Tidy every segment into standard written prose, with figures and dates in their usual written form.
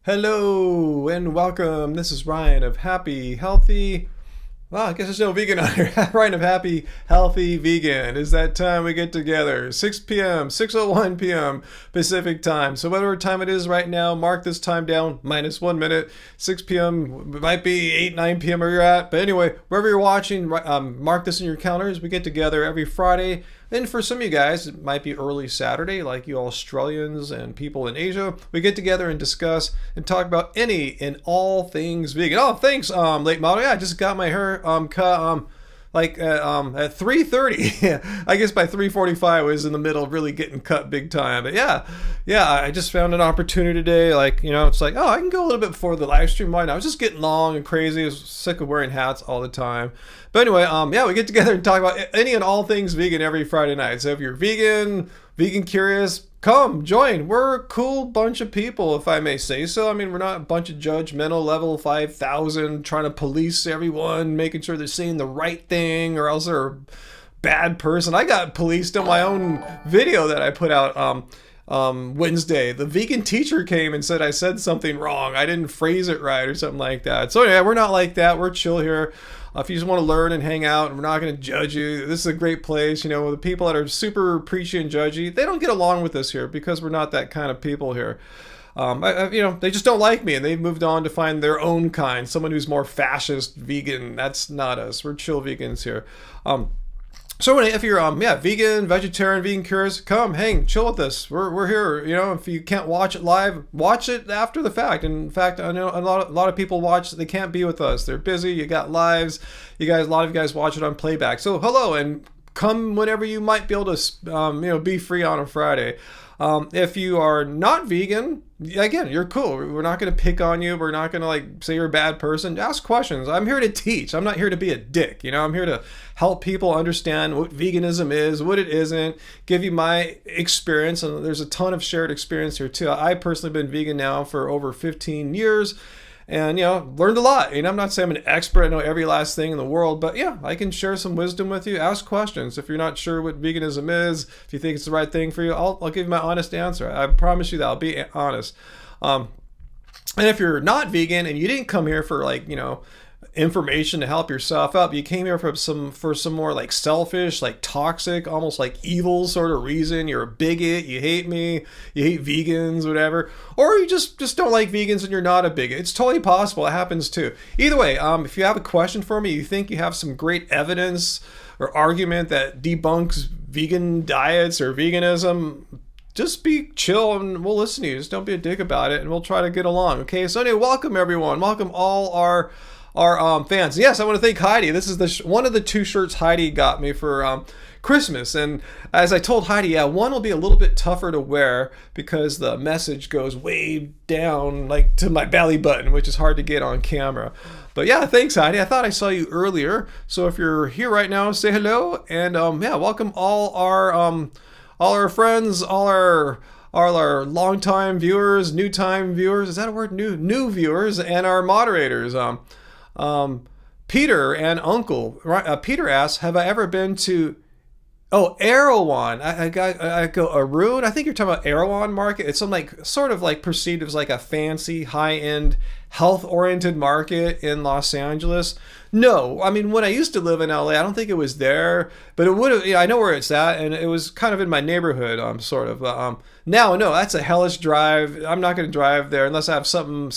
Hello and welcome. This is Ryan of Happy Healthy. Well, I guess there's no vegan on here. Ryan of Happy Healthy Vegan. Is that time we get together? 6 p.m., 6:01 p.m. Pacific time. So whatever time it is right now, mark this time down minus 1 minute. 6 p.m. might be 8, 9 p.m. where you're at. But anyway, wherever you're watching, mark this in your calendars. We get together every Friday. And for some of you guys, it might be early Saturday, like you Australians and people in Asia. We get together and discuss and talk about any and all things vegan. Oh, thanks, late model. Yeah, I just got my hair cut at 3:30. I guess by 3:45 I was in the middle of really getting cut big time. But yeah, I just found an opportunity today. It's like, oh, I can go a little bit before the live stream. Why not? I was just getting long and crazy. I was sick of wearing hats all the time. But anyway, we get together and talk about any and all things vegan every Friday night. So if you're vegan curious, come join. We're a cool bunch of people, if I may say so. I mean, we're not a bunch of judgmental level 5,000 trying to police everyone, making sure they're saying the right thing or else they're a bad person. I got policed in my own video that I put out Wednesday. The vegan teacher came and said I said something wrong. I didn't phrase it right or something like that. So anyway, we're not like that. We're chill here. If you just want to learn and hang out, we're not going to judge you. This is a great place. You know, the people that are super preachy and judgy, they don't get along with us here because we're not that kind of people here. They just don't like me, and they've moved on to find their own kind, someone who's more fascist, vegan. That's not us. We're chill vegans here. So if you're vegan, vegetarian, vegan curious, come hang, chill with us. We're here. You know, if you can't watch it live, watch it after the fact. And in fact, I know a lot of people watch. They can't be with us. They're busy. You got lives. A lot of you guys watch it on playback. So hello and come whenever you might be able to be free on a Friday. If you are not vegan, again, you're cool. We're not going to pick on you. We're not going to say you're a bad person. Ask questions. I'm here to teach. I'm not here to be a dick. You know, I'm here to help people understand what veganism is, what it isn't, give you my experience. And there's a ton of shared experience here too. I personally been vegan now for over 15 years. And, learned a lot. I'm not saying I'm an expert. I know every last thing in the world. But, I can share some wisdom with you. Ask questions. If you're not sure what veganism is, if you think it's the right thing for you, I'll give you my honest answer. I promise you that. I'll be honest. And if you're not vegan and you didn't come here for, information to help yourself up, you came here for some more selfish, toxic, almost evil sort of reason. You're a bigot, you hate me, you hate vegans, whatever, or you just don't like vegans and you're not a bigot. It's totally possible. It happens too. Either way, if you have a question for me, you think you have some great evidence or argument that debunks vegan diets or veganism, just be chill and we'll listen to you. Just don't be a dick about it and we'll try to get along. Okay, so anyway, welcome everyone. Welcome all our fans. Yes, I want to thank Heidi. This is one of the 2 shirts Heidi got me for Christmas. And as I told Heidi, one will be a little bit tougher to wear because the message goes way down to my belly button, which is hard to get on camera. But thanks Heidi. I thought I saw you earlier. So if you're here right now, say hello. And welcome all our friends, all our long-time viewers, new-time viewers. Is that a word? New viewers, and our moderators. Peter and Uncle. Peter asks, have I ever been to Erewhon? I go Arun. I think you're talking about Erewhon Market. It's some sort of perceived as a fancy, high-end, health-oriented market in Los Angeles. No, I mean when I used to live in LA, I don't think it was there, but it would have. I know where it's at, and it was kind of in my neighborhood. Now, no, that's a hellish drive. I'm not going to drive there unless I have some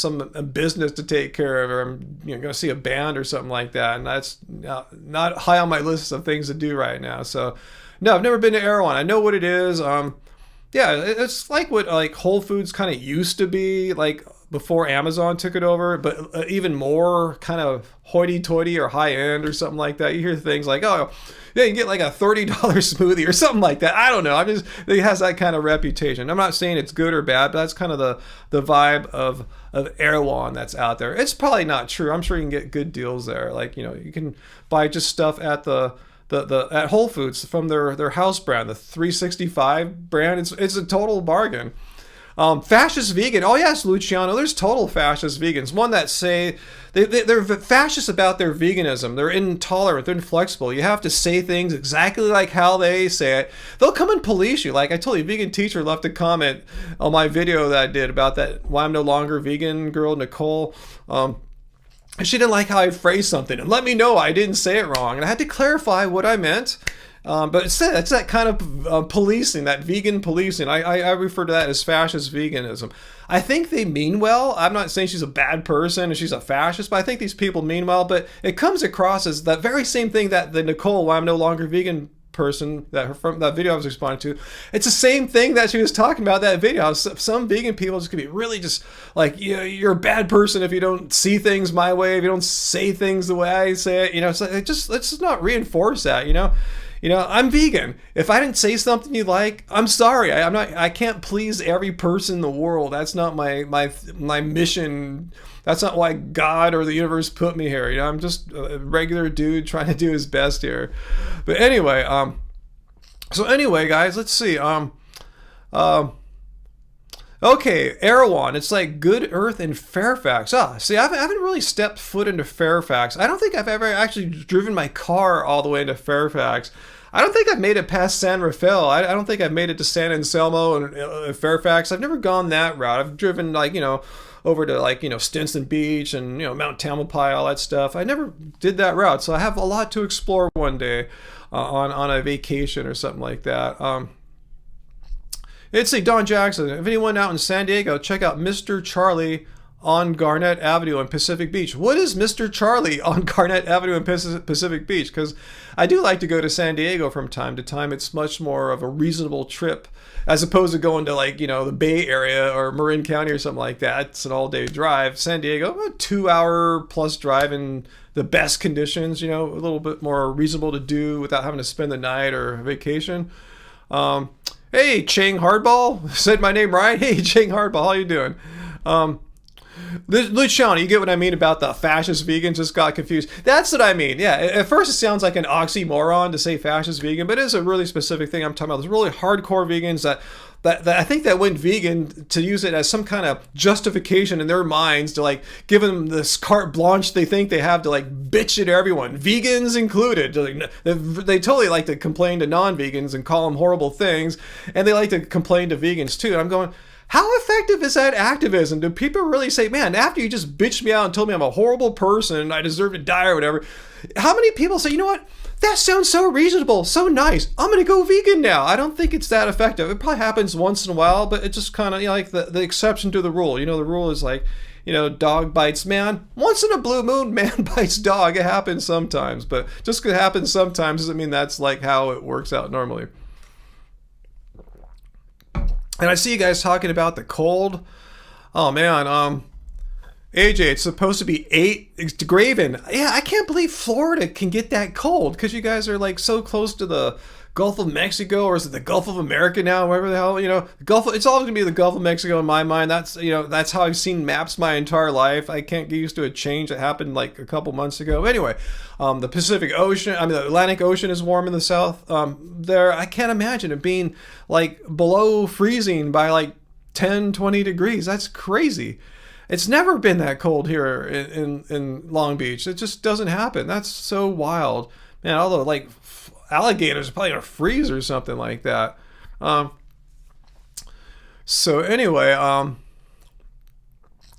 business to take care of, or I'm going to see a band or something like that, and that's not high on my list of things to do right now. So, no, I've never been to Erewhon. I know what it is. It's like what Whole Foods kind of used to be before Amazon took it over, but even more kind of hoity-toity or high-end or something like that. You hear things like, you can get a $30 smoothie or something like that. I don't know. It has that kind of reputation. I'm not saying it's good or bad, but that's kind of the vibe of Erewhon that's out there. It's probably not true. I'm sure you can get good deals there. You can buy just stuff at at Whole Foods from their house brand, the 365 brand. It's a total bargain. Fascist vegan. Oh yes, Luciano. There's total fascist vegans. One that say they're fascist about their veganism. They're intolerant. They're inflexible. You have to say things exactly like how they say it. They'll come and police you. Like I told you, vegan teacher left a comment on my video that I did about that why I'm no longer vegan girl, Nicole. She didn't like how I phrased something and let me know I didn't say it wrong. And I had to clarify what I meant. But it's that kind of policing, that vegan policing. I refer to that as fascist veganism. I think they mean well. I'm not saying she's a bad person and she's a fascist, but I think these people mean well. But it comes across as that very same thing that the Nicole, why I'm no longer vegan person, from that video I was responding to. It's the same thing that she was talking about in that video. Some vegan people just can be really just like, you're a bad person if you don't see things my way, if you don't say things the way I say it. So let's just not reinforce that. I'm vegan. If I didn't say something you like, I'm sorry. I can't please every person in the world. That's not my mission. That's not why God or the universe put me here. I'm just a regular dude trying to do his best here. But anyway, guys, let's see. Okay, Erewhon. It's like Good Earth in Fairfax. See, I haven't really stepped foot into Fairfax. I don't think I've ever actually driven my car all the way into Fairfax. I don't think I've made it past San Rafael. I don't think I've made it to San Anselmo and Fairfax. I've never gone that route. I've driven over to Stinson Beach and Mount Tamalpais, all that stuff. I never did that route, so I have a lot to explore one day on a vacation or something like that. It's a Don Jackson. If anyone out in San Diego, check out Mr. Charlie on Garnett Avenue in Pacific Beach. What is Mr. Charlie on Garnett Avenue in Pacific Beach? Because I do like to go to San Diego from time to time. It's much more of a reasonable trip as opposed to going to the Bay Area or Marin County or something like that. It's an all-day drive. San Diego, a 2-hour plus drive in the best conditions, a little bit more reasonable to do without having to spend the night or vacation. Hey, Chang Hardball. Said my name right. Hey, Chang Hardball. How you doing? Luciano, you get what I mean about the fascist vegans? Just got confused. That's what I mean. Yeah, at first it sounds like an oxymoron to say fascist vegan, but it is a really specific thing I'm talking about. There's really hardcore vegans that I think that went vegan to use it as some kind of justification in their minds to give them this carte blanche they think they have to bitch at everyone, vegans included. They totally like to complain to non-vegans and call them horrible things, and they like to complain to vegans too. And I'm going, how effective is that activism? Do people really say, man, after you just bitched me out and told me I'm a horrible person, I deserve to die or whatever, how many people say, you know what? That sounds so reasonable, so nice. I'm going to go vegan now. I don't think it's that effective. It probably happens once in a while, but it's just kind of like the exception to the rule. The rule is dog bites man. Once in a blue moon, man bites dog. It happens sometimes, but just because it happens sometimes doesn't mean that's how it works out normally. And I see you guys talking about the cold. Oh man, AJ, it's supposed to be 8. It's Graven. Yeah, I can't believe Florida can get that cold because you guys are so close to the Gulf of Mexico, or is it the Gulf of America now? Whatever the hell, the Gulf. It's always gonna be the Gulf of Mexico in my mind. That's that's how I've seen maps my entire life. I can't get used to a change that happened a couple months ago. Anyway, the Pacific Ocean, the Atlantic Ocean is warm in the south. There, I can't imagine it being below freezing by 10, 20 degrees. That's crazy. It's never been that cold here in Long Beach. It just doesn't happen. That's so wild, man. Although alligators are probably gonna freeze or something like that. So anyway,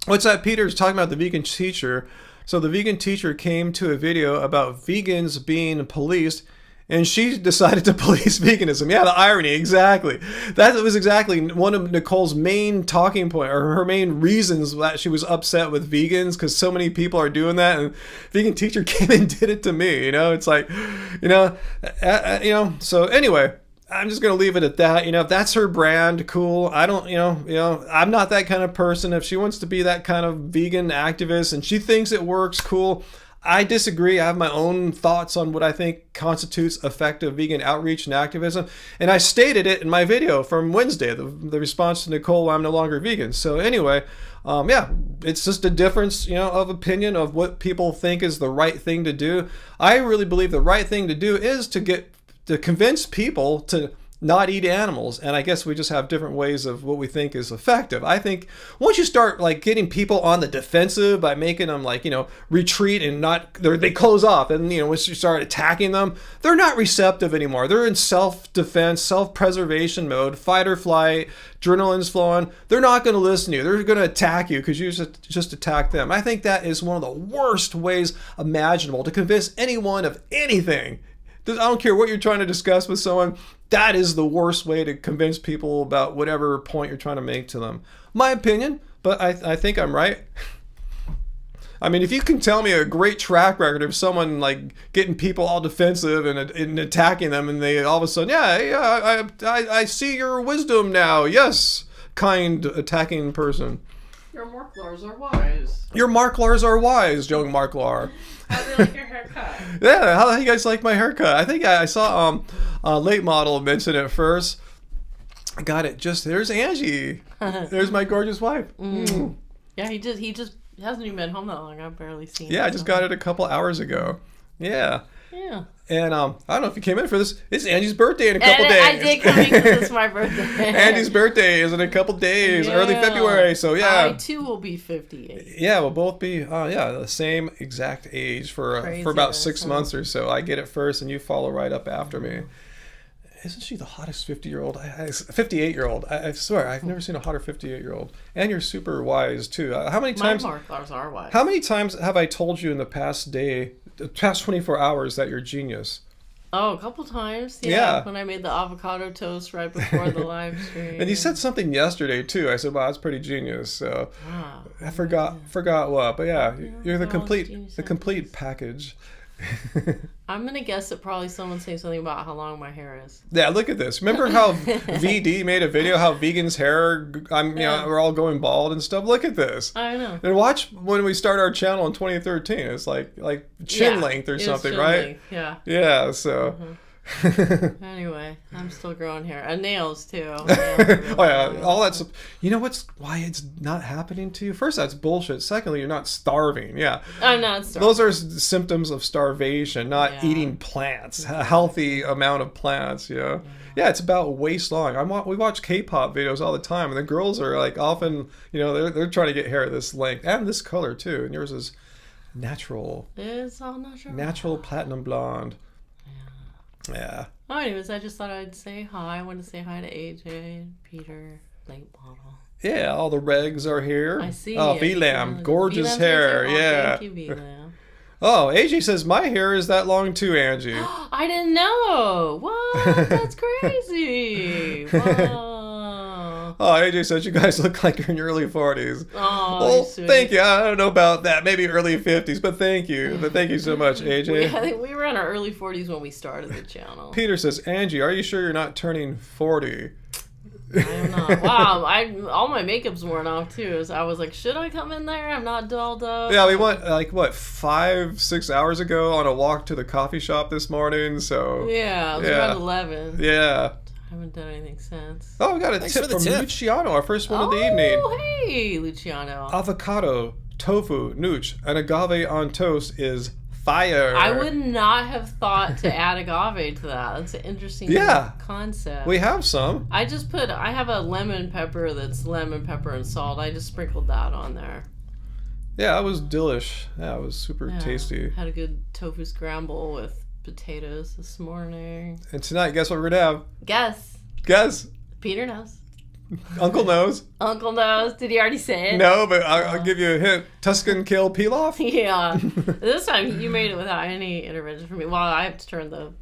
what's that? Peter's talking about the vegan teacher. So the vegan teacher came to a video about vegans being policed, and she decided to police veganism. Yeah, the irony, exactly. That was exactly one of Nicole's main talking point, or her main reasons that she was upset with vegans, because so many people are doing that, and vegan teacher came and did it to me. It's So anyway, I'm just gonna leave it at that. If that's her brand, cool. I don't, I'm not that kind of person. If she wants to be that kind of vegan activist and she thinks it works, cool. I disagree. I have my own thoughts on what I think constitutes effective vegan outreach and activism. And I stated it in my video from Wednesday, the response to Nicole, I'm no longer vegan. So anyway, yeah, it's just a difference, of opinion of what people think is the right thing to do. I really believe the right thing to do is to convince people to not eat animals. And I guess we just have different ways of what we think is effective. I think once you start like getting people on the defensive by making them like, retreat and they close off. And, once you start attacking them, they're not receptive anymore. They're in self-defense, self-preservation mode, fight or flight, adrenaline's flowing. They're not going to listen to you. They're going to attack you because you just attack them. I think that is one of the worst ways imaginable to convince anyone of anything. I don't care what you're trying to discuss with someone. That is the worst way to convince people about whatever point you're trying to make to them. My opinion, but I think I'm right. I mean, if you can tell me a great track record of someone like getting people all defensive and attacking them, and they all of a sudden, I see your wisdom now. Yes, kind attacking person. Your Marklars are wise. Your Marklars are wise, young Marklar. How do you like your haircut? Yeah, how do you guys like my haircut? I think I saw Late Model mention it first. I got it. There's Angie. There's my gorgeous wife. Mm. Yeah, he just hasn't even been home that long. I've barely seen him. Yeah, I just got it a couple hours ago. Yeah. Yeah. And I don't know if you came in for this. It's Angie's birthday in a couple days. I did come in because it's my birthday. Angie's birthday is in a couple days, early February. So yeah, I too will be 58. Yeah, we'll both be the same exact age for about 6 months or so. I get it first, and you follow right up after me. Isn't she the hottest 50-year-old? 58-year-old. I swear, I've never seen a hotter 58-year-old. And you're super wise too. How many times? My Marklars are wise. How many times have I told you in the past 24 hours that you're a genius? Oh, a couple times. Yeah. When I made the avocado toast right before the live stream. And you said something yesterday too. I said, "Wow, that's pretty genius." So I forgot what, but yeah, you're the complete package. I'm gonna guess that probably someone saying something about how long my hair is. Yeah, look at this. Remember how VD made a video how vegans' hair, we're all going bald and stuff. Look at this. I know. And watch when we start our channel in 2013. It's like chin length or something, right? Length. Yeah. Yeah. So. Mm-hmm. Anyway, I'm still growing hair and nails too. All that's. You know why it's not happening to you? First, that's bullshit. Secondly, you're not starving. Yeah, I'm not starving. Those are symptoms of starvation, not eating plants, a healthy amount of plants. Yeah, it's about waist long. We watch K-pop videos all the time, and the girls are like often, they're trying to get hair this length and this color too, and yours is natural. It's all natural. Natural platinum blonde. Yeah. Oh, anyways, I just thought I'd say hi. I want to say hi to AJ, Peter, Late Model. Yeah, all the regs are here. I see. Oh, V-Lam, gorgeous hair. Yeah. Thank you, V-Lam. Oh, AJ says my hair is that long too, Angie. I didn't know. What? That's crazy. Wow. Oh, AJ says you guys look like you're in your early 40s. Oh, well, thank you. I don't know about that. Maybe early 50s, but thank you. But thank you so much, AJ. I think we were in our early 40s when we started the channel. Peter says, Angie, are you sure you're not turning 40? I'm not. Wow, all my makeup's worn off too. So I was like, should I come in there? I'm not dolled up. Yeah, we went 5-6 hours ago on a walk to the coffee shop this morning. So yeah, it was around 11. Yeah. I haven't done anything since. Oh, we got a tip from Luciano, our first one of the evening. Oh, hey, Luciano. Avocado, tofu, nooch, and agave on toast is fire. I would not have thought to add agave to that. That's an interesting concept. We have some. I have a lemon pepper that's lemon pepper and salt. I just sprinkled that on there. Yeah, it was delish. Yeah, it was super tasty. Had a good tofu scramble with potatoes this morning. And tonight, guess what we're gonna have? Guess. Peter knows. Uncle knows. Uncle knows. Did he already say it? No, but I'll give you a hint. Tuscan kale pilaf? Yeah. This time you made it without any intervention from me. Well, I have to turn the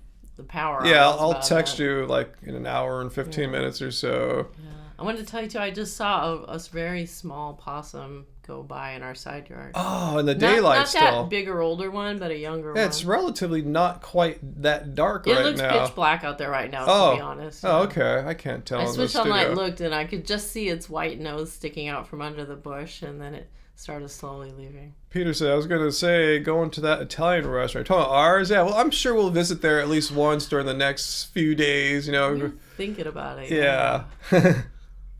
power on. Yeah, I'll text you like in an hour and 15 minutes or so. Yeah. I wanted to tell you too, I just saw a very small possum go by in our side yard. Oh, in the daylight not still. Not that bigger, older one, but a younger one. It's relatively not quite that dark right now. It looks pitch black out there right now, to be honest. Oh, okay. I can't tell. I switched on light, looked, and I could just see its white nose sticking out from under the bush, and then it started slowly leaving. Peter said, I was going to say, going to that Italian restaurant. Talking about ours? Yeah, well, I'm sure we'll visit there at least once during the next few days, You're thinking about it. Yeah.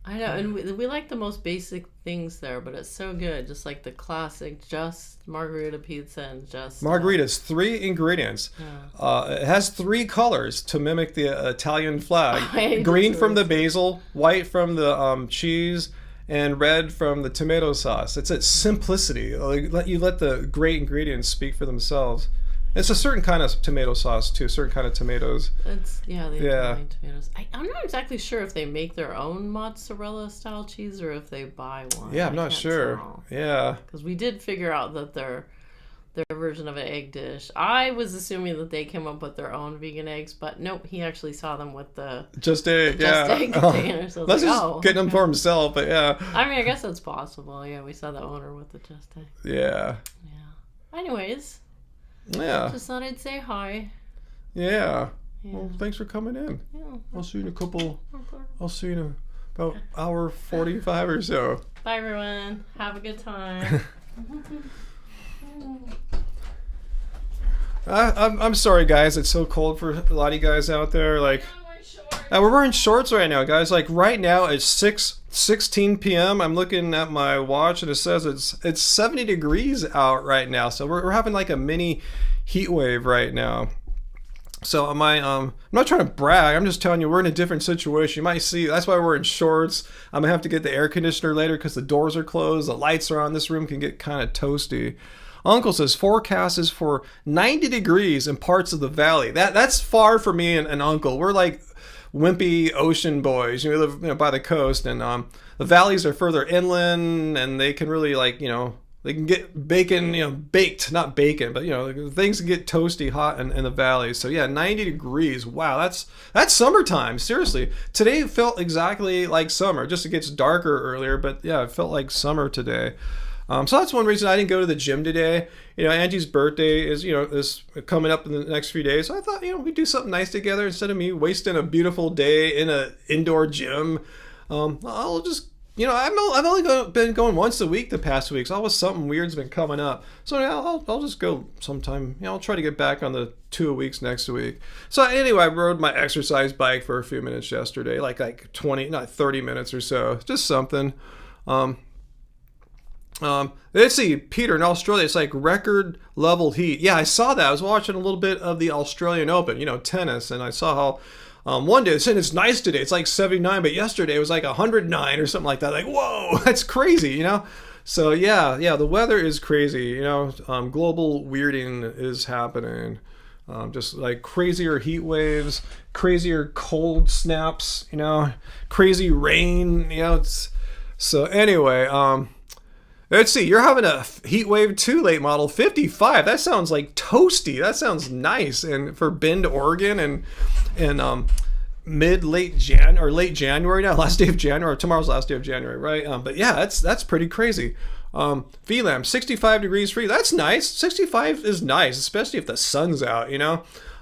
I know, and we like the most basic things there, but it's so good. Just like the classic, just margarita pizza and just... Margarita's 3 ingredients. Yeah. It has 3 colors to mimic the Italian flag. I Green do from the too. basil, white from the cheese, and red from the tomato sauce. It's its simplicity. You let the great ingredients speak for themselves. It's a certain kind of tomato sauce too, certain kind of tomatoes. It's, yeah, the Yeah. Italian tomatoes. I'm not exactly sure if they make their own mozzarella style cheese or if they buy one. Yeah, I'm not sure. Yeah. Because we did figure out that their version of an egg dish. I was assuming that they came up with their own vegan eggs, but nope, he actually saw them with the Just egg, just yeah. egg container. So I That's was like, just getting them for himself, but yeah. I mean, I guess that's possible. Yeah, we saw the owner with the just egg. Yeah. Yeah. Anyways, Yeah. just thought I'd say hi. Yeah. Yeah. Well, thanks for coming in. Yeah. I'll see you in I'll see you in about hour 45 or so. Bye, everyone. Have a good time. I'm sorry, guys. It's so cold for a lot of you guys out there. Like, we're wearing shorts right now, guys. Like right now, it's 6:16 p.m. I'm looking at my watch, and it says it's 70 degrees out right now. So we're having like a mini heat wave right now. So I'm not trying to brag. I'm just telling you we're in a different situation. You might see that's why we're in shorts. I'm gonna have to get the air conditioner later because the doors are closed. The lights are on. This room can get kind of toasty. Uncle says forecast is for 90 degrees in parts of the valley. That's far for me and Uncle. We're like wimpy ocean boys. We live by the coast, and the valleys are further inland, and they can really they can get baked, not bacon, but things can get toasty hot in the valleys. So yeah, 90 degrees. Wow, that's summertime. Seriously, today felt exactly like summer. Just it gets darker earlier, but yeah, it felt like summer today. So that's one reason I didn't go to the gym today. Angie's birthday is coming up in the next few days. So I thought we'd do something nice together instead of me wasting a beautiful day in an indoor gym. I'll just I've only been going once a week the past weeks. Always something weird's been coming up. So yeah, I'll just go sometime. I'll try to get back on the 2 weeks next week. So anyway, I rode my exercise bike for a few minutes yesterday, like 30 minutes or so. Just something. Let's see, Peter, in Australia, it's like record level heat. Yeah, I saw that. I was watching a little bit of the Australian Open, tennis, and I saw how one day it's nice today. It's like 79, but yesterday it was like 109 or something like that. Like, whoa, that's crazy, So yeah, the weather is crazy. Global weirding is happening. Just like crazier heat waves, crazier cold snaps, crazy rain. So anyway, let's see. You're having a heat wave too, late model 55. That sounds like toasty. That sounds nice. And for Bend, Oregon, and late January now, last day of January. Tomorrow's last day of January, right? But yeah, that's pretty crazy. VLAM 65 degrees free. That's nice. 65 is nice, especially if the sun's out.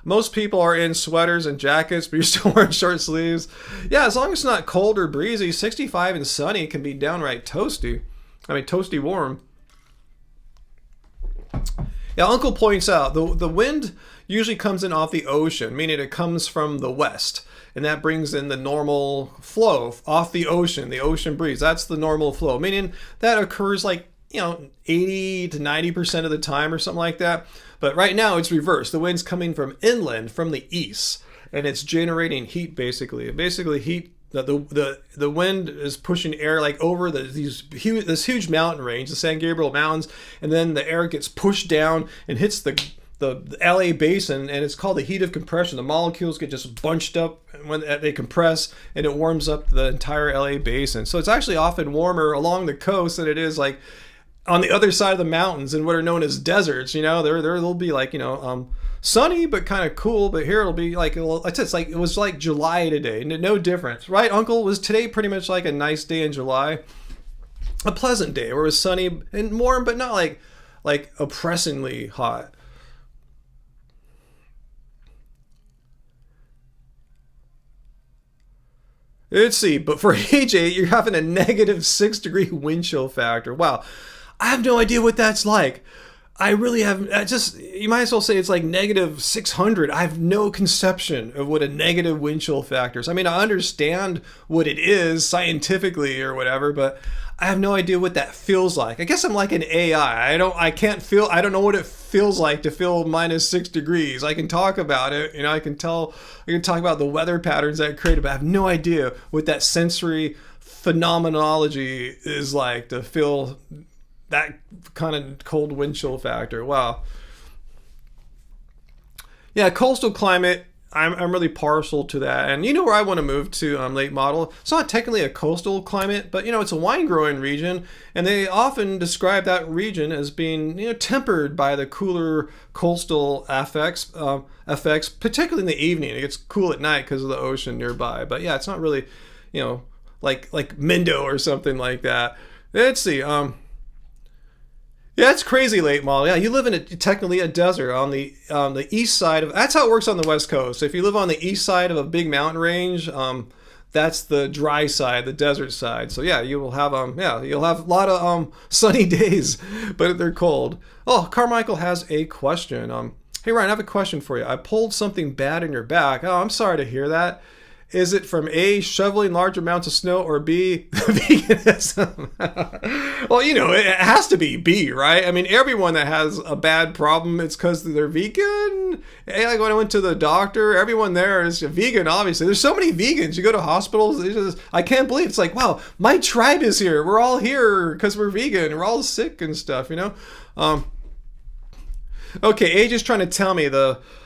Most people are in sweaters and jackets, but you're still wearing short sleeves. Yeah, as long as it's not cold or breezy, 65 and sunny can be downright toasty. Toasty warm. Yeah, Uncle points out the wind usually comes in off the ocean, meaning it comes from the west, and that brings in the normal flow off the ocean breeze. That's the normal flow, meaning that occurs 80 to 90% of the time or something like that. But right now it's reversed. The wind's coming from inland, from the east, and it's generating heat basically. Basically heat. The wind is pushing air over this huge mountain range, the San Gabriel Mountains, and then the air gets pushed down and hits the LA basin, and it's called the heat of compression. The molecules get just bunched up when they compress, and it warms up the entire LA basin. So it's actually often warmer along the coast than it is on the other side of the mountains in what are known as deserts. There'll be sunny but kind of cool, but here it'll be it was like July today. No difference, right, Uncle? Was today pretty much like a nice day in July? A pleasant day where it was sunny and warm, but not like oppressingly hot. Let's see, but for age 8, you're having a -6 degree wind chill factor. Wow. I have no idea what that's like. I really have just, you might as well say it's like negative 600. I have no conception of what a negative wind chill factor is. I mean, I understand what it is scientifically or whatever, but I have no idea what that feels like. I guess I'm like an AI. I don't know what it feels like to feel -6 degrees. I can talk about it, I can talk about the weather patterns that I created, but I have no idea what that sensory phenomenology is like to feel that kind of cold wind chill factor. Wow. Yeah, coastal climate, I'm really partial to that. And you know where I want to move to, late model? It's not technically a coastal climate, but it's a wine growing region, and they often describe that region as being tempered by the cooler coastal effects, particularly in the evening. It gets cool at night because of the ocean nearby. But yeah, it's not really, like Mendo or something like that. Let's see. Yeah, it's crazy late model. Yeah, you live in technically a desert on the east side of. That's how it works on the West Coast. If you live on the east side of a big mountain range, that's the dry side, the desert side. So yeah, you'll have a lot of sunny days, but they're cold. Oh, Carmichael has a question. Hey Ryan, I have a question for you. I pulled something bad in your back. Oh, I'm sorry to hear that. Is it from A, shoveling large amounts of snow, or B, veganism? Well, it has to be B, right? I mean, everyone that has a bad problem, it's because they're vegan. Hey, like when I went to the doctor, everyone there is vegan, obviously. There's so many vegans. You go to hospitals, I can't believe it's like, wow, my tribe is here. We're all here because we're vegan. We're all sick and stuff, Okay, Age is trying to tell me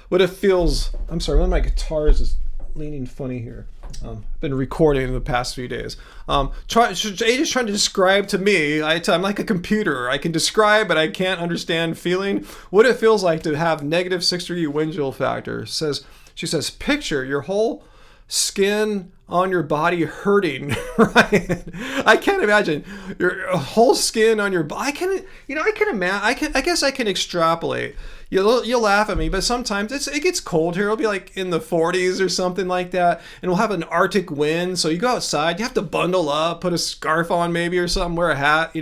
what it feels. I'm sorry, one of my guitars is leaning funny here. I've been recording in the past few days. Age is trying to describe to me. I'm like a computer. I can describe, but I can't understand feeling what it feels like to have negative 6 degree wind chill factor. She says, picture your whole skin on your body hurting, right? I can't imagine your whole skin on your body. I can imagine. I guess I can extrapolate. You'll laugh at me, but sometimes it gets cold here. It'll be like in the 40s or something like that, and we'll have an Arctic wind. So you go outside, you have to bundle up, put a scarf on maybe or something, wear a hat.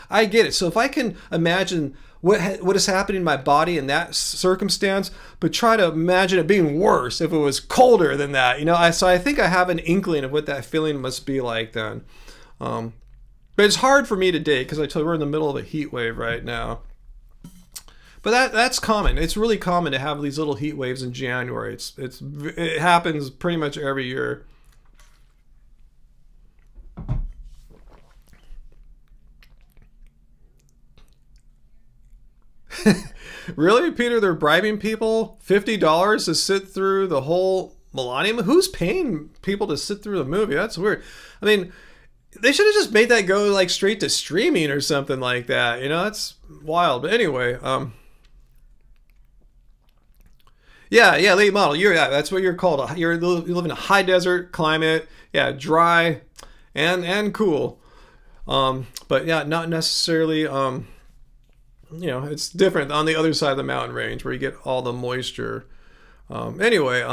I get it. So if I can imagine what is happening in my body in that circumstance, but try to imagine it being worse if it was colder than that. So I think I have an inkling of what that feeling must be like then. But it's hard for me today because I tell you we're in the middle of a heat wave right now. But that's common. It's really common to have these little heat waves in January. It happens pretty much every year. Really, Peter? They're bribing people $50 to sit through the whole Millennium? Who's paying people to sit through the movie? That's weird. I mean, they should have just made that go like straight to streaming or something like that. That's wild. But anyway, yeah, late model. That's what you're called. You live in a high desert climate. Yeah, dry and cool. But yeah, not necessarily. It's different on the other side of the mountain range where you get all the moisture. Anyway,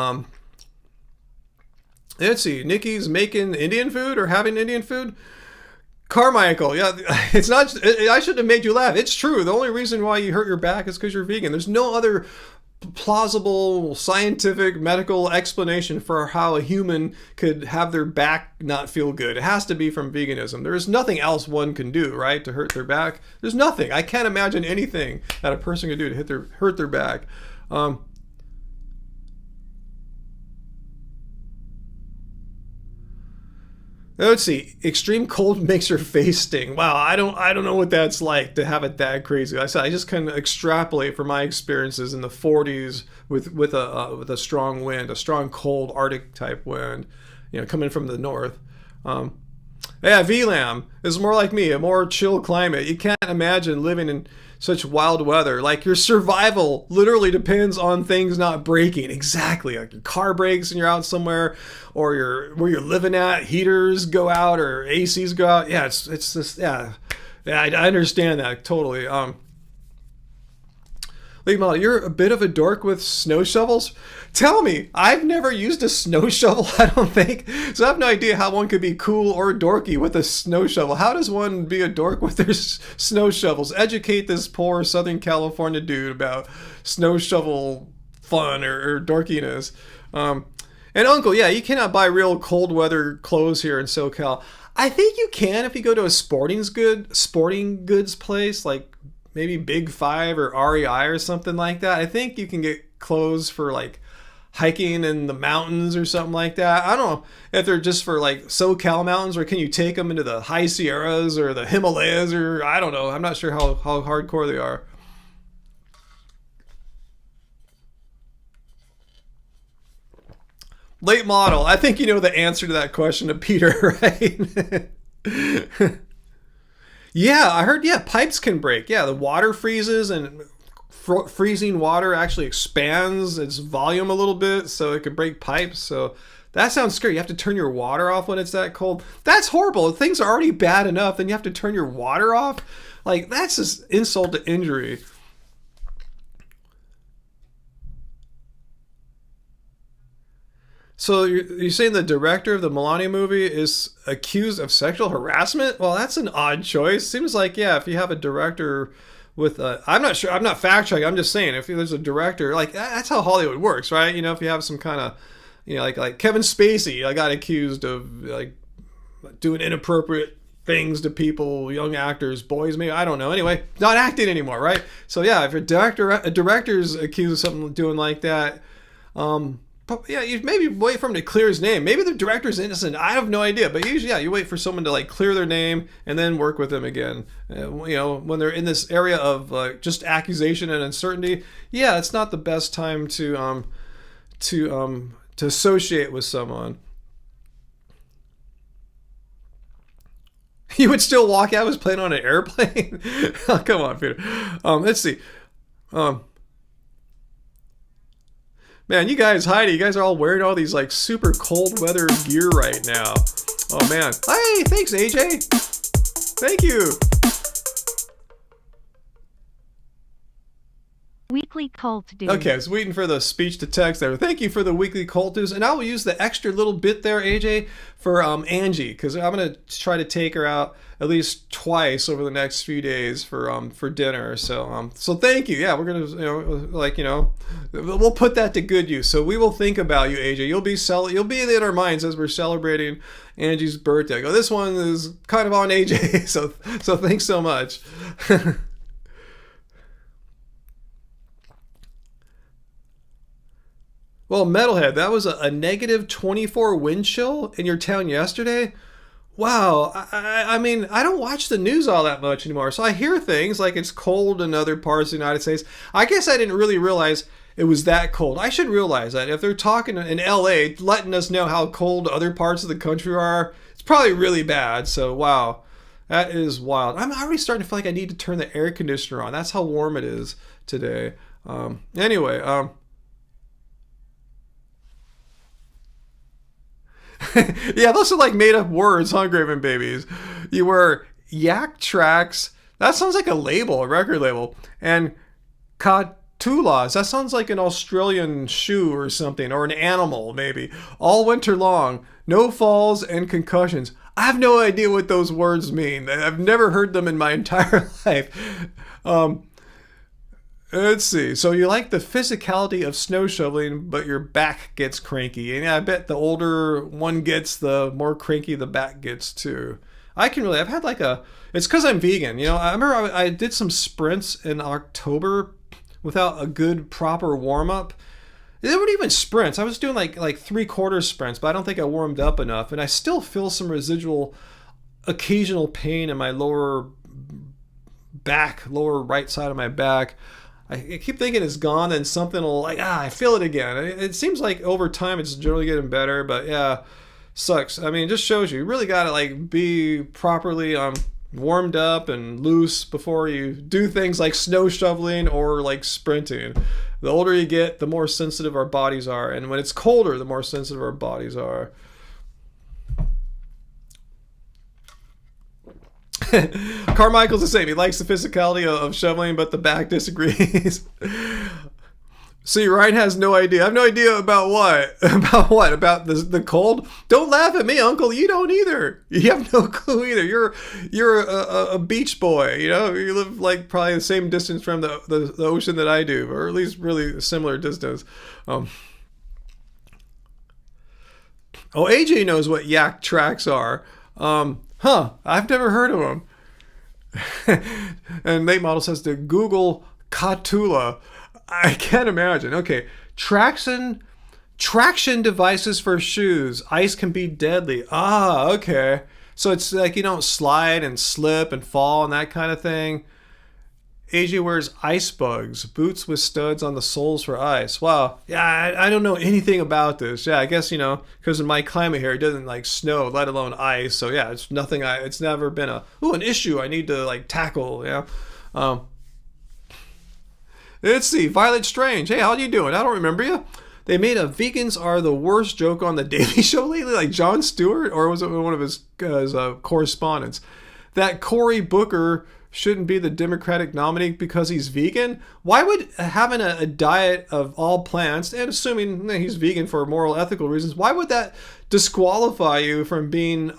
let's see. Nikki's making Indian food or having Indian food. Carmichael, yeah, it's not. I shouldn't have made you laugh. It's true. The only reason why you hurt your back is because you're vegan. There's no other plausible scientific medical explanation for how a human could have their back not feel good. It has to be from veganism. There is nothing else one can do, right, to hurt their back. There's nothing. I can't imagine anything that a person could do to hurt their back. Let's see. Extreme cold makes your face sting. Wow, I don't know what that's like to have it that crazy. I said I just kind of extrapolate from my experiences in the 40s with a strong wind, a strong cold Arctic type wind, coming from the north. Yeah, VLAM is more like me, a more chill climate. You can't imagine living in such wild weather. Like your survival literally depends on things not breaking. Exactly. Like your car breaks and you're out somewhere, or where you're living at, heaters go out or ACs go out. Yeah, it's just, yeah. Yeah, I understand that totally. Late model, you're a bit of a dork with snow shovels? Tell me, I've never used a snow shovel, I don't think. So I have no idea how one could be cool or dorky with a snow shovel. How does one be a dork with their snow shovels? Educate this poor Southern California dude about snow shovel fun or dorkiness. And Uncle, yeah, you cannot buy real cold weather clothes here in SoCal. I think you can if you go to a sporting goods place like maybe Big Five or REI or something like that. I think you can get clothes for like hiking in the mountains or something like that. I don't know if they're just for like SoCal mountains, or can you take them into the high Sierras or the Himalayas, or I don't know. I'm not sure how hardcore they are. Late model. I think you know the answer to that question to Peter, right? Yeah, I heard, yeah, pipes can break. Yeah, the water freezes, and freezing water actually expands its volume a little bit, so it could break pipes. So that sounds scary. You have to turn your water off when it's that cold. That's horrible. Things are already bad enough, then you have to turn your water off? Like, that's just insult to injury. So you're saying the director of the Melania movie is accused of sexual harassment? Well, that's an odd choice. Seems like, yeah, if you have a director with a, I'm not sure, I'm not fact checking, I'm just saying, if there's a director, like, that's how Hollywood works, right? You know, if you have some kind of, you know, like Kevin Spacey, I got accused of like doing inappropriate things to people, young actors, boys, maybe, I don't know. Anyway, not acting anymore, right? So yeah, if a director's accused of something doing like that, yeah, you maybe wait for him to clear his name. Maybe the director's innocent. I have no idea. But usually, yeah, you wait for someone to like clear their name and then work with them again. You know, when they're in this area of just accusation and uncertainty, yeah, it's not the best time to associate with someone. You would still walk out as playing on an airplane? Oh, come on, Peter. Let's see. Um, Man, you guys, Heidi, you guys are all wearing all these like super cold weather gear right now. Oh man. Hey, thanks, AJ. Thank you. Weekly cult dude. Okay, I was waiting for the speech to text there. Thank you for the weekly cult news, and I will use the extra little bit there, AJ, for Angie, because I'm gonna try to take her out at least twice over the next few days for dinner. So thank you. Yeah, we're gonna we'll put that to good use. So we will think about you, AJ. You'll be in our minds as we're celebrating Angie's birthday. I go, this one is kind of on AJ. So thanks so much. Well, Metalhead, that was a negative 24 wind chill in your town yesterday? Wow, I mean, I don't watch the news all that much anymore, so I hear things like it's cold in other parts of the United States. I guess I didn't really realize it was that cold. I should realize that. If they're talking in LA, letting us know how cold other parts of the country are, it's probably really bad, so wow. That is wild. I'm already starting to feel like I need to turn the air conditioner on. That's how warm it is today. Anyway, yeah, those are like made up words, huh, Graven Babies? You were Yak Tracks. That sounds like a label, a record label. And Katulas. That sounds like an Australian shoe or something, or an animal, maybe. All winter long. No falls and concussions. I have no idea what those words mean. I've never heard them in my entire life. Let's see. So you like the physicality of snow shoveling, but your back gets cranky. And I bet the older one gets, the more cranky the back gets too. I've had like it's because I'm vegan. You know, I remember I did some sprints in October without a good proper warm up. They weren't even sprints. I was doing like 3/4 sprints, but I don't think I warmed up enough. And I still feel some residual occasional pain in my lower right side of my back. I keep thinking it's gone, and something will I feel it again. It seems like over time it's generally getting better, but yeah, sucks. I mean, it just shows you really got to be properly warmed up and loose before you do things like snow shoveling or like sprinting. The older you get, the more sensitive our bodies are, and when it's colder, the more sensitive our bodies are. Carmichael's the same. He likes the physicality of shoveling, but the back disagrees. See, Ryan has no idea. I have no idea about what. About what? About the cold? Don't laugh at me, Uncle. You don't either. You have no clue either. You're a beach boy. You know, you live like probably the same distance from the ocean that I do, or at least really similar distance. AJ knows what yak tracks are. I've never heard of them. And late model says to Google Catula. I can't imagine. Okay, traction devices for shoes. Ice can be deadly. Okay. So it's like you don't slide and slip and fall and that kind of thing. AJ wears ice bugs, boots with studs on the soles for ice. Wow. Yeah, I don't know anything about this. Yeah, I guess, because in my climate here, it doesn't like snow, let alone ice. So yeah, it's nothing. It's never been an issue I need to like tackle. Yeah. Let's see. Violet Strange. Hey, how you doing? I don't remember you. They made a vegans are the worst joke on the Daily Show lately, like Jon Stewart, or was it one of his correspondents? That Cory Booker shouldn't be the Democratic nominee because he's vegan? Why would having a diet of all plants, and assuming he's vegan for moral, ethical reasons, why would that disqualify you from being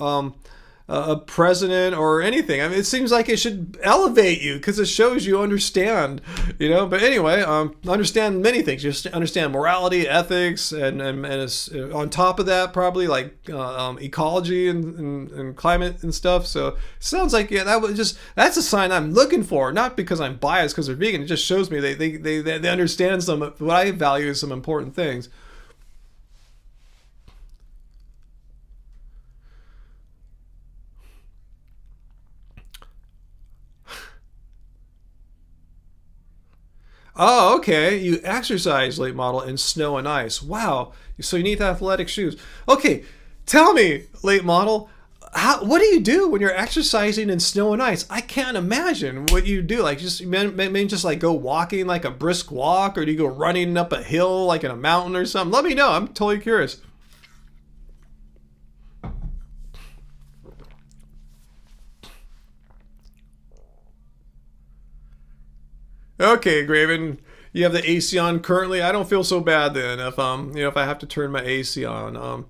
a president or anything? I mean, it seems like it should elevate you because it shows you understand, But anyway, understand many things. You understand morality, ethics, and it's, on top of that, probably like ecology and climate and stuff. So it sounds like that's a sign I'm looking for. Not because I'm biased because they're vegan. It just shows me they understand what I value as some important things. Oh, okay. You exercise, late model, in snow and ice. Wow. So you need athletic shoes. Okay, tell me, late model, what do you do when you're exercising in snow and ice? I can't imagine what you do. Like, just like go walking like a brisk walk, or do you go running up a hill like in a mountain or something? Let me know. I'm totally curious. Okay, Graven, you have the AC on currently. I don't feel so bad then if if I have to turn my AC on.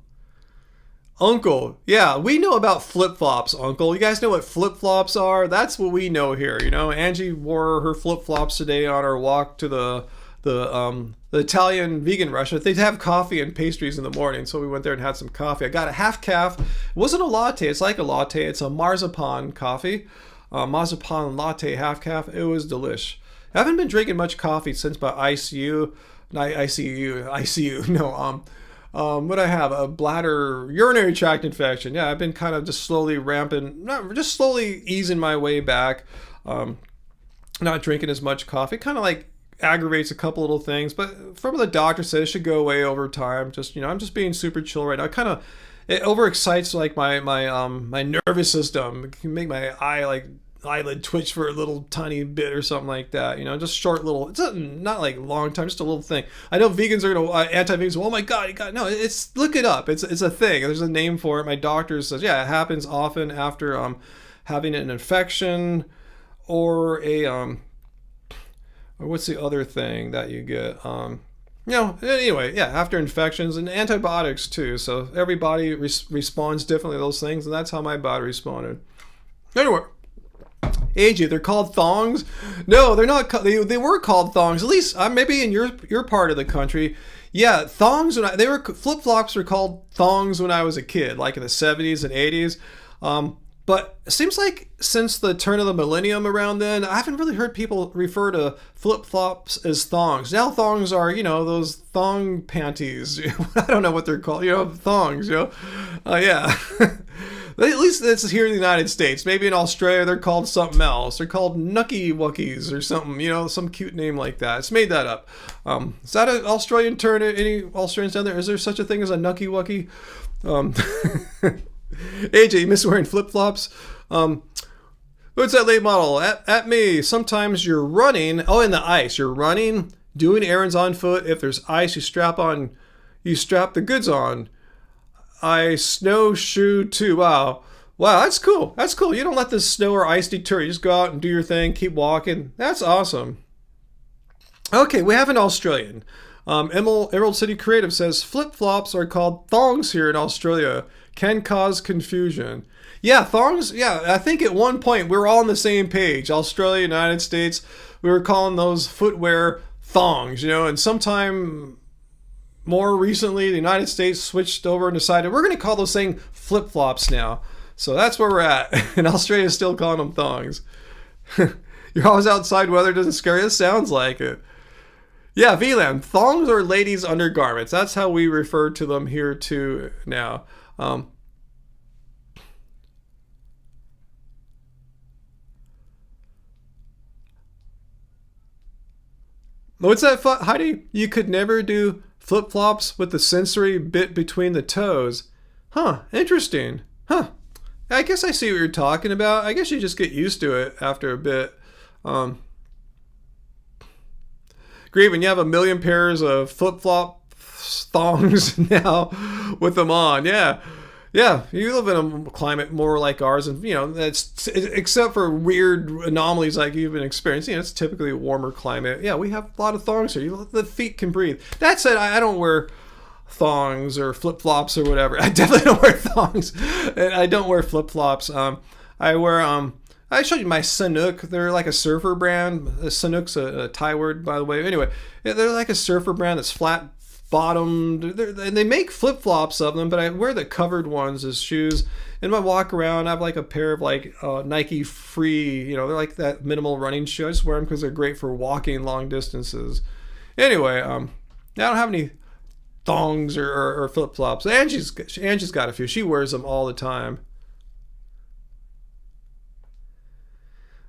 Uncle, yeah, we know about flip-flops, Uncle. You guys know what flip-flops are? That's what we know here, Angie wore her flip-flops today on our walk to the Italian vegan restaurant. They have coffee and pastries in the morning, so we went there and had some coffee. I got a half calf. It wasn't a latte. It's like a latte. It's a marzipan coffee. Marzipan latte half calf. It was delish. I haven't been drinking much coffee since my ICU. No, what I have, a bladder, urinary tract infection. Yeah, I've been kind of just slowly slowly easing my way back. Not drinking as much coffee. Kind of like aggravates a couple little things, but from what the doctor says, it should go away over time. Just, I'm just being super chill right now. It overexcites like my nervous system. It can make my eyelid twitch for a little tiny bit or something like that, just short little, it's not like long time, just a little thing. I know vegans are gonna anti-vegans, oh my god, no, it's, look it up, it's a thing, there's a name for it. My doctor says, yeah, it happens often after having an infection or or what's the other thing that you get, anyway, yeah, after infections and antibiotics too. So everybody responds differently to those things, and that's how my body responded. Anyway, AJ, they're called thongs? No, they're not. They were called thongs. At least maybe in your part of the country. Yeah, thongs. Flip-flops were called thongs when I was a kid, like in the 70s and 80s. But it seems like since the turn of the millennium around then, I haven't really heard people refer to flip-flops as thongs. Now thongs are, those thong panties. I don't know what they're called. Thongs. Yeah. At least that's here in the United States. Maybe in Australia they're called something else. They're called Nucky Wuckies or something, some cute name like that. It's made that up. Is that an Australian term? Any Australians down there? Is there such a thing as a Nucky Wuckie? AJ, you miss wearing flip-flops? What's that late model? At me. Sometimes you're running. Oh, in the ice. You're running, doing errands on foot. If there's ice, you strap the goods on. I snowshoe too. Wow. Wow, that's cool. That's cool. You don't let the snow or ice deter you. Just go out and do your thing, keep walking. That's awesome. Okay, we have an Australian. Emerald City Creative says flip flops are called thongs here in Australia. Can cause confusion. Yeah, thongs. Yeah, I think at one point we were all on the same page. Australia, United States, we were calling those footwear thongs, and sometime more recently, the United States switched over and decided we're going to call those things flip flops now. So that's where we're at. And Australia is still calling them thongs. You're always outside, weather doesn't scare you. It sounds like it. Yeah, VLAN. Thongs are ladies' undergarments. That's how we refer to them here too now. What's that, Heidi? You could never do flip-flops with the sensory bit between the toes. Huh, interesting. Huh. I guess I see what you're talking about. I guess you just get used to it after a bit. Graven, you have a million pairs of flip-flop thongs now with them on. Yeah. Yeah, you live in a climate more like ours, and that's except for weird anomalies like you've been experiencing. It's typically a warmer climate. Yeah, we have a lot of thongs here. The feet can breathe. That said, I don't wear thongs or flip flops or whatever. I definitely don't wear thongs, and I don't wear flip flops. I wear I showed you my Sanuk. They're like a surfer brand. Sanuk's a Thai word, by the way. Anyway, they're like a surfer brand that's flat bottomed, and they make flip-flops of them, but I wear the covered ones as shoes. In my walk around, I have like a pair of like Nike Free, they're like that minimal running shoe. I just wear them because they're great for walking long distances. Anyway, I don't have any thongs or flip-flops. Angie's got a few. She wears them all the time.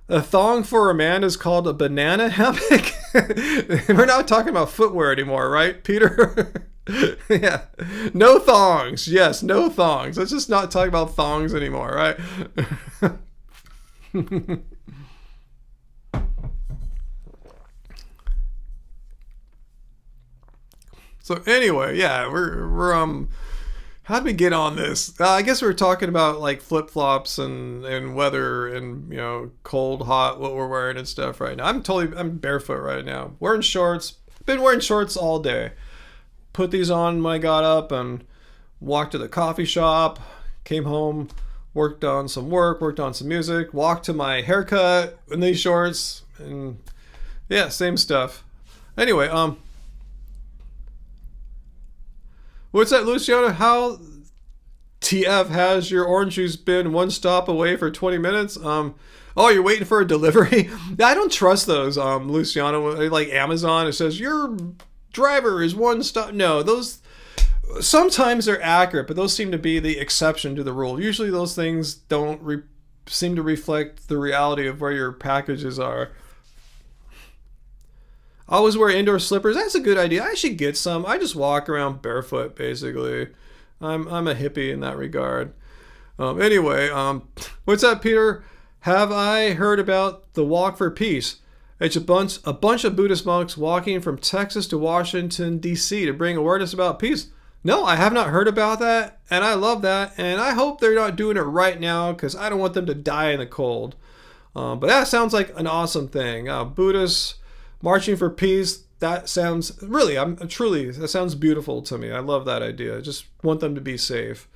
A thong for a man is called a banana hammock. We're not talking about footwear anymore, right, Peter? Yeah. No thongs. Yes, no thongs. Let's just not talk about thongs anymore, right? So anyway, yeah, we're how did we get on this? I guess we were talking about like flip flops and weather and cold, hot, what we're wearing and stuff right now. I'm barefoot right now, wearing shorts. Been wearing shorts all day. Put these on when I got up and walked to the coffee shop. Came home, worked on some music. Walked to my haircut in these shorts, and yeah, same stuff. Anyway, what's that, Luciana? How TF has your orange juice been one stop away for 20 minutes? Oh, you're waiting for a delivery? I don't trust those, Luciana. Like Amazon, it says your driver is one stop. No, those sometimes they're accurate, but those seem to be the exception to the rule. Usually those things don't seem to reflect the reality of where your packages are. I always wear indoor slippers. That's a good idea. I should get some. I just walk around barefoot, basically. I'm a hippie in that regard. Anyway, what's up, Peter? Have I heard about the Walk for Peace? It's a bunch of Buddhist monks walking from Texas to Washington, D.C. to bring awareness about peace. No, I have not heard about that, and I love that, and I hope they're not doing it right now because I don't want them to die in the cold. But that sounds like an awesome thing. Buddhists marching for peace, that sounds really, that sounds beautiful to me. I love that idea. I just want them to be safe.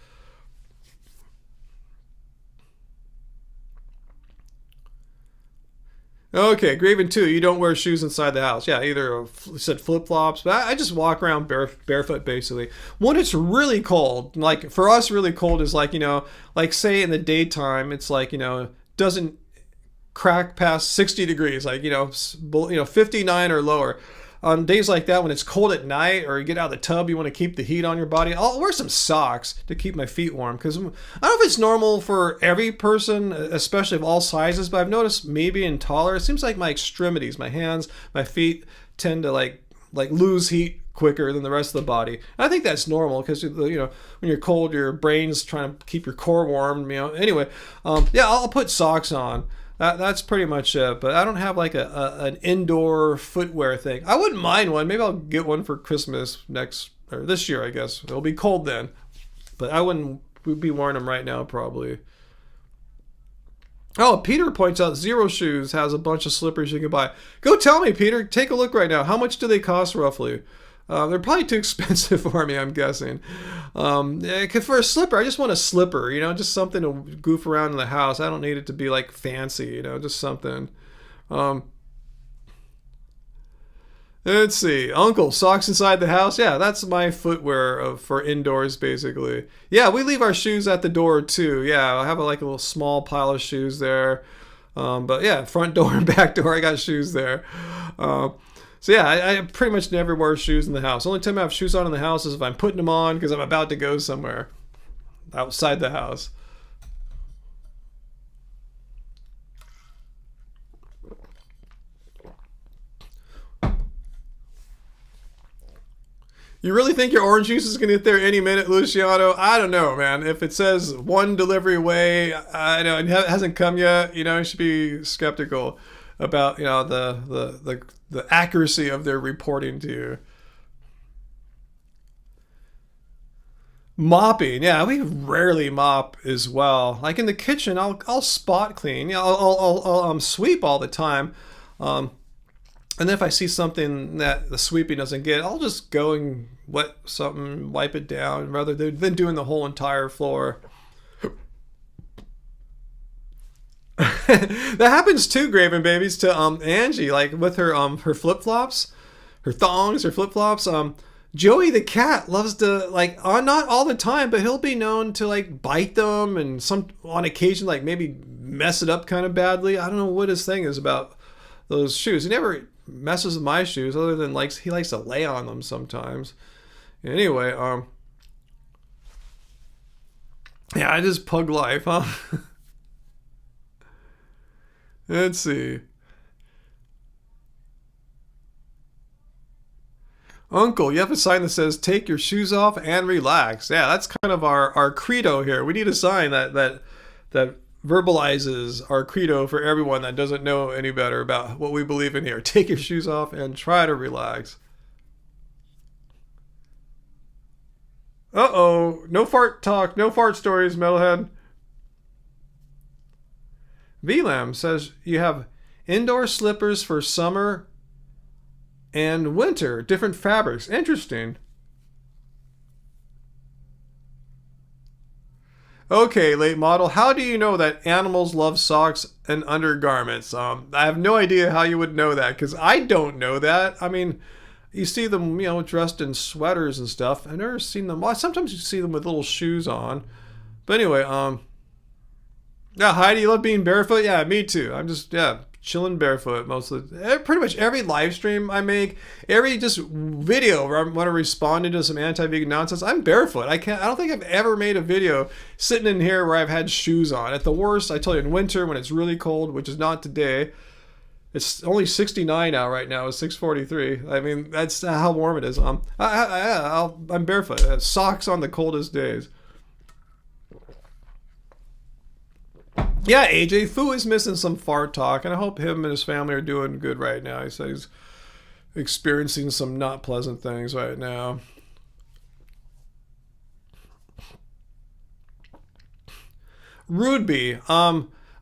Okay, Graven 2, you don't wear shoes inside the house. Yeah, either said flip-flops, but I just walk around barefoot, basically. When it's really cold, like for us, really cold is like, like say in the daytime, it's like, doesn't crack past 60 degrees, like 59 or lower. On days like that, when it's cold at night or you get out of the tub, you want to keep the heat on your body, I'll wear some socks to keep my feet warm, because I don't know if it's normal for every person, especially of all sizes, but I've noticed me being taller, it seems like my extremities, my hands, my feet tend to like lose heat quicker than the rest of the body. I think that's normal because when you're cold, your brain's trying to keep your core warm. Anyway, yeah, I'll put socks on. That's pretty much it, but I don't have like an indoor footwear thing. I wouldn't mind one. Maybe I'll get one for Christmas this year, I guess. It'll be cold then, but I wouldn't be wearing them right now probably. Oh, Peter points out Zero Shoes has a bunch of slippers you can buy. Go tell me, Peter. Take a look right now. How much do they cost roughly? They're probably too expensive for me, I'm guessing. Yeah, 'cause for a slipper, I just want a slipper, just something to goof around in the house. I don't need it to be like fancy, just something. Um, let's see. Uncle, socks inside the house. Yeah, that's my footwear for indoors, basically. Yeah, we leave our shoes at the door too. Yeah, I have like a little small pile of shoes there. But yeah, front door and back door, I got shoes there. So yeah, I pretty much never wear shoes in the house. The only time I have shoes on in the house is if I'm putting them on because I'm about to go somewhere outside the house. You really think your orange juice is going to get there any minute, Luciano? I don't know, man. If it says one delivery away, I know it hasn't come yet. You should be skeptical about the accuracy of their reporting to you. Mopping, yeah, we rarely mop as well. Like in the kitchen, I'll spot clean. Yeah, I'll sweep all the time. And then if I see something that the sweeping doesn't get, I'll just go and wet something, wipe it down, rather than doing the whole entire floor. That happens too, Graven Babies, to Angie, like with her flip flops, her thongs, her flip flops. Joey the cat loves to not all the time, but he'll be known to like bite them and on occasion like maybe mess it up kind of badly. I don't know what his thing is about those shoes. He never messes with my shoes other than he likes to lay on them sometimes. Anyway, yeah, I just pug life, huh? Let's see. Uncle, you have a sign that says take your shoes off and relax. Yeah, that's kind of our credo here. We need a sign that verbalizes our credo for everyone that doesn't know any better about what we believe in here. Take your shoes off and try to relax. Uh-oh. No fart talk. No fart stories, metalhead. VLAM says you have indoor slippers for summer and winter. Different fabrics. Interesting. Okay, late model. How do you know that animals love socks and undergarments? I have no idea how you would know that because I don't know that. I mean, you see them, dressed in sweaters and stuff. I've never seen them. Well, sometimes you see them with little shoes on. But anyway, yeah, Heidi, you love being barefoot? Yeah, me too. I'm just, chilling barefoot most of pretty much every live stream I make, every just video where I want to respond to some anti-vegan nonsense, I'm barefoot. I don't think I've ever made a video sitting in here where I've had shoes on. At the worst, I tell you, in winter when it's really cold, which is not today, it's only 69 out right now. It's 6:43. I mean, that's how warm it is. I'm barefoot. Socks on the coldest days. Yeah, AJ, Fu is missing some fart talk, and I hope him and his family are doing good right now. He said he's experiencing some not pleasant things right now. Rudeby,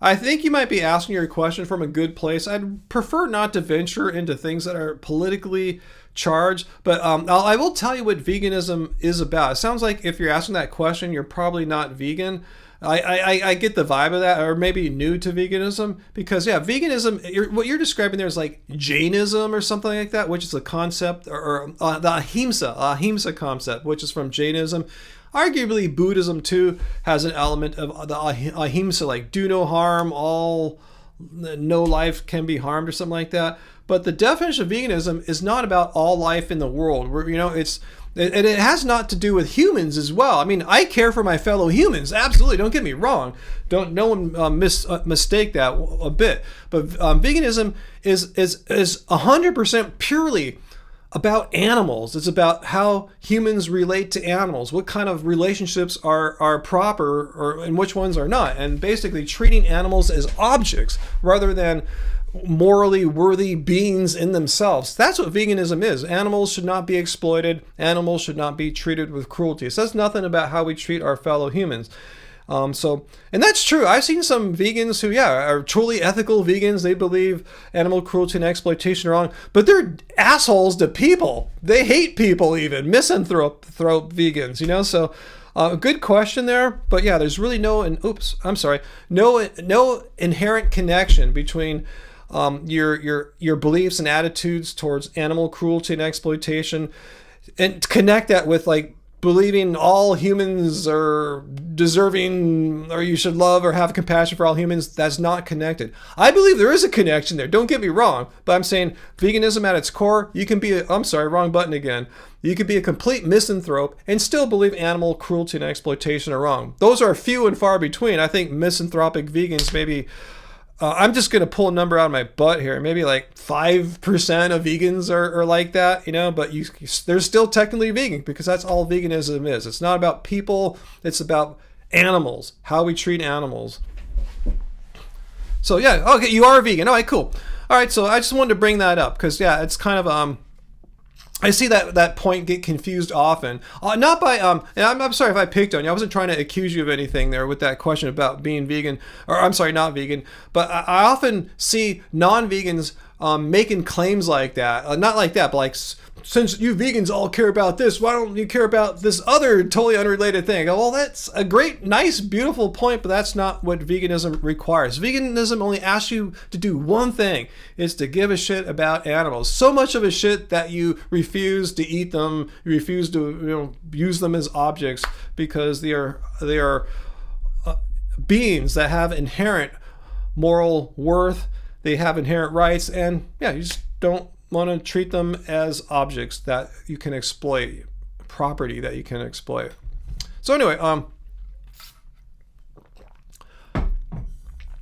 I think you might be asking your question from a good place. I'd prefer not to venture into things that are politically charged, but I will tell you what veganism is about. It sounds like if you're asking that question, you're probably not vegan. I get the vibe of that, or maybe new to veganism, because veganism, what you're describing there is like Jainism or something like that, which is a concept, or the ahimsa concept, which is from Jainism. Arguably, Buddhism too has an element of the ahimsa, like do no harm, no life can be harmed, or something like that. But the definition of veganism is not about all life in the world. And it has not to do with humans as well. I mean, I care for my fellow humans, absolutely. Don't get me wrong. No one mistake that a bit. But veganism is 100% purely about animals. It's about how humans relate to animals, what kind of relationships are proper, and which ones are not, and basically treating animals as objects rather than morally worthy beings in themselves. That's what veganism is. Animals should not be exploited. Animals should not be treated with cruelty. It says nothing about how we treat our fellow humans. And that's true. I've seen some vegans who, are truly ethical vegans. They believe animal cruelty and exploitation are wrong, but they're assholes to people. They hate people, even misanthrope vegans. So good question there. But yeah, there's really no inherent connection between your beliefs and attitudes towards animal cruelty and exploitation, and connect that with like believing all humans are deserving, or you should love or have compassion for all humans. That's not connected. I believe there is a connection there. Don't get me wrong, but I'm saying veganism at its core, you can be wrong button again. You could be a complete misanthrope and still believe animal cruelty and exploitation are wrong. Those are few and far between. I think misanthropic vegans maybe, I'm just going to pull a number out of my butt here. Maybe like 5% of vegans are like that, but they're still technically vegan, because that's all veganism is. It's not about people. It's about animals, how we treat animals. So yeah, okay, you are vegan. All right, cool. All right, so I just wanted to bring that up because it's kind of I see that point get confused often. Not by and I'm sorry if I picked on you. I wasn't trying to accuse you of anything there with that question about being vegan, or I'm sorry, not vegan. But I often see non-vegans making claims like that. Not like that, but like, since you vegans all care about this, why don't you care about this other totally unrelated thing? I go, well, that's a great, nice, beautiful point, but that's not what veganism requires. Veganism only asks you to do one thing, is to give a shit about animals. So much of a shit that you refuse to eat them, you refuse to use them as objects, because they are beings that have inherent moral worth. They have inherent rights, and you just don't want to treat them as objects that you can exploit, property that you can exploit. So anyway, all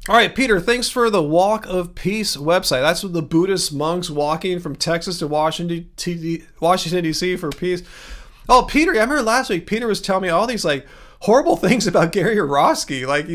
right, Peter, thanks for the Walk of Peace website. That's what the Buddhist monks walking from Texas to Washington D.C. for peace. Oh, Peter, I remember last week Peter was telling me all these like horrible things about Gary Orosky. Like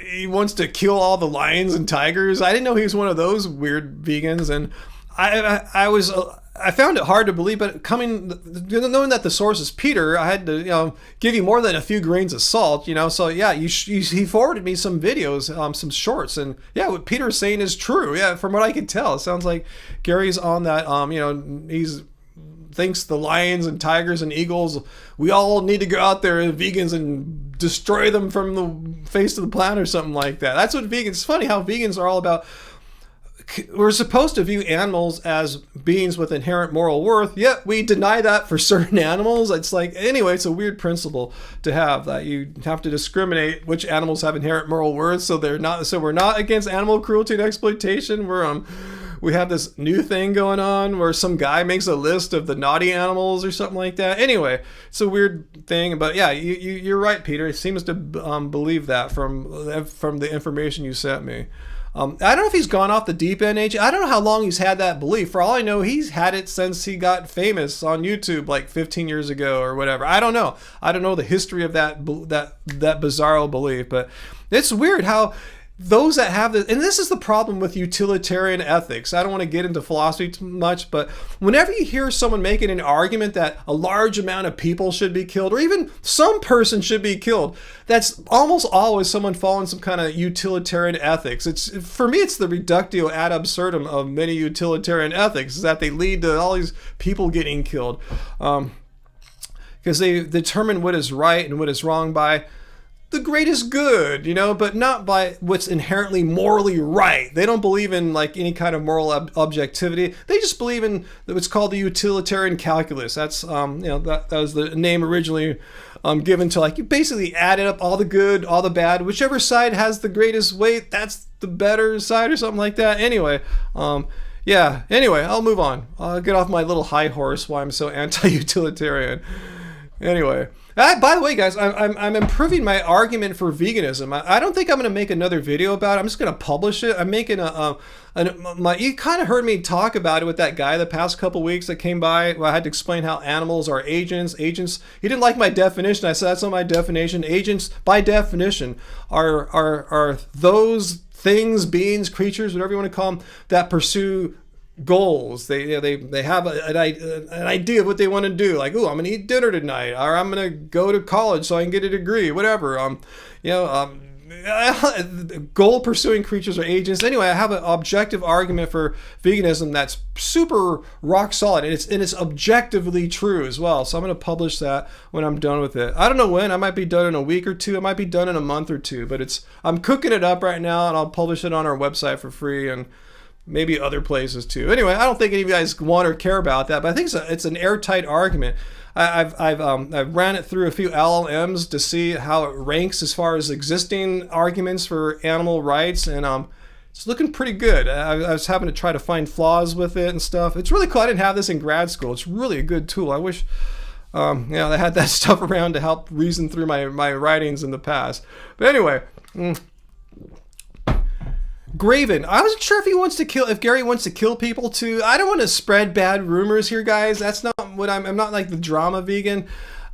he wants to kill all the lions and tigers. I didn't know he was one of those weird vegans, and I found it hard to believe, but knowing that the source is Peter, I had to give you more than a few grains of salt, So yeah, he forwarded me some videos, some shorts, and yeah, what Peter's saying is true. Yeah, from what I can tell, it sounds like Gary's on that. He's thinks the lions and tigers and eagles, we all need to go out there as vegans and destroy them from the face of the planet or something like that. That's what vegans. It's funny how vegans are all about. We're supposed to view animals as beings with inherent moral worth, yet we deny that for certain animals. It's like, anyway, it's a weird principle to have, that you have to discriminate which animals have inherent moral worth. So we're not against animal cruelty and exploitation. We have this new thing going on where some guy makes a list of the naughty animals or something like that. Anyway, it's a weird thing, but yeah, you're right, Peter. He seems to believe that from the information you sent me. I don't know if he's gone off the deep end age. I don't know how long he's had that belief. For all I know, he's had it since he got famous on YouTube like 15 years ago or whatever. I don't know. I don't know the history of that bizarro belief, but it's weird how those that have this, and this is the problem with utilitarian ethics. I don't want to get into philosophy too much, but whenever you hear someone making an argument that a large amount of people should be killed, or even some person should be killed, that's almost always someone following some kind of utilitarian ethics. For me, it's the reductio ad absurdum of many utilitarian ethics, is that they lead to all these people getting killed, because they determine what is right and what is wrong by the greatest good, but not by what's inherently morally right. They don't believe in like any kind of moral objectivity. They just believe in what's called the utilitarian calculus. That's that was the name originally given to, like, you basically added up all the good, all the bad, whichever side has the greatest weight, that's the better side or something like that. Anyway, I'll move on. I'll get off my little high horse why I'm so anti-utilitarian. Anyway. By the way, guys, I'm improving my argument for veganism. I don't think I'm going to make another video about it. I'm just going to publish it. I'm making you kind of heard me talk about it with that guy the past couple weeks that came by. I had to explain how animals are agents. Agents, he didn't like my definition. I said, that's not my definition. Agents, by definition, are those things, beings, creatures, whatever you want to call them, that pursue goals. They have an idea of what they want to do. Like, ooh, I'm gonna eat dinner tonight, or I'm gonna go to college so I can get a degree, whatever. Goal pursuing creatures or agents. Anyway, I have an objective argument for veganism that's super rock solid, and it's objectively true as well. So I'm going to publish that when I'm done with it. I don't know when. I might be done in a week or two. I might be done in a month or two. But I'm cooking it up right now, and I'll publish it on our website for free and maybe other places too. Anyway, I don't think any of you guys want or care about that, but I think it's an airtight argument. I've ran it through a few LLMs to see how it ranks as far as existing arguments for animal rights, and it's looking pretty good. I was having to try to find flaws with it and stuff. It's really cool. I didn't have this in grad school. It's really a good tool. I wish they had that stuff around to help reason through my writings in the past. But anyway. Graven, I wasn't sure if Gary wants to kill people too. I don't want to spread bad rumors here, guys. That's not what I'm not like the drama vegan.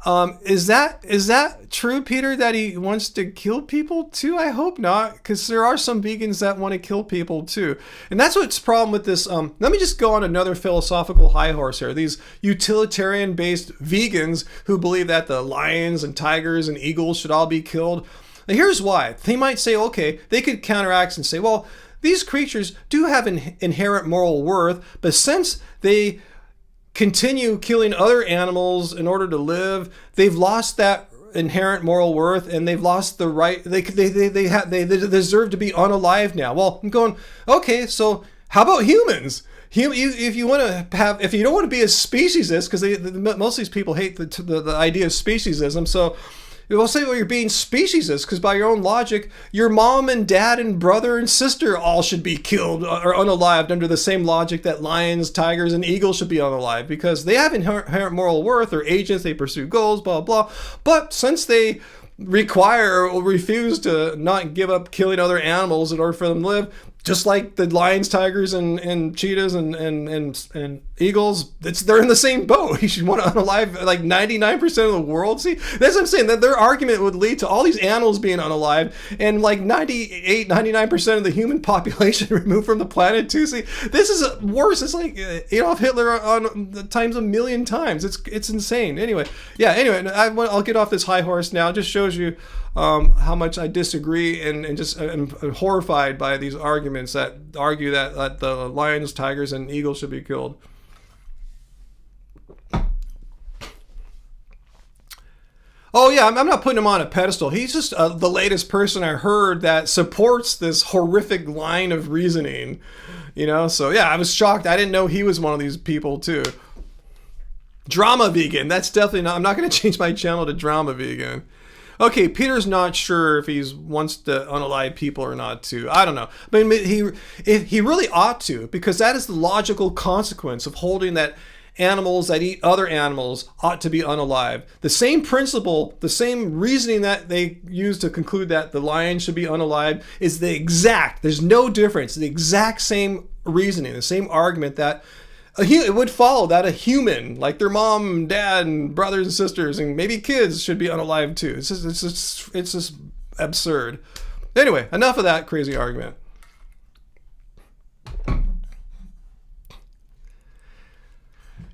Is that true, Peter, that he wants to kill people too? I hope not, because there are some vegans that want to kill people too. And that's what's the problem with this. Let me just go on another philosophical high horse here. These utilitarian-based vegans who believe that the lions and tigers and eagles should all be killed. Now, here's why. They might say, okay, they could counteract and say, well, these creatures do have an inherent moral worth, but since they continue killing other animals in order to live, they've lost that inherent moral worth, and they've lost the right. They deserve to be unalive now. Well, I'm going, okay, so how about humans? If you don't want to be a speciesist, because most of these people hate the idea of speciesism, so. We'll say, well, you're being speciesist, because by your own logic, your mom and dad and brother and sister all should be killed or unalived under the same logic that lions, tigers, and eagles should be unalived, because they have inherent moral worth, or agents, they pursue goals, blah, blah. But since they require or refuse to not give up killing other animals in order for them to live, just like the lions, tigers, and cheetahs and eagles, they're in the same boat. You should want to unalive like 99% of the world. See, that's what I'm saying. That their argument would lead to all these animals being unalived and like 99% of the human population removed from the planet too. See, this is worse. It's like Adolf Hitler on times a million times. It's insane. Anyway, I'll get off this high horse now. It just shows you how much I disagree and just am horrified by these arguments that argue that the lions, tigers, and eagles should be killed. Oh yeah, I'm not putting him on a pedestal. He's just the latest person I heard that supports this horrific line of reasoning. So yeah, I was shocked. I didn't know he was one of these people too. Drama vegan. That's definitely not. I'm not going to change my channel to drama vegan. Okay, Peter's not sure if he wants to unalive people or not too. I don't know. But he really ought to, because that is the logical consequence of holding that animals that eat other animals ought to be unalive. The same principle, the same reasoning that they use to conclude that the lion should be unalive is there's no difference, the exact same reasoning, the same argument that it would follow that a human, like their mom, dad, and brothers and sisters, and maybe kids, should be unalive too. It's just absurd. Anyway, enough of that crazy argument.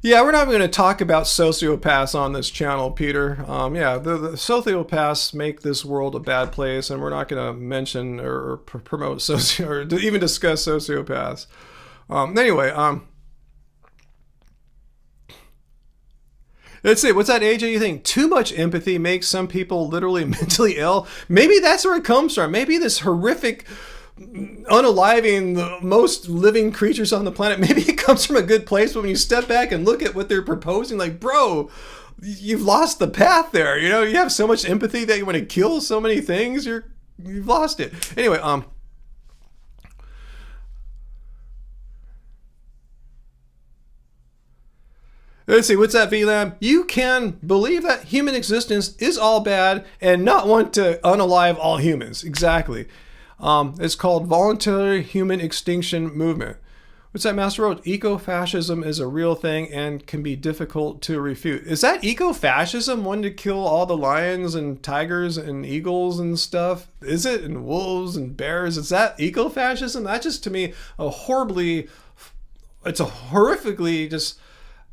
Yeah, we're not going to talk about sociopaths on this channel, Peter. The sociopaths make this world a bad place, and we're not going to mention or promote or even discuss sociopaths. Let's see, what's that, AJ? You think too much empathy makes some people literally mentally ill? Maybe that's where it comes from. Maybe this horrific unaliving the most living creatures on the planet, maybe it comes from a good place, but when you step back and look at what they're proposing, like, bro, you've lost the path there. You have so much empathy that you want to kill so many things, you've lost it. Anyway, let's see, what's that, VLAM? You can believe that human existence is all bad and not want to unalive all humans. Exactly. It's called Voluntary Human Extinction Movement. What's that, Master Road? Eco-fascism is a real thing and can be difficult to refute. Is that eco-fascism, wanting to kill all the lions and tigers and eagles and stuff? Is it? And wolves and bears? Is that eco-fascism? That's just, to me, a horribly it's a horrifically just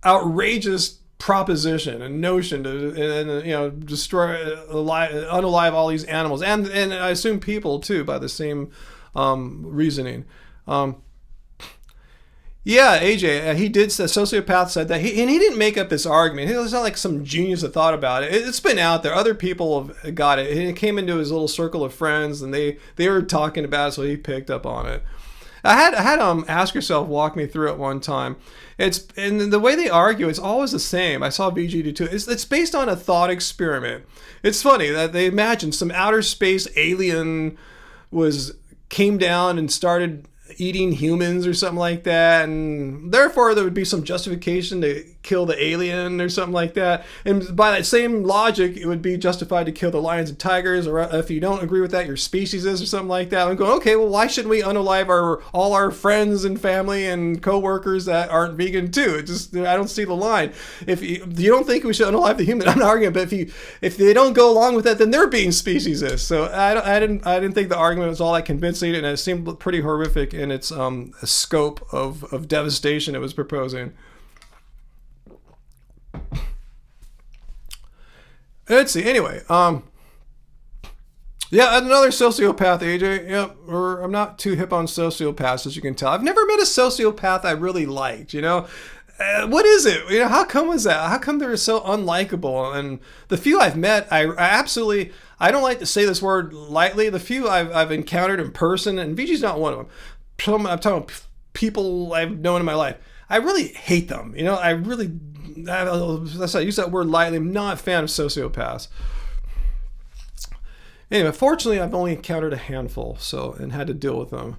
outrageous proposition and notion to, and destroy, unalive all these animals, and I assume people too, by the same reasoning. Yeah, AJ, he did. The sociopath said that, and he didn't make up this argument. It was not like some genius that thought about it. It's been out there. Other people have got it. It came into his little circle of friends, and they were talking about it, so he picked up on it. I had Ask Yourself walk me through it one time. And the way they argue, it's always the same. I saw VG do too. It's based on a thought experiment. It's funny that they imagine some outer space alien came down and started eating humans or something like that, and therefore there would be some justification to kill the alien or something like that, and by that same logic it would be justified to kill the lions and tigers, or if you don't agree with that, your species is, or something like that. I'm going, okay, well, why shouldn't we unalive all our friends and family and co-workers that aren't vegan too? It just, I don't see the line. If you don't think we should unalive the human, I'm not arguing, but if they don't go along with that, then they're being speciesist. So I didn't think the argument was all that convincing, and it seemed pretty horrific in its scope of devastation it was proposing. Let's see. Anyway, yeah, another sociopath, AJ. Yep, I'm not too hip on sociopaths, as you can tell. I've never met a sociopath I really liked. What is it? How come was that? How come they're so unlikable? And the few I've met, I absolutely, I don't like to say this word lightly. The few I've encountered in person, and VG's not one of them. I'm talking about people I've known in my life. I really hate them. I use that word lightly. I'm not a fan of sociopaths. Anyway, fortunately, I've only encountered a handful, and had to deal with them.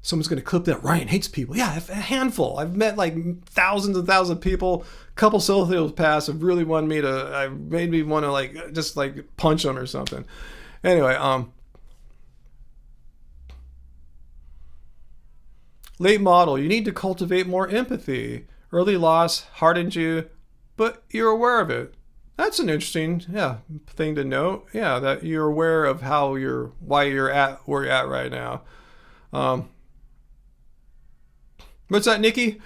Someone's going to clip that Ryan hates people. Yeah, a handful. I've met like thousands and thousands of people. A couple sociopaths have really made me want to just punch them or something. Anyway, late model, you need to cultivate more empathy. Early loss hardened you, but you're aware of it. That's an interesting, thing to note. Yeah, that you're aware of why you're at where you're at right now. What's that, Nikki?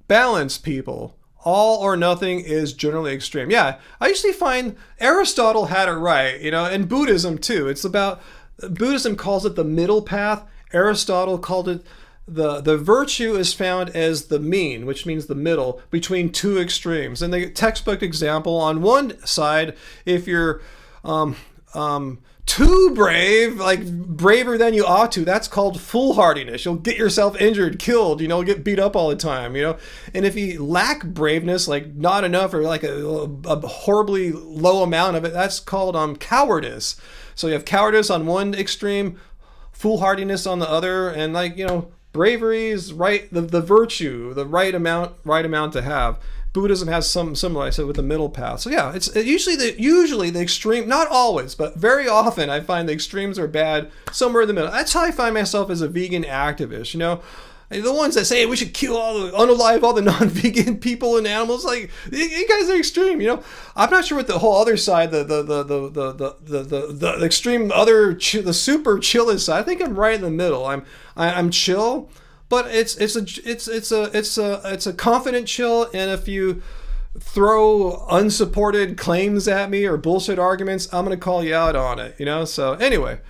Balance, people. All or nothing is generally extreme. Yeah, I usually find Aristotle had it right, and Buddhism too. It's about, Buddhism calls it the middle path. Aristotle called it the virtue is found as the mean, which means the middle between two extremes. And the textbook example, on one side, if you're too brave, braver than you ought to, that's called foolhardiness. You'll get yourself injured, killed, get beat up all the time, And if you lack braveness, not enough, or a horribly low amount of it, that's called cowardice. So you have cowardice on one extreme, foolhardiness on the other, and bravery is right, the virtue, the right amount to have. Buddhism has some similar, I said, with the middle path. So yeah, it's usually the extreme, not always, but very often I find the extremes are bad, somewhere in the middle. That's how I find myself as a vegan activist, The ones that say we should unalive all the non-vegan people and animals, you guys are extreme, I'm not sure what the whole other side, the extreme other, the super chillest side. I think I'm right in the middle. I'm chill, but it's a confident chill, and if you throw unsupported claims at me or bullshit arguments, I'm gonna call you out on it, So anyway,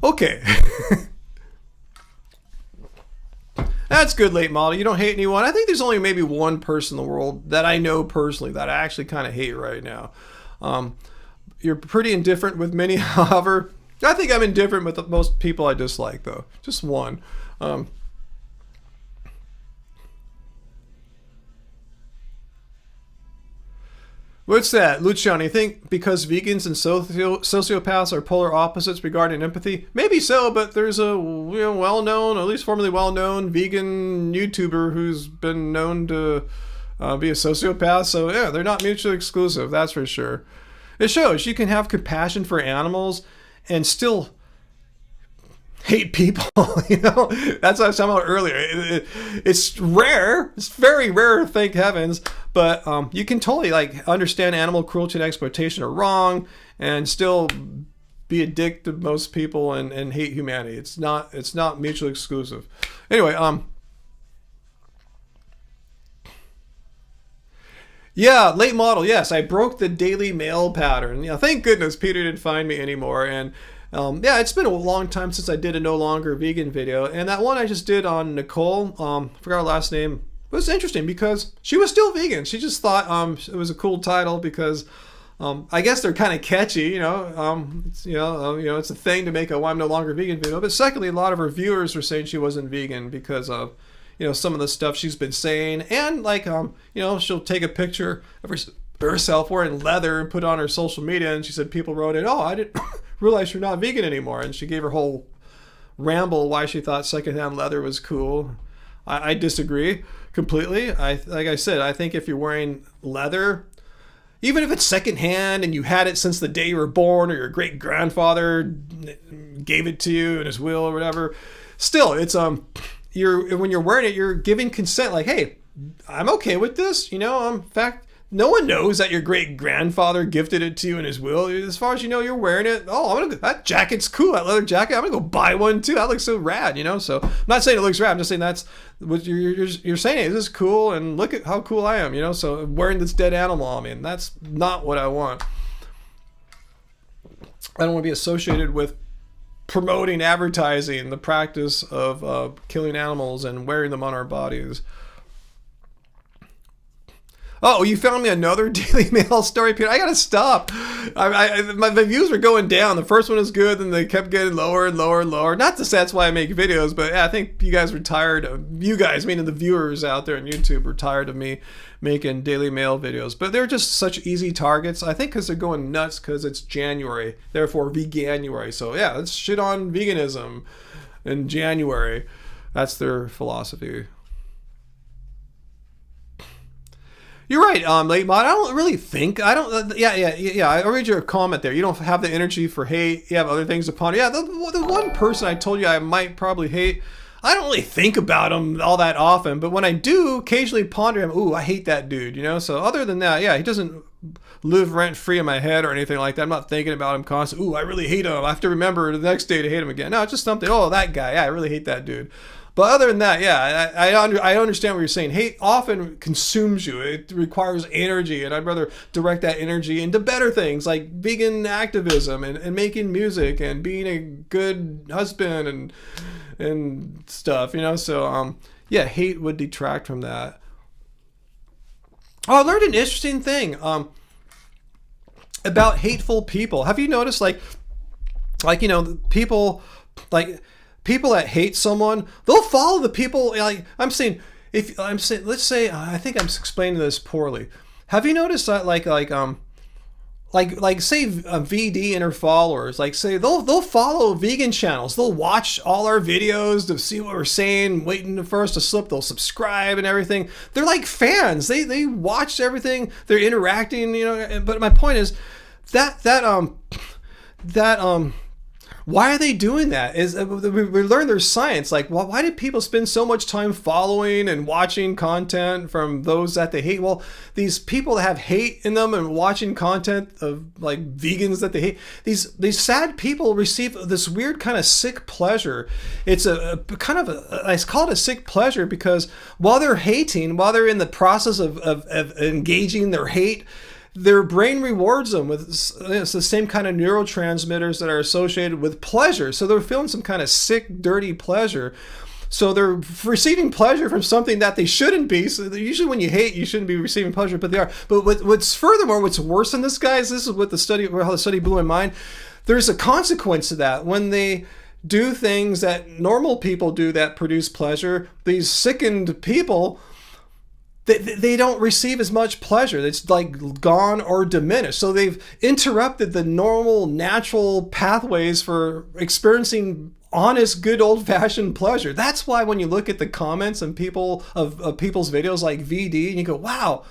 okay. That's good, late model. You don't hate anyone. I think there's only maybe one person in the world that I know personally that I actually kind of hate right now. You're pretty indifferent with many, however. I think I'm indifferent with most people I dislike, though. Just one. What's that? Luciano, you think because vegans and sociopaths are polar opposites regarding empathy? Maybe so, but there's a well-known, at least formerly well-known, vegan YouTuber who's been known to be a sociopath. So yeah, they're not mutually exclusive, that's for sure. It shows you can have compassion for animals and still hate people. That's what I was talking about earlier. It's rare. It's very rare, thank heavens. But you can totally understand animal cruelty and exploitation are wrong and still be a dick to most people and hate humanity. It's not mutually exclusive. Anyway, yeah, late model. Yes, I broke the Daily Mail pattern. Yeah, thank goodness Peter didn't find me anymore. And yeah, it's been a long time since I did a no longer vegan video. And that one I just did on Nicole, forgot her last name. It was interesting because she was still vegan. She just thought it was a cool title because I guess they're kind of catchy, you know. It's a thing to make a "Why I'm No Longer Vegan" video. But secondly, a lot of her viewers were saying she wasn't vegan because of, you know, some of the stuff she's been saying, and like she'll take a picture of herself wearing leather and put it on her social media, and she said people wrote it, "Oh, I didn't realize you're not vegan anymore," and she gave her whole ramble why she thought secondhand leather was cool. I disagree completely. Like I said, I think if you're wearing leather, even if it's secondhand and you had it since the day you were born or your great grandfather gave it to you in his will or whatever, still it's when you're wearing it, you're giving consent. Like, hey, I'm okay with this. You know, in fact, no one knows that your great grandfather gifted it to you in his will. As far as you know, you're wearing it. Oh, that jacket's cool. That leather jacket. I'm gonna go buy one too. That looks so rad. You know. So I'm not saying it looks rad. I'm just saying that's what you're saying. This is cool, and look at how cool I am. You know. So wearing this dead animal on me, and that's not what I want. I don't want to be associated with promoting, advertising the practice of killing animals and wearing them on our bodies. Oh, you found me another Daily Mail story, Peter. I gotta stop. My views were going down. The first one was good, and they kept getting lower and lower and lower. Not to say that's why I make videos, but yeah, I think you guys were tired of, you guys, meaning the viewers out there on YouTube, were tired of me making Daily Mail videos. But they're just such easy targets. I think because they're going nuts because it's January, therefore Veganuary. So yeah, let's shit on veganism in January. That's their philosophy. You're right, late mod. I don't really think. I don't. Yeah. I read your comment there. You don't have the energy for hate. You have other things to ponder. Yeah, the one person I told you I might probably hate, I don't really think about him all that often. But when I do occasionally ponder him, ooh, I hate that dude. You know. So other than that, yeah, he doesn't live rent free in my head or anything like that. I'm not thinking about him constantly. Ooh, I really hate him. I have to remember the next day to hate him again. No, it's just something. Oh, that guy. Yeah, I really hate that dude. But other than that, yeah, I understand what you're saying. Hate often consumes you. It requires energy, and I'd rather direct that energy into better things like vegan activism and making music and being a good husband and stuff, you know? So, yeah, hate would detract from that. Oh, I learned an interesting thing about hateful people. Have you noticed, like you know, people, like... people that hate someone, they'll follow the people. Like let's say, I think I'm explaining this poorly. Have you noticed that, like say VD and her followers, like say they'll follow vegan channels. They'll watch all our videos to see what we're saying, waiting for us to slip. They'll subscribe and everything. They're like fans. They watch everything. They're interacting, you know. But my point is that why are they doing that? Is we learn there's science. Like, well, why did people spend so much time following and watching content from those that they hate? Well, these people that have hate in them and watching content of like vegans that they hate, these sad people receive this weird kind of sick pleasure. It's I call it a sick pleasure because while they're in the process of engaging their hate, their brain rewards them with it's the same kind of neurotransmitters that are associated with pleasure. So they're feeling some kind of sick, dirty pleasure. So they're receiving pleasure from something that they shouldn't be. So usually when you hate, you shouldn't be receiving pleasure, but they are. But what's worse than this, guys, this is how the study blew my mind. There's a consequence to that. When they do things that normal people do that produce pleasure, these sickened people, they don't receive as much pleasure. It's like gone or diminished. So they've interrupted the normal, natural pathways for experiencing honest, good old-fashioned pleasure. That's why when you look at the comments and people's videos like VD, and you go, wow,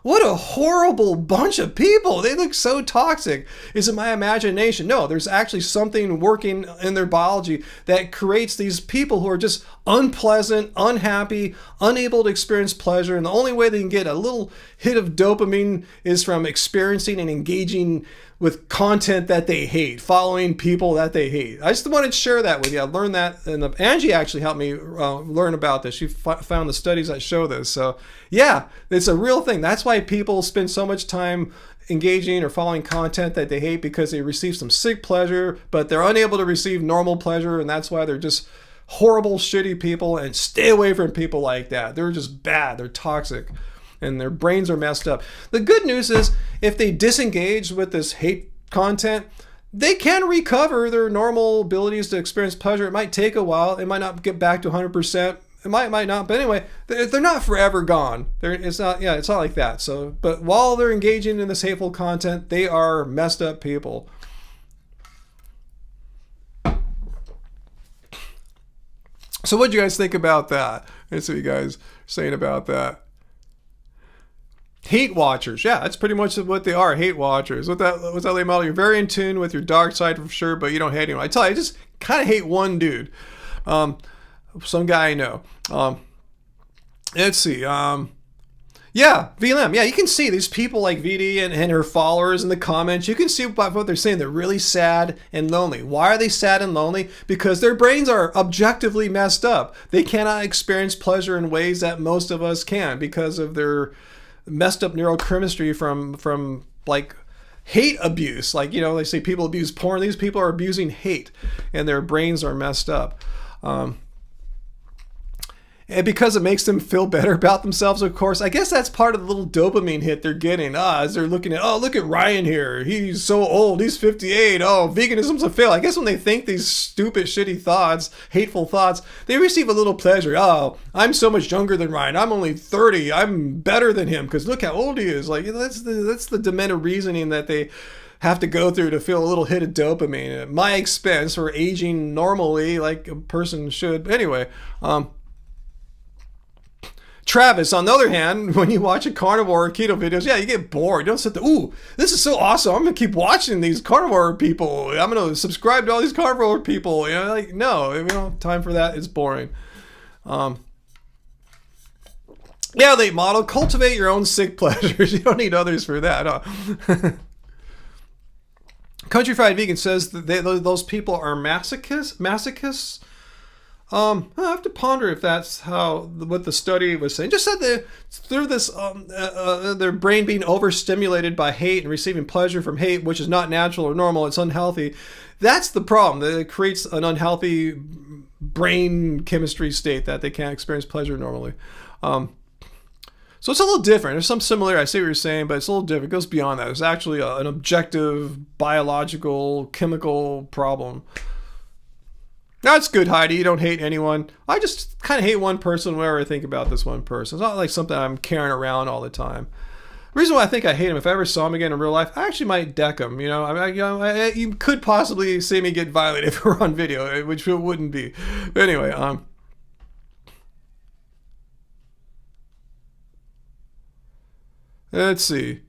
what a horrible bunch of people. They look so toxic. Is it my imagination? No, there's actually something working in their biology that creates these people who are just unpleasant, unhappy, unable to experience pleasure. And the only way they can get a little hit of dopamine is from experiencing and engaging with content that they hate, following people that they hate. I just wanted to share that with you. I learned that, and Angie actually helped me learn about this. She found the studies that show this. So yeah, it's a real thing. That's why people spend so much time engaging or following content that they hate, because they receive some sick pleasure, but they're unable to receive normal pleasure, and that's why they're just horrible, shitty people. And stay away from people like that. They're just bad. They're toxic. And their brains are messed up. The good news is, if they disengage with this hate content, they can recover their normal abilities to experience pleasure. It might take a while. It might not get back to 100%. It might not. But anyway, they're not forever gone. It's not like that. So, but while they're engaging in this hateful content, they are messed up people. So what do you guys think about that? Let's see what you guys are saying about that. Hate watchers. Yeah, that's pretty much what they are. Hate watchers. What's that late model? You're very in tune with your dark side for sure, but you don't hate anyone. I tell you, I just kind of hate one dude. Some guy I know. Let's see. Yeah, VLM. Yeah, you can see these people like VD and her followers in the comments. You can see by what they're saying. They're really sad and lonely. Why are they sad and lonely? Because their brains are objectively messed up. They cannot experience pleasure in ways that most of us can because of their messed up neurochemistry from like hate abuse. Like, you know, they say people abuse porn. These people are abusing hate, and their brains are messed up. And because it makes them feel better about themselves, of course. I guess that's part of the little dopamine hit they're getting. As they're looking at, oh, look at Ryan here. He's so old. He's 58. Oh, veganism's a fail. I guess when they think these stupid, shitty thoughts, hateful thoughts, they receive a little pleasure. Oh, I'm so much younger than Ryan. I'm only 30. I'm better than him because look how old he is. Like, that's the demented reasoning that they have to go through to feel a little hit of dopamine at my expense, or aging normally like a person should. But anyway, Travis, on the other hand, when you watch a carnivore or keto videos, yeah, you get bored. You don't sit there, ooh, this is so awesome. I'm going to keep watching these carnivore people. I'm going to subscribe to all these carnivore people. You know, like, no, we don't have time for that. It's boring. Yeah, late model, cultivate your own sick pleasures. You don't need others for that. Huh? Country Fried Vegan says that those people are masochists. I have to ponder if that's what the study was saying. Just said that through this, their brain being overstimulated by hate and receiving pleasure from hate, which is not natural or normal, it's unhealthy. That's the problem. That it creates an unhealthy brain chemistry state that they can't experience pleasure normally. So it's a little different. There's some similarity. I see what you're saying, but it's a little different. It goes beyond that. It's actually an objective, biological, chemical problem. That's good, Heidi. You don't hate anyone. I just kind of hate one person whenever I think about this one person. It's not like something I'm carrying around all the time. The reason why I think I hate him, if I ever saw him again in real life, I actually might deck him. You know, you could possibly see me get violent if it were on video, which it wouldn't be. But anyway, let's see.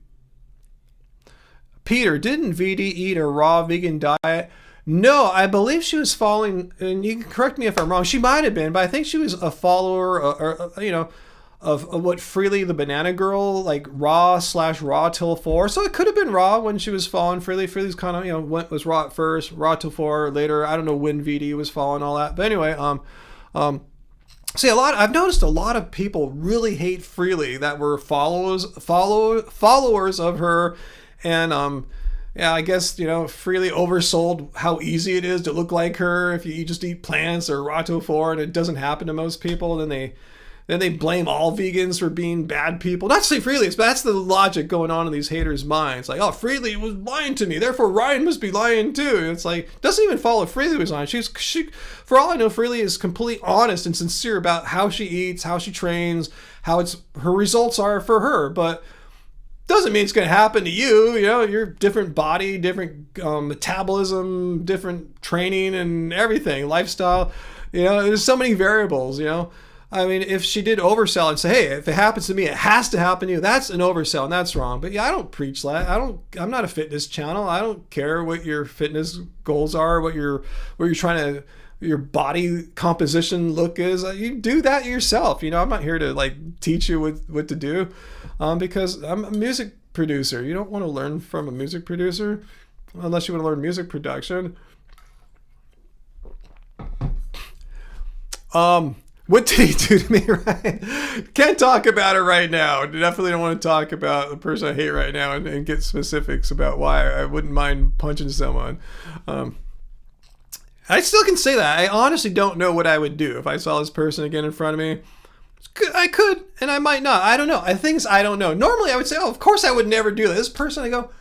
Peter, didn't VD eat a raw vegan diet? No, I believe she was following, and you can correct me if I'm wrong, she might have been, but I think she was a follower, of what Freely the Banana Girl, like raw till 4. So it could have been raw when she was following Freely. Freely's kind of, was raw at first, raw till 4 later. I don't know when VD was following all that. But anyway, see, I've noticed a lot of people really hate Freely that were followers of her, and yeah, I guess, Freely oversold how easy it is to look like her if you just eat plants or raw till 4, and it doesn't happen to most people. Then they blame all vegans for being bad people. Not to say Freely, but that's the logic going on in these haters' minds. Like, oh, Freely was lying to me, therefore Ryan must be lying too. And it's like, doesn't even follow Freely was lying. She, for all I know, Freely is completely honest and sincere about how she eats, how she trains, how her results are for her, but doesn't mean it's going to happen to you. You're different body, different metabolism, different training and everything, lifestyle. There's so many variables. I mean, if she did oversell and say, hey, if it happens to me, it has to happen to you, that's an oversell, and that's wrong. But yeah, I don't preach that. I'm not a fitness channel. I don't care what your fitness goals are, what you're trying to, your body composition look is. You do that yourself. I'm not here to teach you what to do, because I'm a music producer. You don't want to learn from a music producer. unless you want to learn music production. What did he do to me, Ryan? Can't talk about it right now. Definitely don't want to talk about the person I hate right now and get specifics about why I wouldn't mind punching someone. I still can say that. I honestly don't know what I would do if I saw this person again in front of me. I could, and I might not. I don't know. Things I don't know. Normally I would say, oh, of course I would never do this. This person, I go,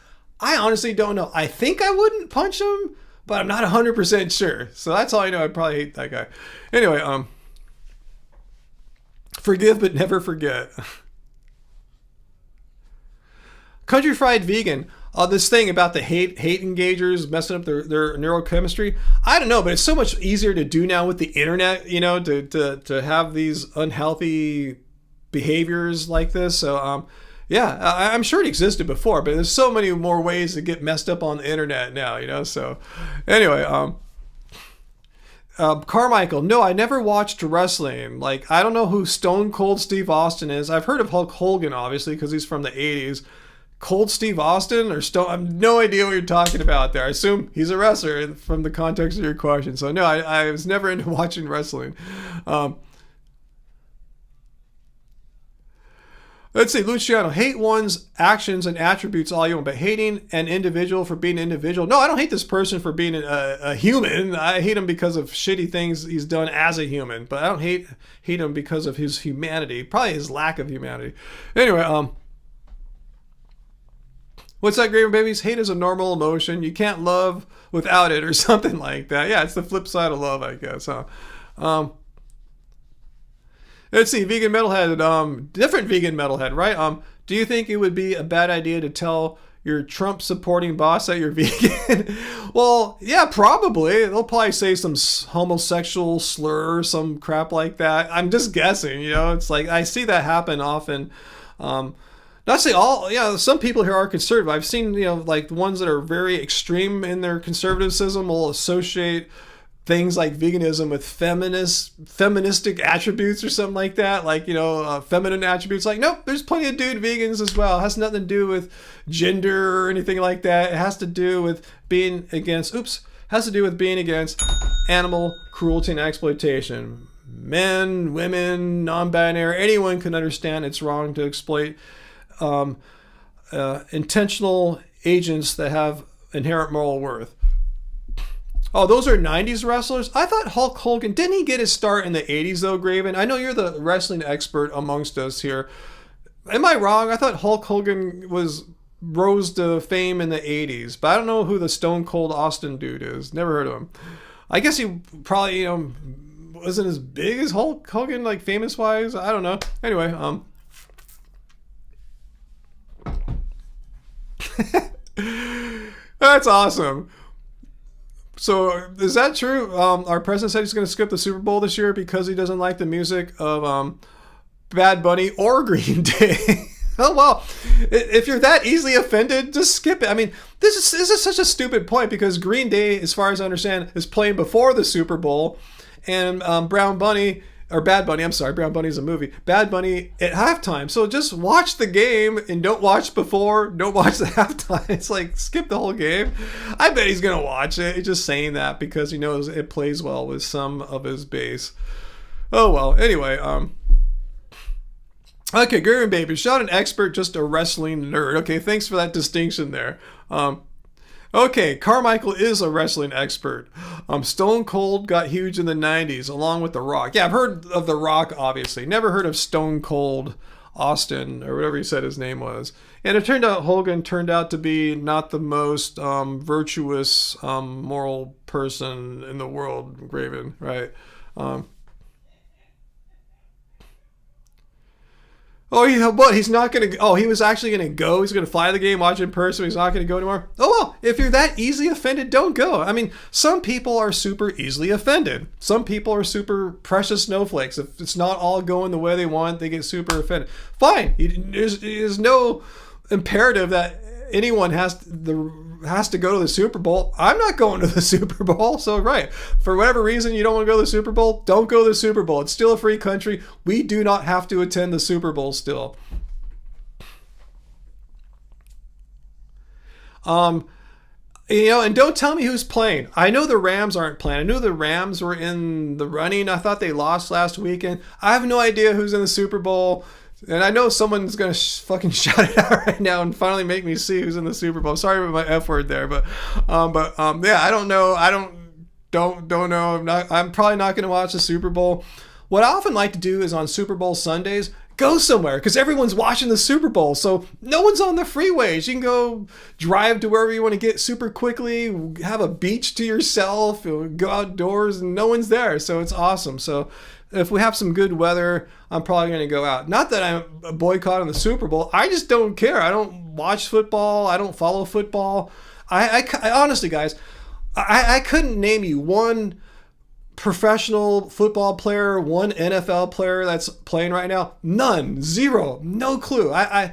I honestly don't know. I think I wouldn't punch him, but I'm not 100% sure. So that's all I know. I'd probably hate that guy. Anyway, forgive but never forget. Country Fried Vegan. This thing about the hate engagers messing up their neurochemistry. I don't know, but it's so much easier to do now with the internet, you know, to have these unhealthy behaviors like this. So, yeah, I'm sure it existed before, but there's so many more ways to get messed up on the internet now, you know. So, anyway, Carmichael, no, I never watched wrestling. Like, I don't know who Stone Cold Steve Austin is. I've heard of Hulk Hogan, obviously, because he's from the 80s. Cold Steve Austin or Stone? I have no idea what you're talking about there. I assume he's a wrestler from the context of your question. So, no, I was never into watching wrestling. Let's see, Luciano, hate one's actions and attributes all you want, but hating an individual for being an individual. No, I don't hate this person for being a human. I hate him because of shitty things he's done as a human, but I don't hate him because of his humanity, probably his lack of humanity. Anyway, what's that, Graven Babies? Hate is a normal emotion. You can't love without it or something like that. Yeah, it's the flip side of love, I guess, huh? Let's see, vegan metalhead, different vegan metalhead, right? Do you think it would be a bad idea to tell your Trump supporting boss that you're vegan? Well, yeah, probably. They'll probably say some homosexual slur, some crap like that. I'm just guessing, you know. It's like I see that happen often. Not say all, yeah, some people here are conservative. I've seen, you know, like the ones that are very extreme in their conservatism will associate things like veganism with feministic attributes or something like that. Like, you know, feminine attributes. Like, nope, there's plenty of dude vegans as well. It has nothing to do with gender or anything like that. It has to do with being against, animal cruelty and exploitation. Men, women, non-binary, anyone can understand it's wrong to exploit intentional agents that have inherent moral worth. Oh, those are 90s wrestlers? I thought Hulk Hogan, didn't he get his start in the 80s though, Graven? I know you're the wrestling expert amongst us here. Am I wrong? I thought Hulk Hogan rose to fame in the 80s, but I don't know who the Stone Cold Austin dude is. Never heard of him. I guess he probably, you know, wasn't as big as Hulk Hogan, like famous-wise. I don't know. Anyway, that's awesome. So is that true? Our president said he's going to skip the Super Bowl this year because he doesn't like the music of Bad Bunny or Green Day. Oh, well, if you're that easily offended, just skip it. I mean, this is such a stupid point because Green Day, as far as I understand, is playing before the Super Bowl, and Bad Bunny, I'm sorry, Brown Bunny is a movie. Bad Bunny at halftime. So just watch the game and don't watch before, don't watch the halftime. It's like, skip the whole game. I bet he's going to watch it. He's just saying that because he knows it plays well with some of his base. Oh, well, anyway, okay, Gurren Baby, she's not an expert, just a wrestling nerd. Okay, thanks for that distinction there. Okay, Carmichael is a wrestling expert. Stone Cold got huge in the 90s, along with The Rock. Yeah, I've heard of The Rock, obviously. Never heard of Stone Cold Austin, or whatever he said his name was. And it turned out Hogan turned out to be not the most virtuous, moral person in the world, Graven, right? Oh, yeah, what? He's not going to... Oh, he was actually going to go? He's going to fly the game, watch it in person, he's not going to go anymore? Oh, well, if you're that easily offended, don't go. I mean, some people are super easily offended. Some people are super precious snowflakes. If it's not all going the way they want, they get super offended. Fine. There's no imperative that anyone has to go to the Super Bowl. I'm not going to the Super Bowl, so right. For whatever reason you don't want to go to the Super Bowl, don't go to the Super Bowl. It's still a free country. We do not have to attend the Super Bowl still. And don't tell me who's playing. I know the Rams aren't playing. I knew the Rams were in the running. I thought they lost last weekend. I have no idea who's in the Super Bowl. And I know someone's going to fucking shout it out right now and finally make me see who's in the Super Bowl. Sorry about my F word there, but yeah, I don't know. I don't know. I'm probably not going to watch the Super Bowl. What I often like to do is on Super Bowl Sundays, go somewhere because everyone's watching the Super Bowl. So no one's on the freeways. You can go drive to wherever you want to get super quickly, have a beach to yourself, go outdoors, and no one's there. So it's awesome. So if we have some good weather, I'm probably going to go out. Not that I'm boycotting the Super Bowl. I just don't care. I don't watch football. I don't follow football. I honestly, guys, I couldn't name you one professional football player, one NFL player that's playing right now. None. Zero. No clue. I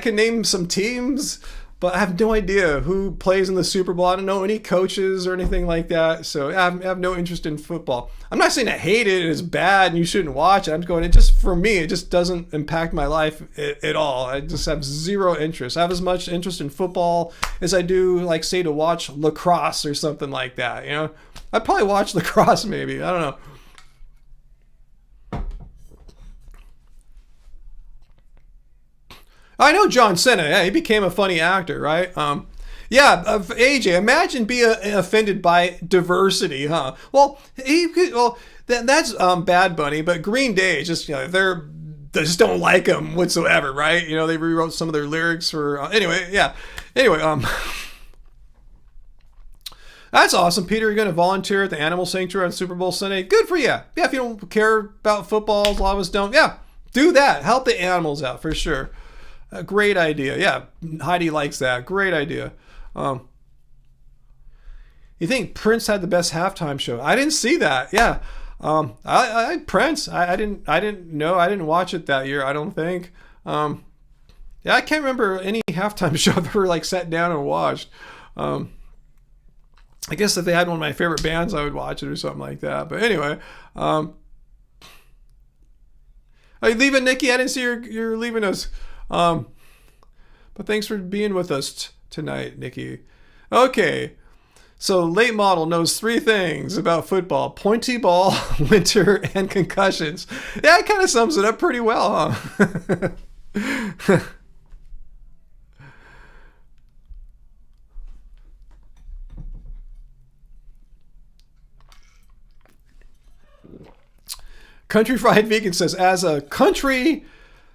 can name some teams, but I have no idea who plays in the Super Bowl. I don't know any coaches or anything like that. So I have no interest in football. I'm not saying I hate it and it's bad and you shouldn't watch it. I'm going, for me, it just doesn't impact my life at all. I just have zero interest. I have as much interest in football as I do, like, say, to watch lacrosse or something like that. I'd probably watch lacrosse maybe. I don't know. I know John Cena. Yeah, he became a funny actor, right? AJ, imagine being offended by diversity, huh? Well, that's Bad Bunny, but Green Day is just, they just don't like him whatsoever, right? They rewrote some of their lyrics for anyway. That's awesome, Peter. You're going to volunteer at the Animal Sanctuary on Super Bowl Sunday. Good for you. Yeah, if you don't care about football, a lot of us don't. Yeah, do that. Help the animals out for sure. A great idea. Yeah, Heidi likes that. Great idea. You think Prince had the best halftime show? I didn't see that. Yeah. Prince. I didn't know. I didn't watch it that year. I don't think. I can't remember any halftime show I've ever sat down and watched. I guess if they had one of my favorite bands, I would watch it or something like that. But anyway, are you leaving, Nikki? I didn't see you're leaving us. But thanks for being with us tonight, Nikki. Okay. So late model knows 3 things about football: pointy ball, winter, and concussions. Yeah, it kind of sums it up pretty well, huh? Country Fried Vegan says, as a country,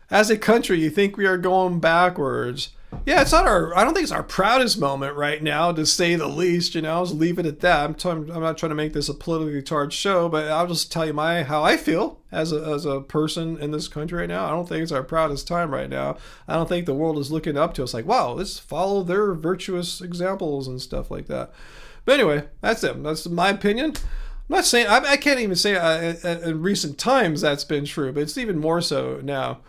you think we are going backwards. Yeah, it's not I don't think it's our proudest moment right now, to say the least. I'll just leave it at that. I'm not trying to make this a politically charged show, but I'll just tell you how I feel as a person in this country right now. I don't think it's our proudest time right now. I don't think the world is looking up to us like, wow, let's follow their virtuous examples and stuff like that. But anyway, that's it. That's my opinion. I'm not saying, I can't even say in recent times that's been true, but it's even more so now.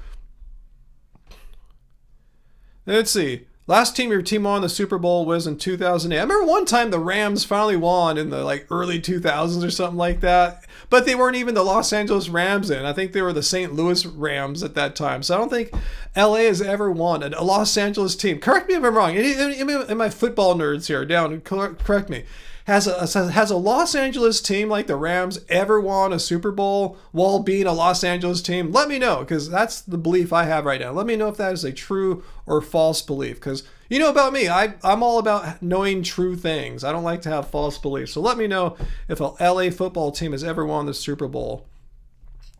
Let's see. Last team your team won the Super Bowl was in 2008. I remember one time the Rams finally won in the early 2000s or something like that. But they weren't even the Los Angeles Rams then. I think they were the St. Louis Rams at that time. So I don't think LA has ever won a Los Angeles team. Correct me if I'm wrong. And my football nerds here down, correct me. Has a Los Angeles team like the Rams ever won a Super Bowl while being a Los Angeles team? Let me know, because that's the belief I have right now. Let me know if that is a true or false belief, because you know about me, I'm all about knowing true things. I don't like to have false beliefs. So let me know if a LA football team has ever won the Super Bowl.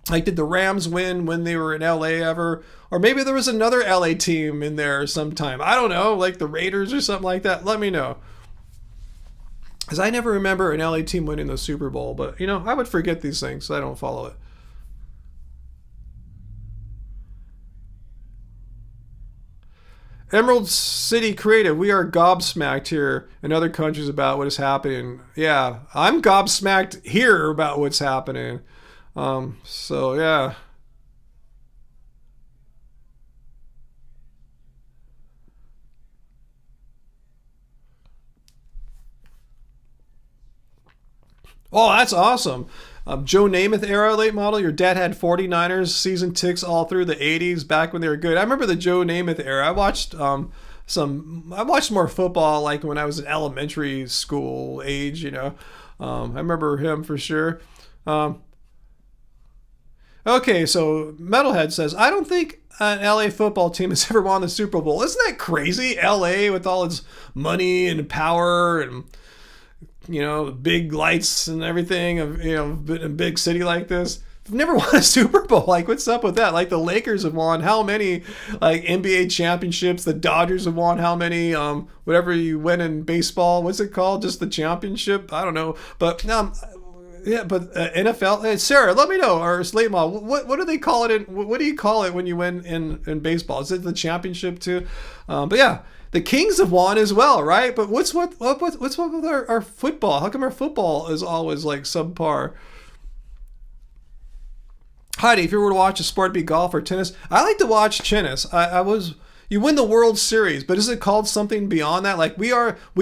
Did the Rams win when they were in LA ever? Or maybe there was another LA team in there sometime. I don't know, like the Raiders or something like that. Let me know. Because I never remember an LA team winning the Super Bowl, but I would forget these things, so I don't follow it. Emerald City Creative, we are gobsmacked here in other countries about what is happening. Yeah, I'm gobsmacked here about what's happening. So yeah. Oh, that's awesome. Joe Namath era late model. Your dad had 49ers season ticks all through the 80s back when they were good. I remember the Joe Namath era. I watched I watched more football like when I was in elementary school age. I remember him for sure. Okay, so Metalhead says, I don't think an LA football team has ever won the Super Bowl. Isn't that crazy? LA with all its money and power and, big lights and everything, in a big city like this. I've never won a Super Bowl. Like, what's up with that? Like, the Lakers have won how many, like, NBA championships? The Dodgers have won how many, whatever you win in baseball. What's it called? Just the championship? I don't know. But, NFL. Sarah, let me know, or Slate Mall. What do they call it? What do you call it when you win in baseball? Is it the championship too? But yeah, the Kings have won as well, right? But what's with our football? How come our football is always like subpar? Heidi, if you were to watch a sport, it'd be golf or tennis. I like to watch tennis. You win the World Series, but is it called something beyond that? Like we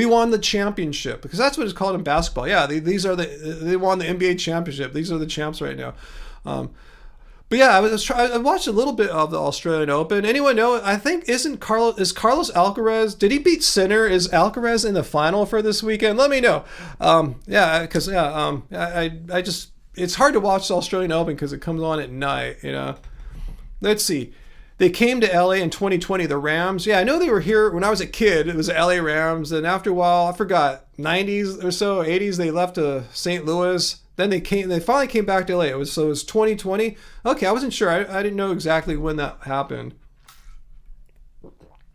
won the championship, because that's what it's called in basketball. Yeah, they won the NBA championship. These are the champs right now. But yeah, I watched a little bit of the Australian Open. Anyone know? I think is Carlos Alcaraz? Did he beat Sinner? Is Alcaraz in the final for this weekend? Let me know. I just it's hard to watch the Australian Open because it comes on at night. Let's see. They came to LA in 2020, the Rams. Yeah, I know they were here when I was a kid. It was the LA Rams. And after a while, I forgot, 90s or so, 80s, they left to St. Louis. Then they finally came back to LA. It was 2020. Okay, I wasn't sure. I didn't know exactly when that happened.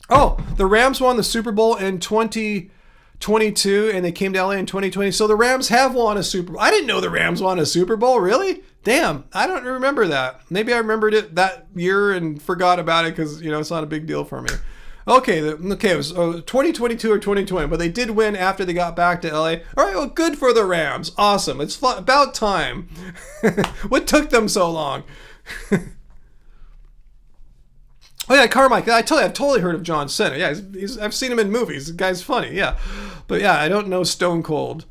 Oh, the Rams won the Super Bowl in 2022, and they came to LA in 2020. So the Rams have won a Super Bowl. I didn't know the Rams won a Super Bowl. Really? Damn, I don't remember that. Maybe I remembered it that year and forgot about it because, it's not a big deal for me. Okay, it was 2022 or 2020, but they did win after they got back to LA. All right, well, good for the Rams. Awesome. It's about time. What took them so long? Oh yeah, Carmike. I've totally heard of John Cena. Yeah, I've seen him in movies. The guy's funny. Yeah, but yeah, I don't know Stone Cold.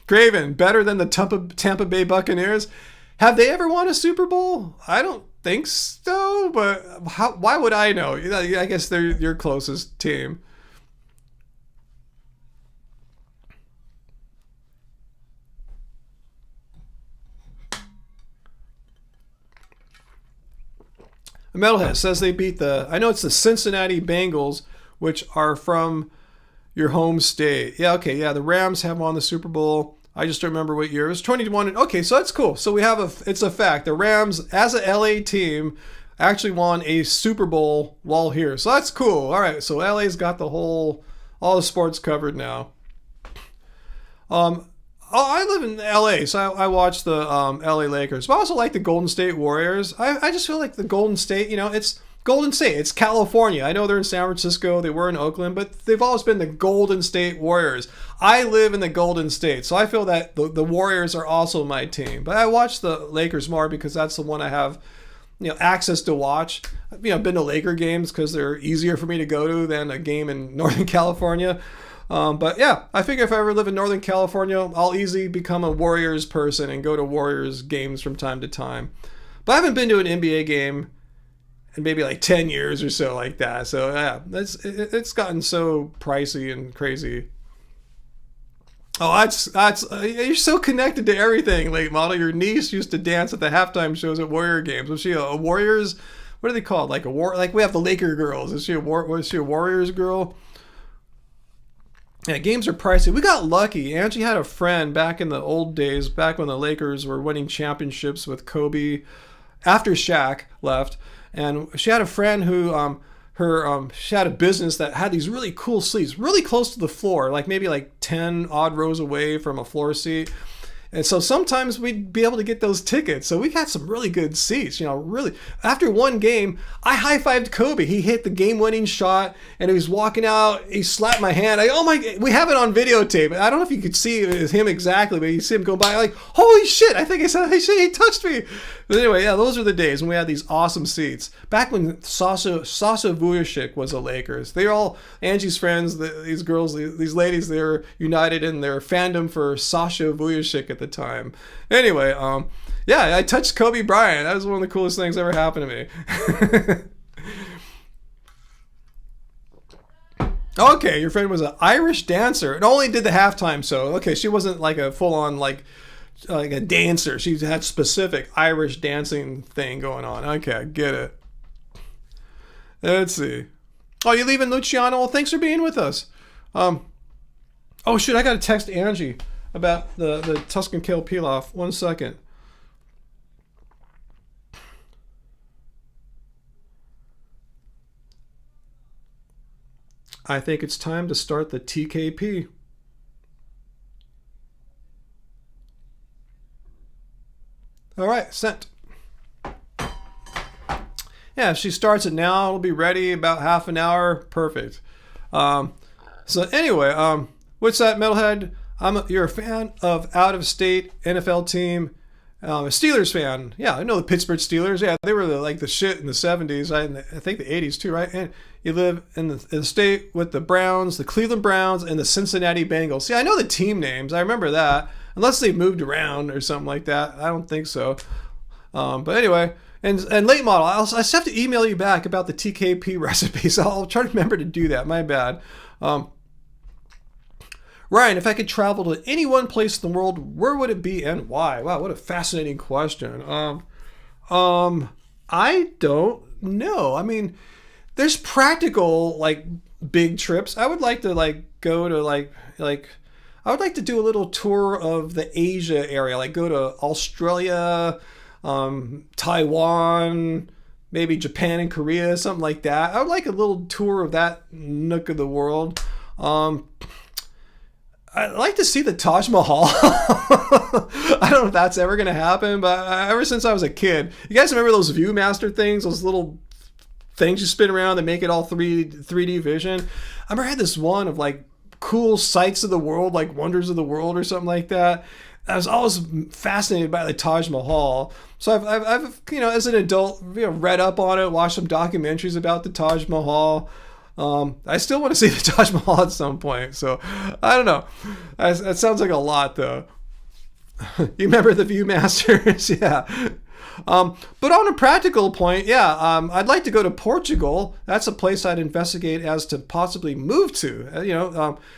Graven, better than the Tampa Bay Buccaneers. Have they ever won a Super Bowl? I don't think so, but why would I know? I guess they're your closest team. Metalhead says they beat I know it's the Cincinnati Bengals, which are from your home state. Yeah, okay, yeah, the Rams have won the Super Bowl. I just don't remember what year. It was 2021. Okay, so that's cool. So we have it's a fact. The Rams, as a LA team, actually won a Super Bowl while here. So that's cool. All right, so LA's got all the sports covered now. I live in LA, so I watch the LA Lakers. But I also like the Golden State Warriors. I just feel like the Golden State, it's Golden State. It's California. I know they're in San Francisco. They were in Oakland, but they've always been the Golden State Warriors. I live in the Golden State, so I feel that the Warriors are also my team. But I watch the Lakers more because that's the one I have, access to watch. I've been to Laker games because they're easier for me to go to than a game in Northern California. But yeah, I figure if I ever live in Northern California, I'll easily become a Warriors person and go to Warriors games from time to time. But I haven't been to an NBA game in maybe like 10 years or so like that. So yeah, it's gotten so pricey and crazy. Oh, that's you're so connected to everything, late model. Your niece used to dance at the halftime shows at Warrior games. Was she a Warriors? What are they called? Like like we have the Laker girls. Was she a Warriors girl? Yeah, games are pricey. We got lucky. Angie had a friend back in the old days, back when the Lakers were winning championships with Kobe, after Shaq left, and she had a friend who she had a business that had these really cool seats, really close to the floor, like maybe like 10 odd rows away from a floor seat. And so sometimes we'd be able to get those tickets. So we got some really good seats, really. After one game, I high-fived Kobe. He hit the game-winning shot, and he was walking out. He slapped my hand. We have it on videotape. I don't know if you could see him exactly, but you see him go by, like, holy shit, I think I said, hey, shit, he touched me. But anyway, yeah, those are the days when we had these awesome seats. Back when Sasha Vujacic was a Lakers. They were all Angie's friends, these girls, these ladies, they were united in their fandom for Sasha Vujacic at the time. Anyway, yeah, I touched Kobe Bryant. That was one of the coolest things that ever happened to me. Okay, your friend was an Irish dancer and only did the halftime show. Okay, she wasn't like a full on like a dancer. She had specific Irish dancing thing going on. Okay, I get it. Let's see. Oh, you leaving, Luciano? Well, thanks for being with us. Oh shoot, I gotta text Angie about the Tuscan kale pilaf. 1 second. I think it's time to start the TKP. All right, sent. Yeah, if she starts it now, it'll be ready about half an hour. Perfect. So anyway, what's that, Metalhead? You're a fan of out-of-state NFL team. A Steelers fan. Yeah, I know the Pittsburgh Steelers. Yeah, they were like the shit in the 70s. I think the 80s too, right? And you live in the state with the Browns, the Cleveland Browns, and the Cincinnati Bengals. See, I know the team names. I remember that. Unless they moved around or something like that. I don't think so. But anyway, and late model, I just have to email you back about the TKP recipes. I'll try to remember to do that. My bad. Ryan, if I could travel to any one place in the world, where would it be and why? Wow, what a fascinating question. I don't know. I mean, there's practical like big trips. I would like to go to I would like to do a little tour of the Asia area, like go to Australia, Taiwan, maybe Japan and Korea, something like that. I would like a little tour of that nook of the world. I'd like to see the Taj Mahal. I don't know if that's ever going to happen, but ever since I was a kid, you guys remember those Viewmaster things, those little things you spin around that make it all 3D vision? I remember I had this one of like cool sights of the world, like wonders of the world or something like that. I was always fascinated by the Taj Mahal. So I've as an adult, read up on it, watched some documentaries about the Taj Mahal. I still want to see the Taj Mahal at some point. So I don't know. That sounds like a lot though. You remember the Viewmasters? Yeah. But on a practical point, I'd like to go to Portugal. That's a place I'd investigate as to possibly move to.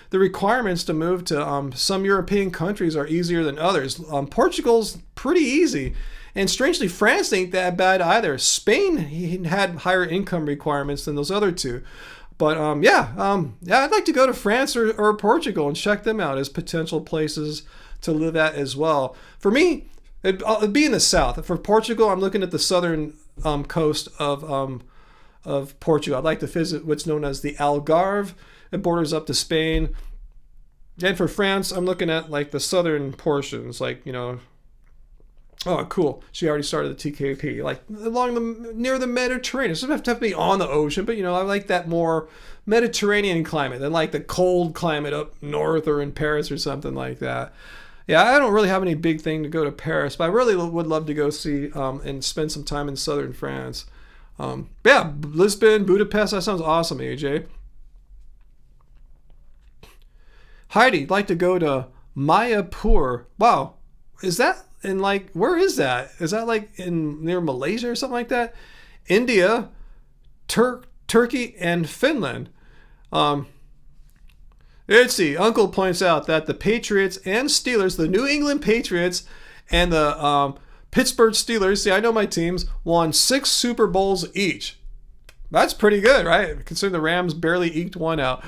The requirements to move to some European countries are easier than others. Portugal's pretty easy. And strangely, France ain't that bad either. Spain had higher income requirements than those other two. But I'd like to go to France or Portugal and check them out as potential places to live at as well. For me, it'd be in the south. For Portugal, I'm looking at the southern coast of Portugal. I'd like to visit what's known as the Algarve. It borders up to Spain. And for France, I'm looking at like the southern portions, oh, cool. She already started the TKP, like near the Mediterranean. It doesn't have to be on the ocean, but I like that more Mediterranean climate than like the cold climate up north or in Paris or something like that. Yeah, I don't really have any big thing to go to Paris, but I really would love to go see and spend some time in southern France. Lisbon, Budapest, that sounds awesome, AJ. Heidi, like to go to Mayapur. Wow, is that in where is that? Is that near Malaysia or something like that? India, Turkey, and Finland. Let's see. Uncle points out that the Patriots and Steelers, the New England Patriots and the Pittsburgh Steelers, see, I know my teams, won 6 Super Bowls each. That's pretty good, right? Considering the Rams barely eked one out.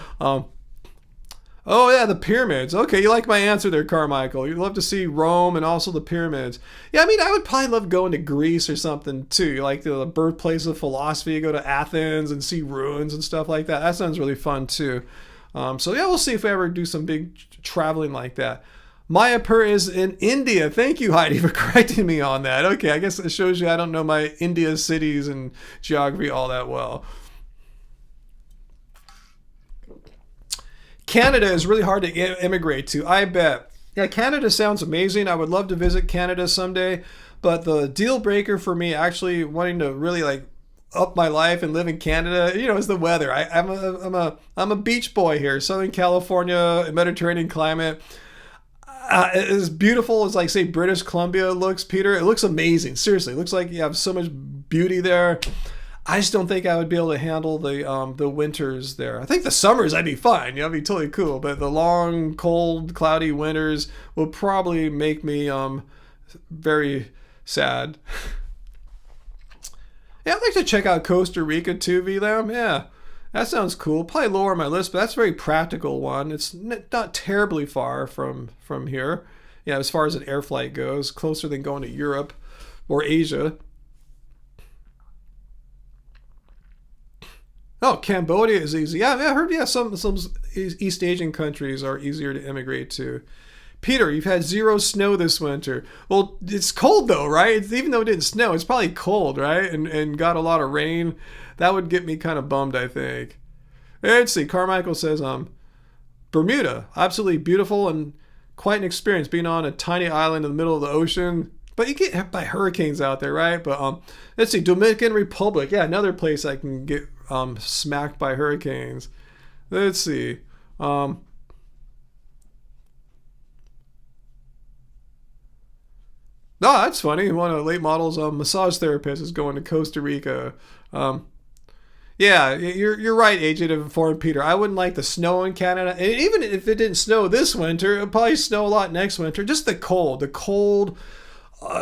Oh, yeah, the pyramids. Okay, you like my answer there, Carmichael. You'd love to see Rome and also the pyramids. Yeah, I mean, I would probably love going to Greece or something, too. You like the birthplace of philosophy, go to Athens and see ruins and stuff like that. That sounds really fun, too. We'll see if we ever do some big traveling like that. Mayapur is in India. Thank you, Heidi, for correcting me on that. Okay, I guess it shows you I don't know my India cities and geography all that well. Canada is really hard to immigrate to, I bet. Yeah, Canada sounds amazing. I would love to visit Canada someday. But the deal breaker for me actually wanting to really up my life and live in Canada, is the weather. I'm a beach boy here, Southern California, Mediterranean climate. As beautiful as say British Columbia looks, Peter. It looks amazing. Seriously, it looks like you have so much beauty there. I just don't think I would be able to handle the winters there. I think the summers I'd be fine. I'd be totally cool. But the long, cold, cloudy winters will probably make me very sad. Yeah, I'd like to check out Costa Rica too, VLAM. Yeah, that sounds cool. Probably lower on my list, but that's a very practical one. It's not terribly far from here. Yeah, as far as an air flight goes, closer than going to Europe or Asia. Oh, Cambodia is easy. Yeah, I heard. Yeah, some East Asian countries are easier to immigrate to. Peter, you've had zero snow this winter. Well, it's cold though, right? Even though it didn't snow, it's probably cold, right? And got a lot of rain. That would get me kind of bummed, I think. Let's see. Carmichael says, Bermuda, absolutely beautiful and quite an experience being on a tiny island in the middle of the ocean. But you get hit by hurricanes out there, right? But let's see. Dominican Republic, yeah, another place I can get smacked by hurricanes. Let's see. No, that's funny. One of the late models massage therapist is going to Costa Rica. Yeah, you're right, Agent of Informed Peter. I wouldn't like the snow in Canada. And even if it didn't snow this winter, it'll probably snow a lot next winter. Just the cold,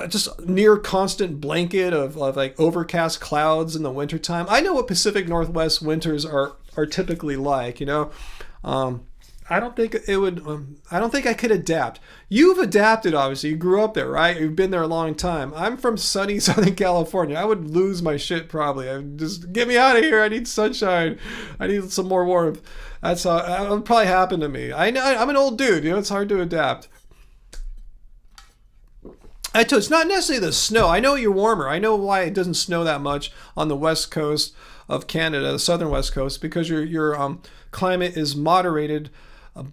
just near constant blanket of like overcast clouds in the wintertime. I know what Pacific Northwest winters are typically like, I don't think it would. I don't think I could adapt. You've adapted, obviously. You grew up there, right? You've been there a long time. I'm from sunny Southern California. I would lose my shit probably. Just get me out of here. I need sunshine. I need some more warmth. That's how that would probably happen to me. I'm an old dude. It's hard to adapt. It's not necessarily the snow. I know you're warmer. I know why it doesn't snow that much on the west coast of Canada, the southern west coast, because your climate is moderated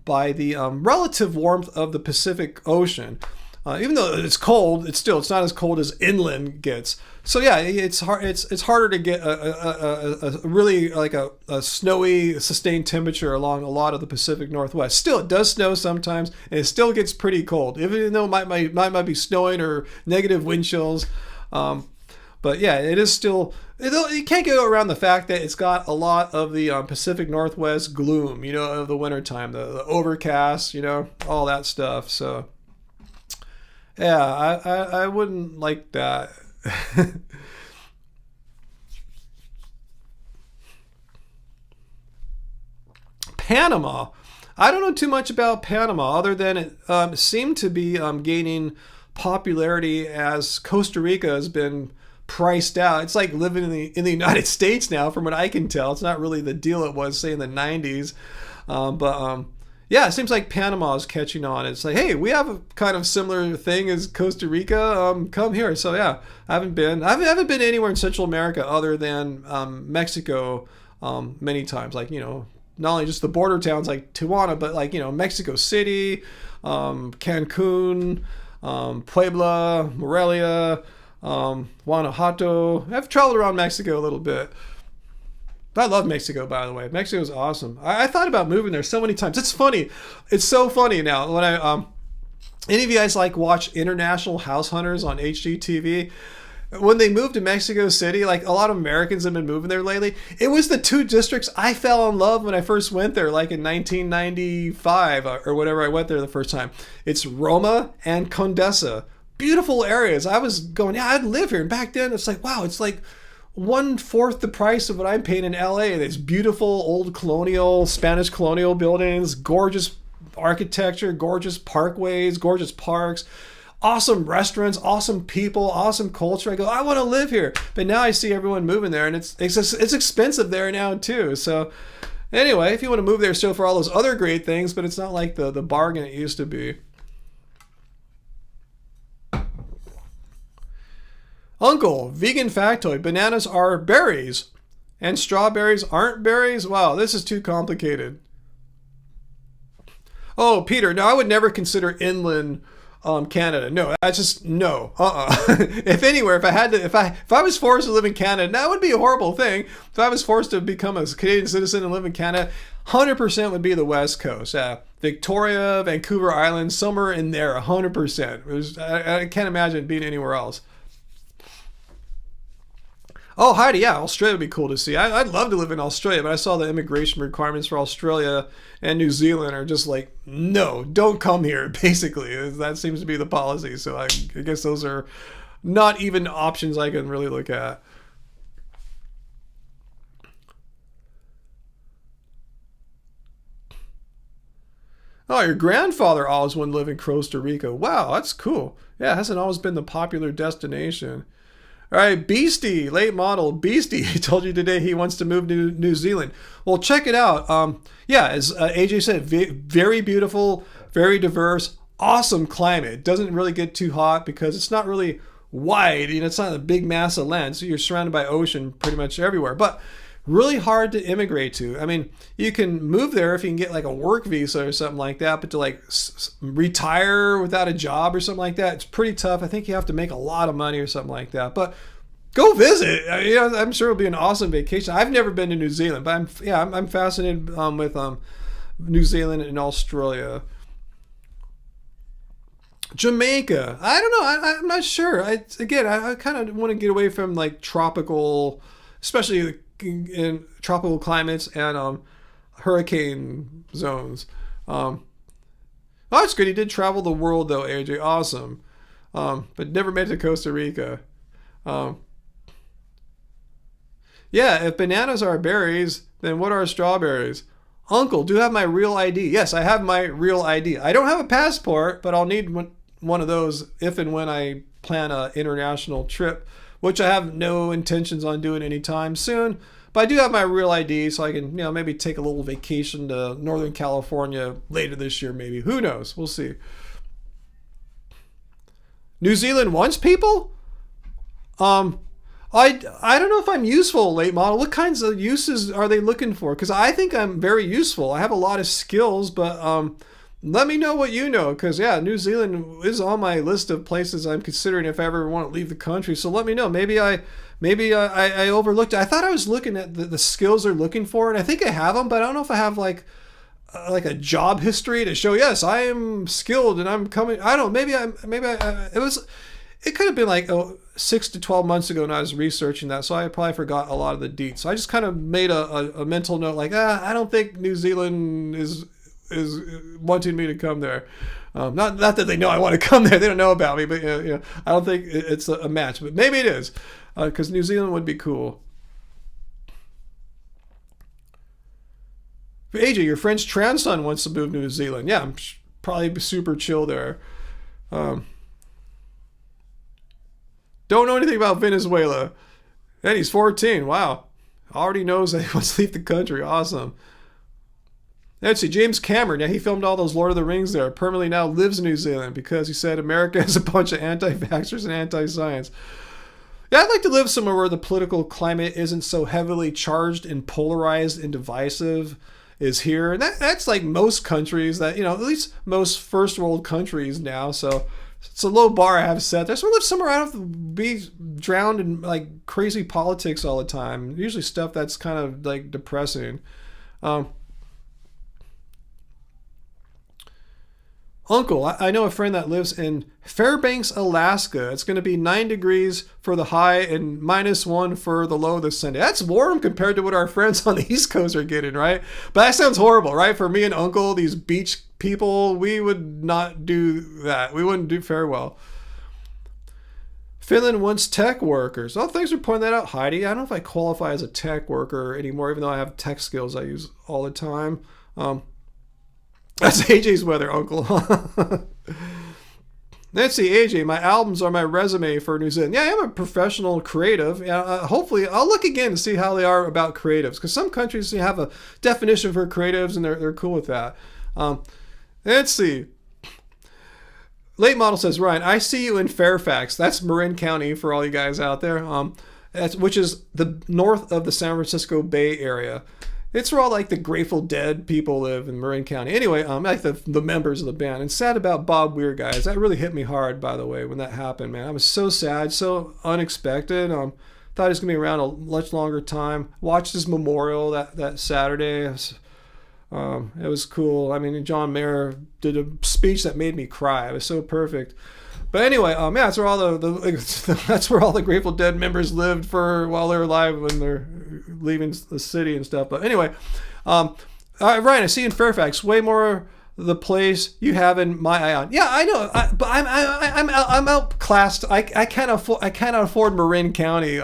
by the relative warmth of the Pacific Ocean. Even though it's cold, it's not as cold as inland gets. So yeah, it's hard. It's harder to get a really like a snowy sustained temperature along a lot of the Pacific Northwest. Still, it does snow sometimes, and it still gets pretty cold, even though it might be snowing or negative wind chills. But yeah, it is still. You can't go around the fact that it's got a lot of the Pacific Northwest gloom, of the wintertime, the overcast, all that stuff. So, yeah, I wouldn't like that. Panama. I don't know too much about Panama other than it seemed to be gaining popularity as Costa Rica has been priced out. It's like living in the United States now, from what I can tell. It's not really the deal it was, say, in the 90s. Yeah, it seems like Panama is catching on. It's like, hey, we have a kind of similar thing as Costa Rica. Come here. So yeah, I haven't been anywhere in Central America other than Mexico many times. Like, not only just the border towns like Tijuana, but like, Mexico City, Cancun, Puebla, Morelia, Guanajuato. I've traveled around Mexico a little bit. I love Mexico, by the way. Mexico's awesome. I thought about moving there so many times. It's funny. It's so funny now. When any of you guys watch International House Hunters on HGTV? When they moved to Mexico City, like a lot of Americans have been moving there lately. It was the two districts I fell in love when I first went there, like in 1995 or whatever I went there the first time. It's Roma and Condesa. Beautiful areas. I was going, yeah, I'd live here. And back then, it's like, wow, it's like 1/4 the price of what I'm paying in LA. It's beautiful old colonial, Spanish colonial buildings, gorgeous architecture, gorgeous parkways, gorgeous parks, awesome restaurants, awesome people, awesome culture. I go, I want to live here. But now I see everyone moving there, and it's expensive there now too. So anyway, if you want to move there still for all those other great things, but it's not like the bargain it used to be. Uncle, vegan factoid, bananas are berries and strawberries aren't berries? Wow, this is too complicated. Oh, Peter, no, I would never consider inland Canada. No, that's just no. If anywhere, if I was forced to live in Canada, that would be a horrible thing. If I was forced to become a Canadian citizen and live in Canada, 100% would be the West Coast. Victoria, Vancouver Island, somewhere in there, 100%. I can't imagine being anywhere else. Oh, Heidi, yeah, Australia would be cool to see. I'd love to live in Australia, but I saw the immigration requirements for Australia and New Zealand are just like, no, don't come here, basically. That seems to be the policy. So I guess those are not even options I can really look at. Oh, your grandfather always wanted to live in Costa Rica. Wow, that's cool. Yeah, it hasn't always been the popular destination. All right, Beastie, late model Beastie. He told you today he wants to move to New Zealand. Well, check it out. Yeah, as AJ said, very beautiful, very diverse, awesome climate. It doesn't really get too hot because it's not really wide. You know, it's not a big mass of land, so you're surrounded by ocean pretty much everywhere. But really hard to immigrate to. I mean, you can move there if you can get like a work visa or something like that, but to like retire without a job or something like that, it's pretty tough. I think you have to make a lot of money or something like that. But go visit. You know, I'm sure it'll be an awesome vacation. I've never been to New Zealand, but I'm fascinated with New Zealand and Australia. Jamaica. I don't know. I'm not sure. I kind of want to get away from like tropical, especially in tropical climates and hurricane zones. Oh, that's good. He did travel the world though, AJ. Awesome. But never made it to Costa Rica. Yeah, if bananas are berries, then what are strawberries? Uncle, do you have my real ID? Yes, I have my real ID. I don't have a passport, but I'll need one of those if and when I plan an international trip, which I have no intentions on doing anytime soon. But I do have my real ID, so I can, maybe take a little vacation to Northern California later this year, maybe. Who knows? We'll see. New Zealand wants people? I don't know if I'm useful, late model. What kinds of uses are they looking for? Because I think I'm very useful. I have a lot of skills, but let me know what you know. Because, yeah, New Zealand is on my list of places I'm considering if I ever want to leave the country. So let me know. Maybe I overlooked it. I thought I was looking at the skills they're looking for, and I think I have them, but I don't know if I have like a job history to show, yes, I am skilled and I'm coming. I don't know. It could have been like 6 to 12 months ago when I was researching that, so I probably forgot a lot of the deets. So I just kind of made a mental note, like, I don't think New Zealand is wanting me to come there. Not that they know I want to come there; they don't know about me, but I don't think it's a match. But maybe it is, because New Zealand would be cool. AJ, your friend's trans son wants to move to New Zealand. Yeah, I'm probably super chill there. Don't know anything about Venezuela. And he's 14. Wow. Already knows that he wants to leave the country. Awesome. Let's see. James Cameron. Yeah, he filmed all those Lord of the Rings there. Permanently now lives in New Zealand because he said America has a bunch of anti-vaxxers and anti-science. Yeah, I'd like to live somewhere where the political climate isn't so heavily charged and polarized and divisive as here. And that's like most countries that, at least most first world countries now. So it's a low bar I have set. I just want to live somewhere I don't have to be drowned in like crazy politics all the time. Usually stuff that's kind of like depressing. Uncle, I know a friend that lives in Fairbanks, Alaska. It's going to be 9 degrees for the high and -1 for the low this Sunday. That's warm compared to what our friends on the East Coast are getting, right? But that sounds horrible, right? For me and Uncle, these beach people, we would not do that. We wouldn't do very well. Finland wants tech workers. Oh, thanks for pointing that out, Heidi. I don't know if I qualify as a tech worker anymore, even though I have tech skills I use all the time. That's AJ's weather, Uncle. Let's see, AJ, my albums are my resume for New Zealand. Yeah, I am a professional creative. Hopefully, I'll look again to see how they are about creatives, because some countries have a definition for creatives, and they're cool with that. Let's see. Late model says, Ryan, I see you in Fairfax. That's Marin County for all you guys out there, which is the north of the San Francisco Bay Area. It's where all like the Grateful Dead people live in Marin County. Anyway, like the members of the band. And sad about Bob Weir, guys. That really hit me hard, by the way, when that happened, man. I was so sad, so unexpected. Thought he was going to be around a much longer time. Watched his memorial that Saturday. It was cool. I mean, John Mayer did a speech that made me cry. It was so perfect. But anyway, yeah, that's where all that's where all the Grateful Dead members lived for while they're alive when they're leaving the city and stuff. But anyway, Ryan, I see in Fairfax way more the place you have in my ion. Yeah, I know, but I'm outclassed. I can't afford Marin County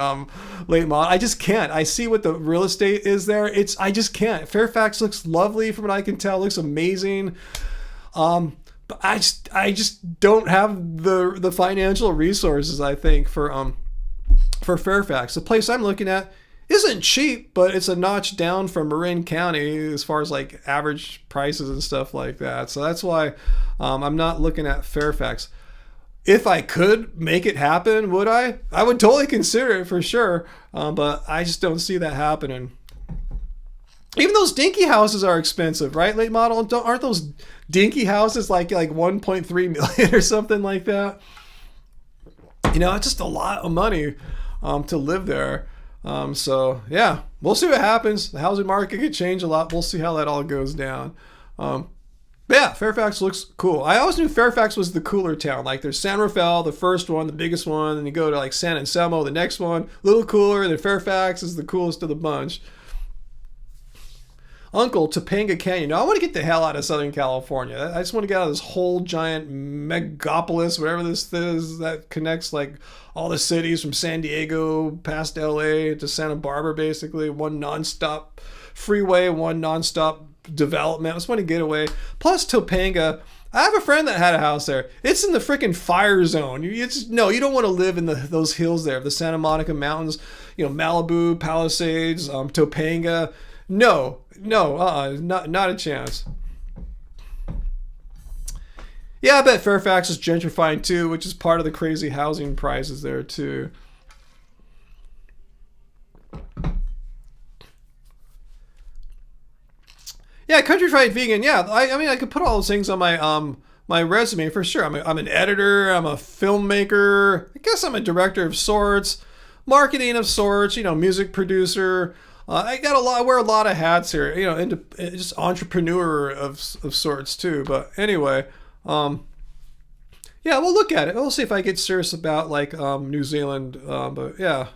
late model. I just can't. I see what the real estate is there. I just can't. Fairfax looks lovely from what I can tell. Looks amazing. But I just don't have the financial resources, I think, for Fairfax. The place I'm looking at isn't cheap, but it's a notch down from Marin County as far as like average prices and stuff like that. So that's why I'm not looking at Fairfax. If I could make it happen, would I? I would totally consider it for sure, but I just don't see that happening. Even those dinky houses are expensive, right? Late model, aren't those dinky houses like 1.3 million or something like that? You know, it's just a lot of money to live there. So yeah, we'll see what happens. The housing market could change a lot. We'll see how that all goes down. But yeah, Fairfax looks cool. I always knew Fairfax was the cooler town. Like there's San Rafael, the first one, the biggest one, and you go to like San Anselmo, the next one, a little cooler, and then Fairfax is the coolest of the bunch. Uncle, Topanga Canyon. Now, I want to get the hell out of Southern California. I just want to get out of this whole giant megapolis, whatever this is, that connects like all the cities from San Diego past LA to Santa Barbara, basically. One nonstop freeway, one nonstop development. I just want to get away. Plus Topanga. I have a friend that had a house there. It's in the freaking fire zone. You don't want to live in those hills there, the Santa Monica Mountains, Malibu, Palisades, Topanga. No, not a chance. Yeah, I bet Fairfax is gentrifying too, which is part of the crazy housing prices there too. Yeah, country fried vegan. Yeah, I mean, I could put all those things on my resume for sure. I'm an editor. I'm a filmmaker. I guess I'm a director of sorts, marketing of sorts. Music producer. I wear a lot of hats here, just entrepreneur of sorts too. But anyway, yeah, we'll look at it. We'll see if I get serious about like New Zealand. But yeah,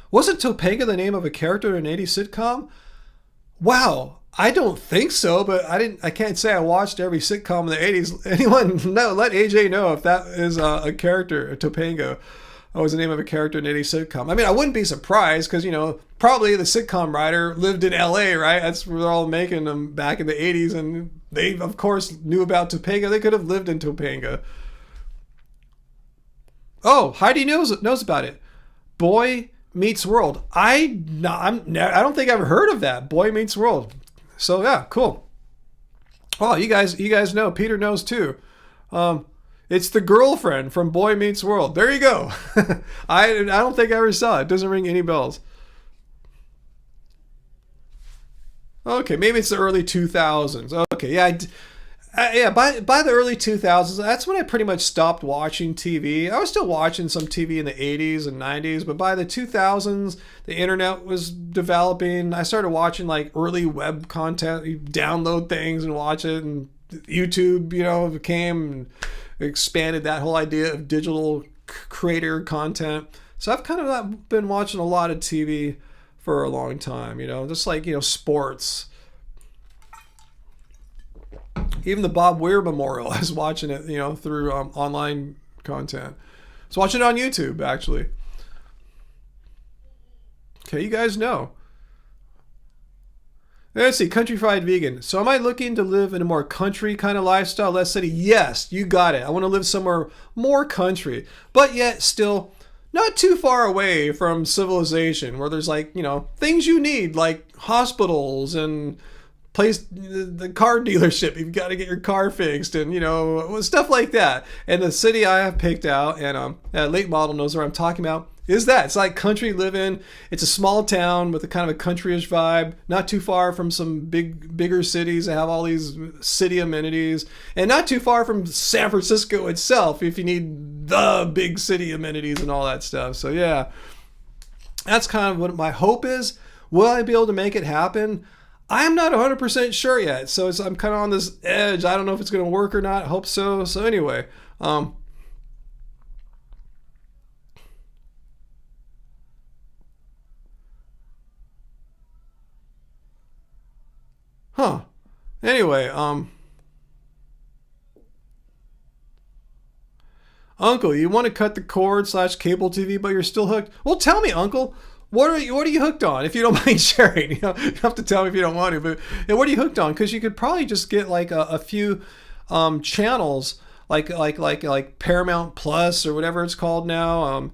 wasn't Topanga the name of a character in an 80s sitcom? Wow, I don't think so. But I can't say I watched every sitcom in the 80s. Anyone know? Let AJ know if that is a character, Topanga. Was the name of a character in any sitcom. I mean, I wouldn't be surprised because, probably the sitcom writer lived in LA, right? That's where they're all making them back in the 80s. And they, of course, knew about Topanga. They could have lived in Topanga. Oh, Heidi knows about it. Boy Meets World. I don't think I've ever heard of that. Boy Meets World. So, yeah, cool. Oh, you guys know. Peter knows, too. It's the girlfriend from Boy Meets World. There you go. I don't think I ever saw it. It doesn't ring any bells. Okay, maybe it's the early 2000s. Okay, yeah. By the early 2000s, that's when I pretty much stopped watching TV. I was still watching some TV in the 80s and 90s, but by the 2000s, the internet was developing. I started watching like early web content. You download things and watch it, and YouTube, became. And expanded that whole idea of digital creator content. So I've kind of been watching a lot of TV for a long time, just like, sports. Even the Bob Weir Memorial, I was watching it, through online content. I was watching it on YouTube, actually. Okay, you guys know. Let's see, country fried vegan. So am I looking to live in a more country kind of lifestyle, less city? Yes, you got it. I want to live somewhere more country, but yet still not too far away from civilization, where there's like, things you need, like hospitals and the car dealership. You've got to get your car fixed and, stuff like that. And the city I have picked out, and Late Model knows where I'm talking about, is that. It's like country living. It's a small town with a kind of a countryish vibe, not too far from some bigger cities that have all these city amenities, and not too far from San Francisco itself if you need the big city amenities and all that stuff. So yeah, that's kind of what my hope is. Will I be able to make it happen? I am not 100% sure yet, so I'm kind of on this edge. I don't know if it's going to work or not. I hope so. So anyway, huh. Anyway, Uncle, you want to cut the cord / cable TV, but you're still hooked? Well, tell me, Uncle. What are you hooked on? If you don't mind sharing, you don't have to tell me if you don't want to. But yeah, what are you hooked on? Because you could probably just get like a few channels, like Paramount Plus or whatever it's called now,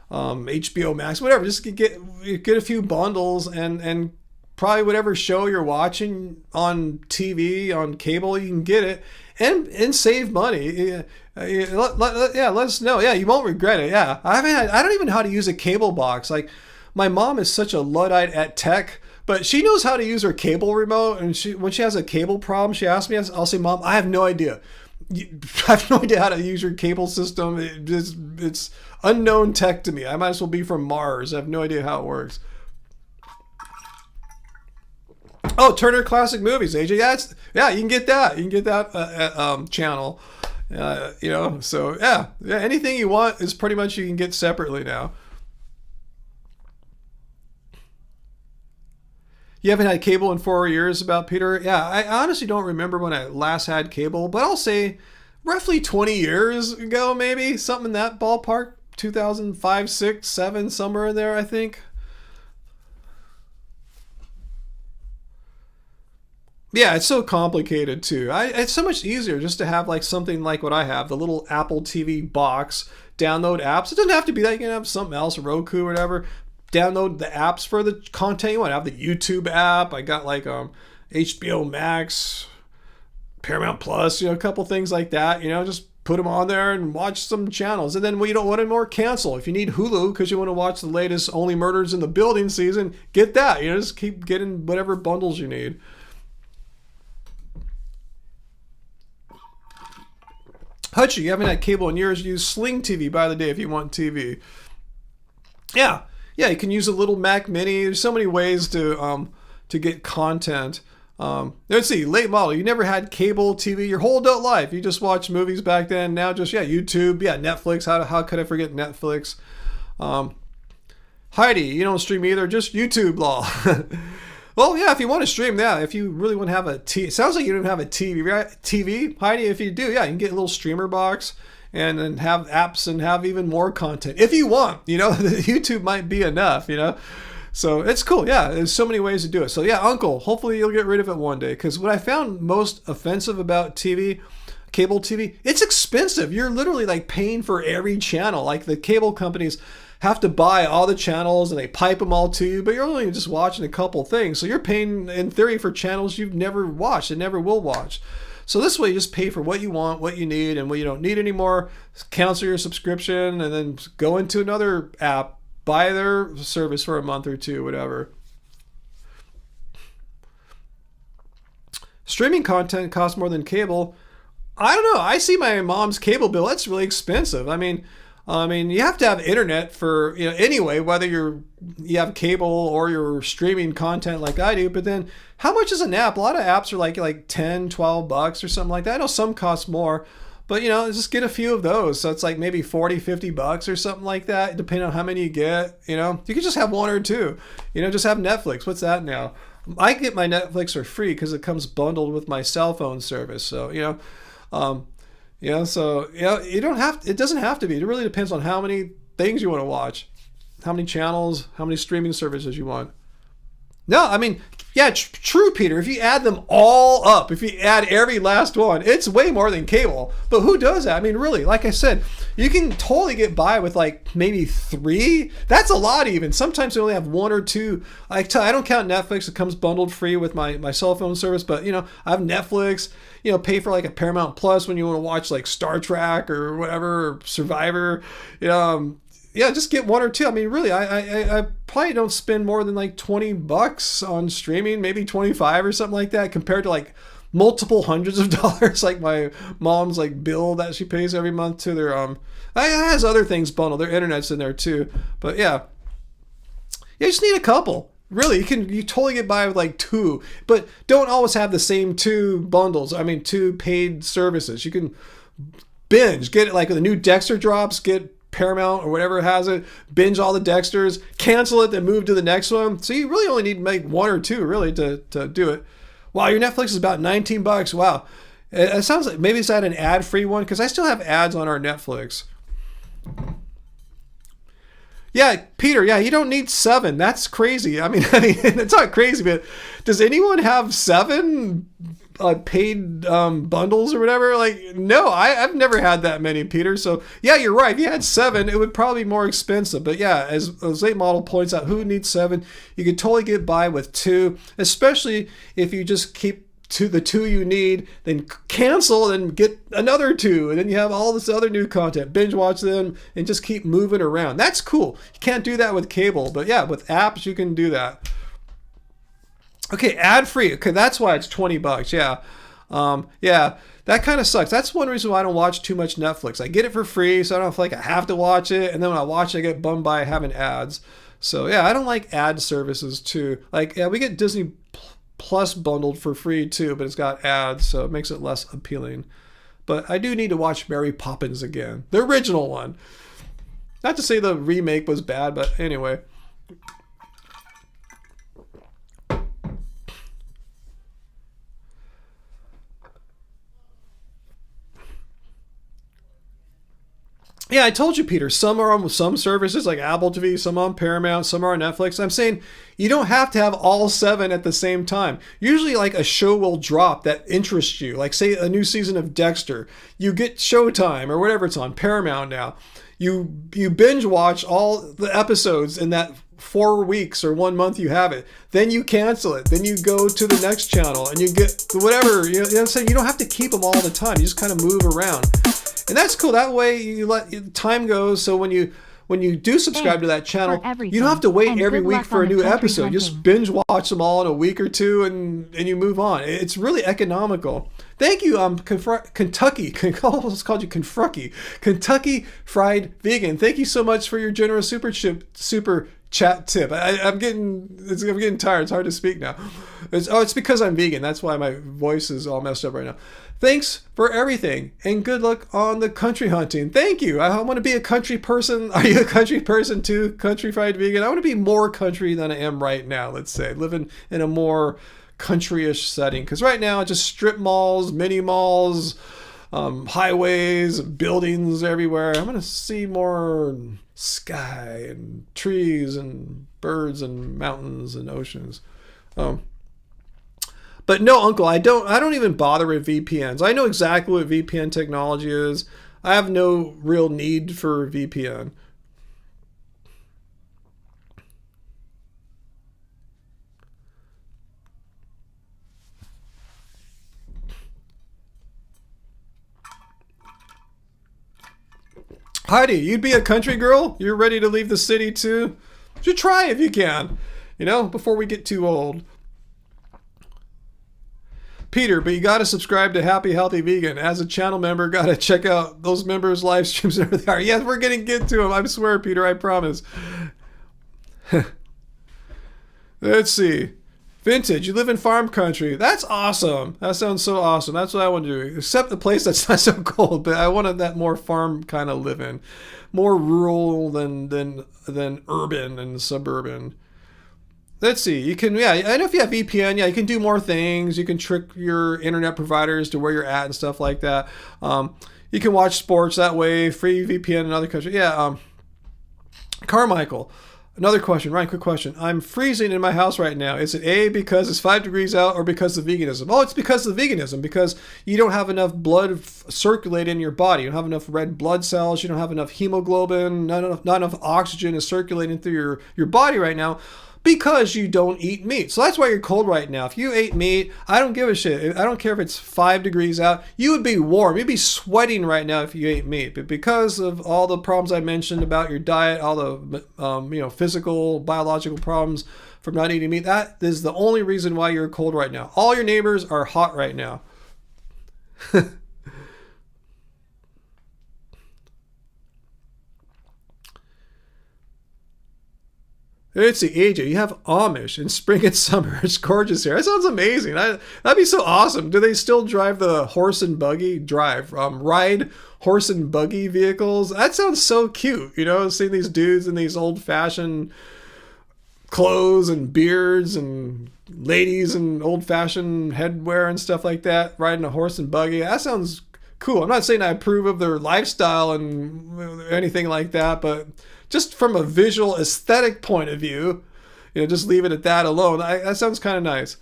HBO Max, whatever. Just get a few bundles and probably whatever show you're watching on TV on cable, you can get it and save money. Let us know. Yeah, you won't regret it. Yeah, I don't even know how to use a cable box. Like, my mom is such a Luddite at tech, but she knows how to use her cable remote. And when she has a cable problem, she asks me, I'll say, Mom, I have no idea. I have no idea how to use your cable system. It's unknown tech to me. I might as well be from Mars. I have no idea how it works. Oh, Turner Classic Movies, AJ. Yeah, you can get that. You can get that channel. So yeah, anything you want is pretty much you can get separately now. You haven't had cable in 4 years, about Peter? Yeah, I honestly don't remember when I last had cable, but I'll say roughly 20 years ago, maybe something in that ballpark. 2005, 6, 7, somewhere in there, I think. Yeah, it's so complicated too. It's so much easier just to have like something like what I have, the little Apple TV box, download apps. It doesn't have to be that. You can have something else, Roku or whatever. Download the apps for the content you want. I have the YouTube app. I got like HBO Max, Paramount Plus, a couple things like that. Just put them on there and watch some channels. And then when you don't want anymore, cancel. If you need Hulu because you want to watch the latest Only Murders in the Building season, get that. Just keep getting whatever bundles you need. Hutchie, you haven't had cable in years. Use Sling TV by the day if you want TV. Yeah, you can use a little Mac Mini. There's so many ways to get content. Let's see, late model. You never had cable TV your whole adult life. You just watched movies back then. Now just YouTube. Yeah, Netflix. How could I forget Netflix? Heidi, you don't stream either. Just YouTube law. Well, yeah, if you want to stream, yeah, if you really want to have it sounds like you don't have a TV, right? TV, Heidi, if you do, yeah, you can get a little streamer box and then have apps and have even more content. If you want, YouTube might be enough, So it's cool, yeah, there's so many ways to do it. So yeah, Uncle, hopefully you'll get rid of it one day. Because what I found most offensive about TV, cable TV, it's expensive. You're literally like paying for every channel. Like the cable companies have to buy all the channels and they pipe them all to you, but you're only just watching a couple things. So you're paying, in theory, for channels you've never watched and never will watch. So this way you just pay for what you want, what you need, and what you don't need anymore. Cancel your subscription and then go into another app, buy their service for a month or two, whatever. Streaming content costs more than cable. I don't know. I see my mom's cable bill. That's really expensive. I mean, you have to have internet for, anyway, whether you have cable or you're streaming content like I do. But then how much is an app? A lot of apps are like $10, $12 or something like that. I know some cost more, but just get a few of those. So it's like maybe $40, $50 or something like that, depending on how many you get. You could just have one or two. Just have Netflix. What's that now? I get my Netflix for free because it comes bundled with my cell phone service. So, you don't have. It doesn't have to be. It really depends on how many things you want to watch, how many channels, how many streaming services you want. No, I mean, yeah, true, Peter. If you add them all up, if you add every last one, it's way more than cable. But who does that? I mean, really, like I said, you can totally get by with like maybe 3. That's a lot even. Sometimes they only have 1 or 2. I don't count Netflix. It comes bundled free with my cell phone service. But, I have Netflix. Pay for like a Paramount Plus when you want to watch like Star Trek or whatever, or Survivor. Just get 1 or 2. I mean, really, I probably don't spend more than like $20 on streaming, maybe 25 or something like that, compared to like multiple hundreds of dollars, like my mom's like bill that she pays every month to their it has other things bundled. Their internet's in there too, but yeah, you just need a couple. Really, you totally get by with like 2, but don't always have the same 2 bundles. I mean, 2 paid services. You can binge, get it like the new Dexter drops, get Paramount or whatever has it, binge all the Dexters, cancel it, then move to the next one. So you really only need to make 1 or 2 really to do it. Wow, your Netflix is about $19. Wow. It sounds like maybe it's at an ad-free one, because I still have ads on our Netflix. Yeah, Peter, yeah, you don't need 7. That's crazy. I mean, it's not crazy, but does anyone have 7 paid bundles or whatever? Like, no, I've never had that many, Peter. So, yeah, you're right. If you had 7, it would probably be more expensive. But yeah, as Late Model points out, who needs 7? You could totally get by with 2, especially if you just keep to the 2 you need, then cancel and get another 2, and then you have all this other new content. Binge watch them and just keep moving around. That's cool. You can't do that with cable, but yeah, with apps you can do that. Okay, ad free. Okay, that's why it's $20. Yeah, yeah, that kind of sucks. That's one reason why I don't watch too much Netflix. I get it for free, so I don't feel like I have to watch it, and then when I watch it, I get bummed by having ads. So yeah, I don't like ad services too. Like, yeah, we get Disney Plus bundled for free too, but it's got ads, so it makes it less appealing. But I do need to watch Mary Poppins again, the original one. Not to say the remake was bad, but anyway. Yeah, I told you, Peter, some are on some services like Apple TV, some on Paramount, some are on Netflix. I'm saying you don't have to have all 7 at the same time. Usually like a show will drop that interests you. Like say a new season of Dexter. You get Showtime or whatever it's on, Paramount now. You binge watch all the episodes in that 4 weeks or 1 month you have it. Then you cancel it. Then you go to the next channel and you get whatever. You know what I'm saying? You don't have to keep them all the time. You just kind of move around. And that's cool. That way you let time go. So when you do subscribe to that channel, you don't have to wait every week for a new episode. You just binge watch them all in a week or 2 and you move on. It's really economical. Thank you, Kentucky. I almost called you Kenfrucky. Kentucky Fried Vegan. Thank you so much for your generous super chat tip. I'm getting tired. It's hard to speak now. It's because I'm vegan. That's why my voice is all messed up right now. Thanks for everything, and good luck on the country hunting. Thank you. I want to be a country person. Are you a country person too? Country Fried Vegan? I want to be more country than I am right now, let's say. Living in a more countryish setting. Because right now, just strip malls, mini malls, highways, buildings everywhere. I'm going to see more sky and trees and birds and mountains and oceans. But no, Uncle, I don't even bother with VPNs. I know exactly what VPN technology is. I have no real need for VPN. Heidi, you'd be a country girl? You're ready to leave the city too? You should try if you can, before we get too old. Peter, but you got to subscribe to Happy Healthy Vegan. As a channel member, got to check out those members' live streams and everything. Yes, we're going to get to them. I swear, Peter, I promise. Let's see. Vintage, you live in farm country. That's awesome. That sounds so awesome. That's what I want to do. Except the place that's not so cold, but I wanted that more farm kind of living. More rural than urban and suburban. Let's see. You can, I know if you have VPN, you can do more things. You can trick your internet providers to where you're at and stuff like that. You can watch sports that way. Free VPN in other countries. Yeah. Carmichael, another question. Ryan, quick question. I'm freezing in my house right now. Is it A, because it's 5 degrees out, or because of veganism? Oh, it's because of veganism, because you don't have enough blood circulating in your body. You don't have enough red blood cells. You don't have enough hemoglobin. Not enough oxygen is circulating through your body right now, because you don't eat meat. So that's why you're cold right now. If you ate meat, I don't give a shit. I don't care if it's 5 degrees out. You would be warm. You'd be sweating right now if you ate meat. But because of all the problems I mentioned about your diet, all the physical, biological problems from not eating meat, that is the only reason why you're cold right now. All your neighbors are hot right now. Let's see, AJ, you have Amish in spring and summer. It's gorgeous here. That sounds amazing. That'd be so awesome. Do they still drive the horse and buggy? Ride horse and buggy vehicles? That sounds so cute. You know, seeing these dudes in these old-fashioned clothes and beards and ladies in old-fashioned headwear and stuff like that, riding a horse and buggy. That sounds cool. I'm not saying I approve of their lifestyle and anything like that, but just from a visual aesthetic point of view, you know, just leave it at that alone. That sounds kind of nice.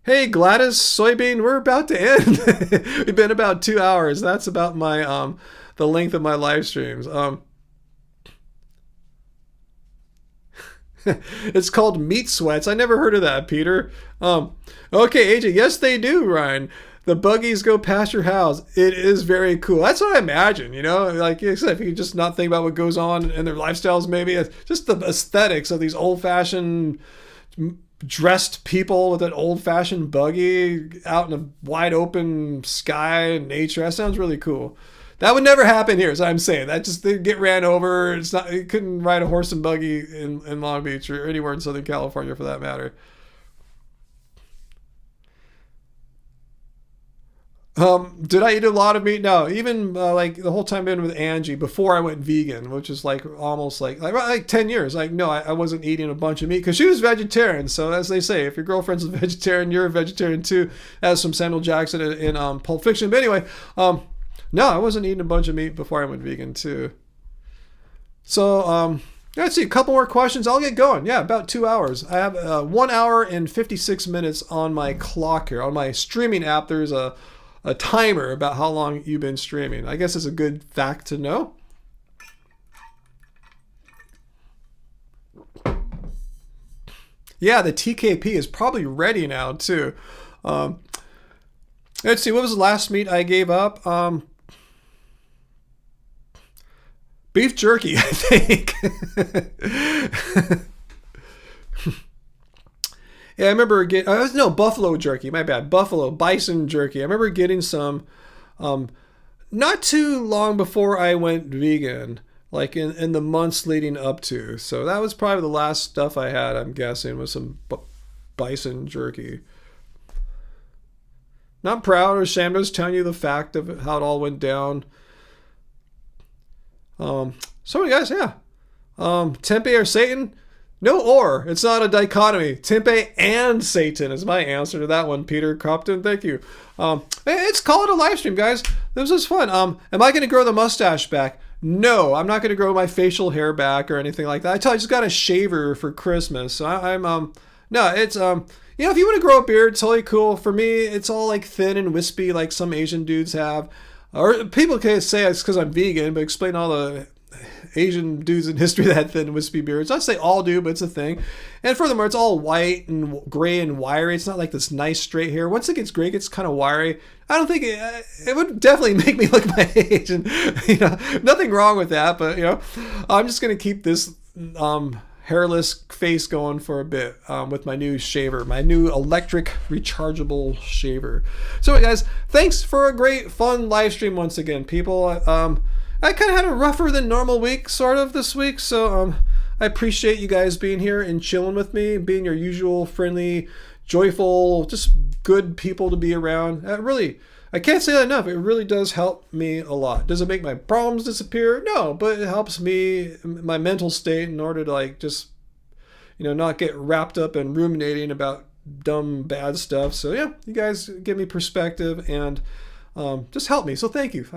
Hey, Gladys, Soybean, we're about to end. We've been about 2 hours. That's about my the length of my live streams. It's called meat sweats. I never heard of that, Peter. Okay, AJ, yes, they do, Ryan. The buggies go past your house. It is very cool. That's what I imagine, you know? Like you said, if you could just not think about what goes on in their lifestyles, maybe. It's just the aesthetics of these old-fashioned dressed people with an old-fashioned buggy out in a wide-open sky and nature. That sounds really cool. That would never happen here, as I'm saying. That just, they get ran over. It's not, you couldn't ride a horse and buggy in Long Beach or anywhere in Southern California for that matter. Did I eat a lot of meat? No, even like the whole time I've been with Angie before I went vegan, which is like almost like 10 years. Like, no, I wasn't eating a bunch of meat because she was vegetarian. So as they say, if your girlfriend's a vegetarian, you're a vegetarian too, as from Samuel Jackson in Pulp Fiction. But anyway, no, I wasn't eating a bunch of meat before I went vegan too. So, let's see, a couple more questions. I'll get going. Yeah, about 2 hours. I have 1 hour and 56 minutes on my clock here. On my streaming app, there's a timer about how long you've been streaming. I guess it's a good fact to know. Yeah, the TKP is probably ready now too. Let's see, what was the last meat I gave up? Beef jerky, I think. Yeah, I remember getting, buffalo jerky, my bad. Bison jerky. I remember getting some not too long before I went vegan, like in the months leading up to. So that was probably the last stuff I had, I'm guessing, was some bison jerky. Not proud or ashamed, I'm just telling you the fact of how it all went down. So guys, yeah. Tempeh or Satan? No or. It's not a dichotomy. Tempeh and Satan is my answer to that one, Peter Cropton. Thank you. Let's call it a live stream, guys. This was fun. Am I going to grow the mustache back? No, I'm not going to grow my facial hair back or anything like that. I just got a shaver for Christmas. So no, it's, you know, if you want to grow a beard, totally cool. For me, it's all like thin and wispy like some Asian dudes have. Or people can say it's because I'm vegan, but explain all the Asian dudes in history that had thin wispy beards. I'd say all do, but it's a thing. And furthermore, it's all white and gray and wiry. It's not like this nice straight hair. Once it gets gray, it gets kind of wiry. I don't think it would definitely make me look my age, and you know, nothing wrong with that. But you know, I'm just gonna keep this hairless face going for a bit with my new shaver, my new electric rechargeable shaver. So guys, thanks for a great fun live stream once again, people. I kind of had a rougher than normal week, sort of, this week, so I appreciate you guys being here and chilling with me, being your usual friendly, joyful, just good people to be around. I can't say that enough. It really does help me a lot. Does it make my problems disappear? No, but it helps me, my mental state, in order to like just, you know, not get wrapped up in ruminating about dumb, bad stuff. So yeah, you guys give me perspective and just help me. So thank you.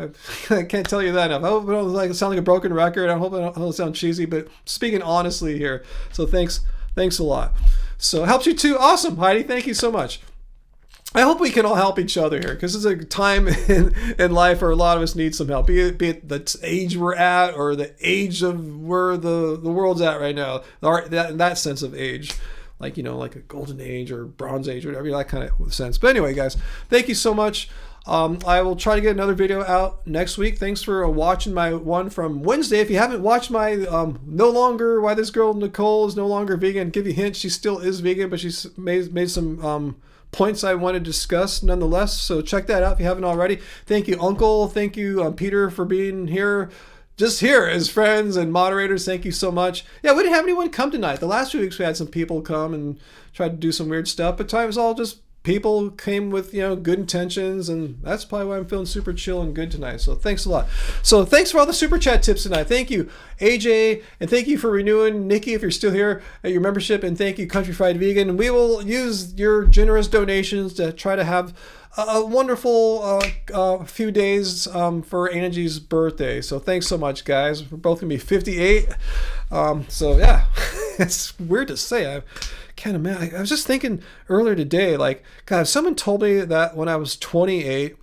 I can't tell you that enough. I hope I don't sound like a broken record. I hope I don't sound cheesy, but speaking honestly here. So thanks a lot. So it helps you too. Awesome, Heidi. Thank you so much. I hope we can all help each other here, because it's a time in life where a lot of us need some help, be it the age we're at or the age of where the world's at right now, that sense of age, like, you know, like a golden age or bronze age or whatever, that kind of sense. But anyway, guys, thank you so much. I will try to get another video out next week. Thanks for watching my one from Wednesday. If you haven't watched my no longer why this girl Nicole is no longer vegan, give you a hint, she still is vegan, but she's made some points I want to discuss nonetheless. So check that out if you haven't already. Thank you, Uncle. Thank you, Peter, for being here. just here as friends and moderators. Thank you so much. Yeah, we didn't have anyone come tonight. The last 2 weeks we had some people come and tried to do some weird stuff, but times all just people came with, good intentions, and that's probably why I'm feeling super chill and good tonight. So thanks a lot. So thanks for all the super chat tips tonight. Thank you, AJ, and thank you for renewing, Nikki, if you're still here, at your membership, and thank you, Country Fried Vegan. And we will use your generous donations to try to have a wonderful few days for Angie's birthday. So thanks so much, guys. We're both gonna be 58. So yeah, it's weird to say. I can't imagine. I was just thinking earlier today, like, God, if someone told me that when I was 28,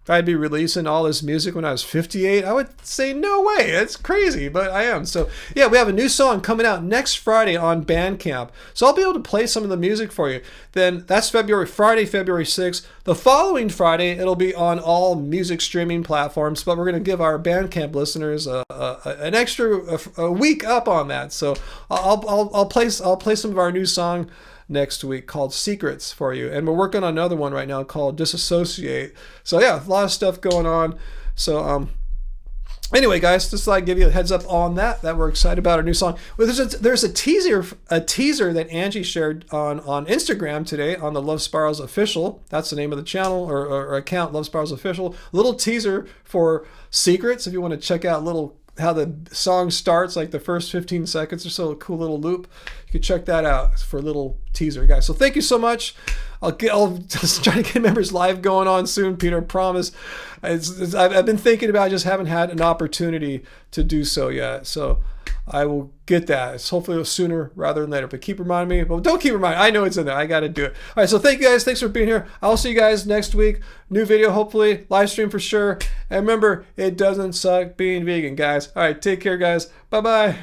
I'd be releasing all this music when I was 58, I would say, no way, it's crazy, but I am. So yeah, we have a new song coming out next Friday on Bandcamp. So I'll be able to play some of the music for you. Then that's Friday, February 6th. The following Friday, it'll be on all music streaming platforms, but we're going to give our Bandcamp listeners an extra a week up on that. So I'll play some of our new song next week called Secrets for you, and we're working on another one right now called Disassociate. So yeah, a lot of stuff going on. So anyway, guys, just like give you a heads up on that we're excited about our new song. Well, there's a teaser that Angie shared on Instagram today on the Love Spirals Official. That's the name of the channel or account, Love Spirals Official. Little teaser for Secrets if you want to check out how the song starts, like the first 15 seconds or so, a cool little loop. You can check that out for a little teaser, guys. So thank you so much. I'll just try to get members live going on soon, Peter, I promise. I've been thinking about it, just haven't had an opportunity to do so yet. So I will get that. It's hopefully sooner rather than later. But keep reminding me. Well, don't keep reminding me. I know it's in there. I got to do it. All right, so thank you guys. Thanks for being here. I'll see you guys next week. New video, hopefully. Live stream for sure. And remember, it doesn't suck being vegan, guys. All right, take care, guys. Bye-bye.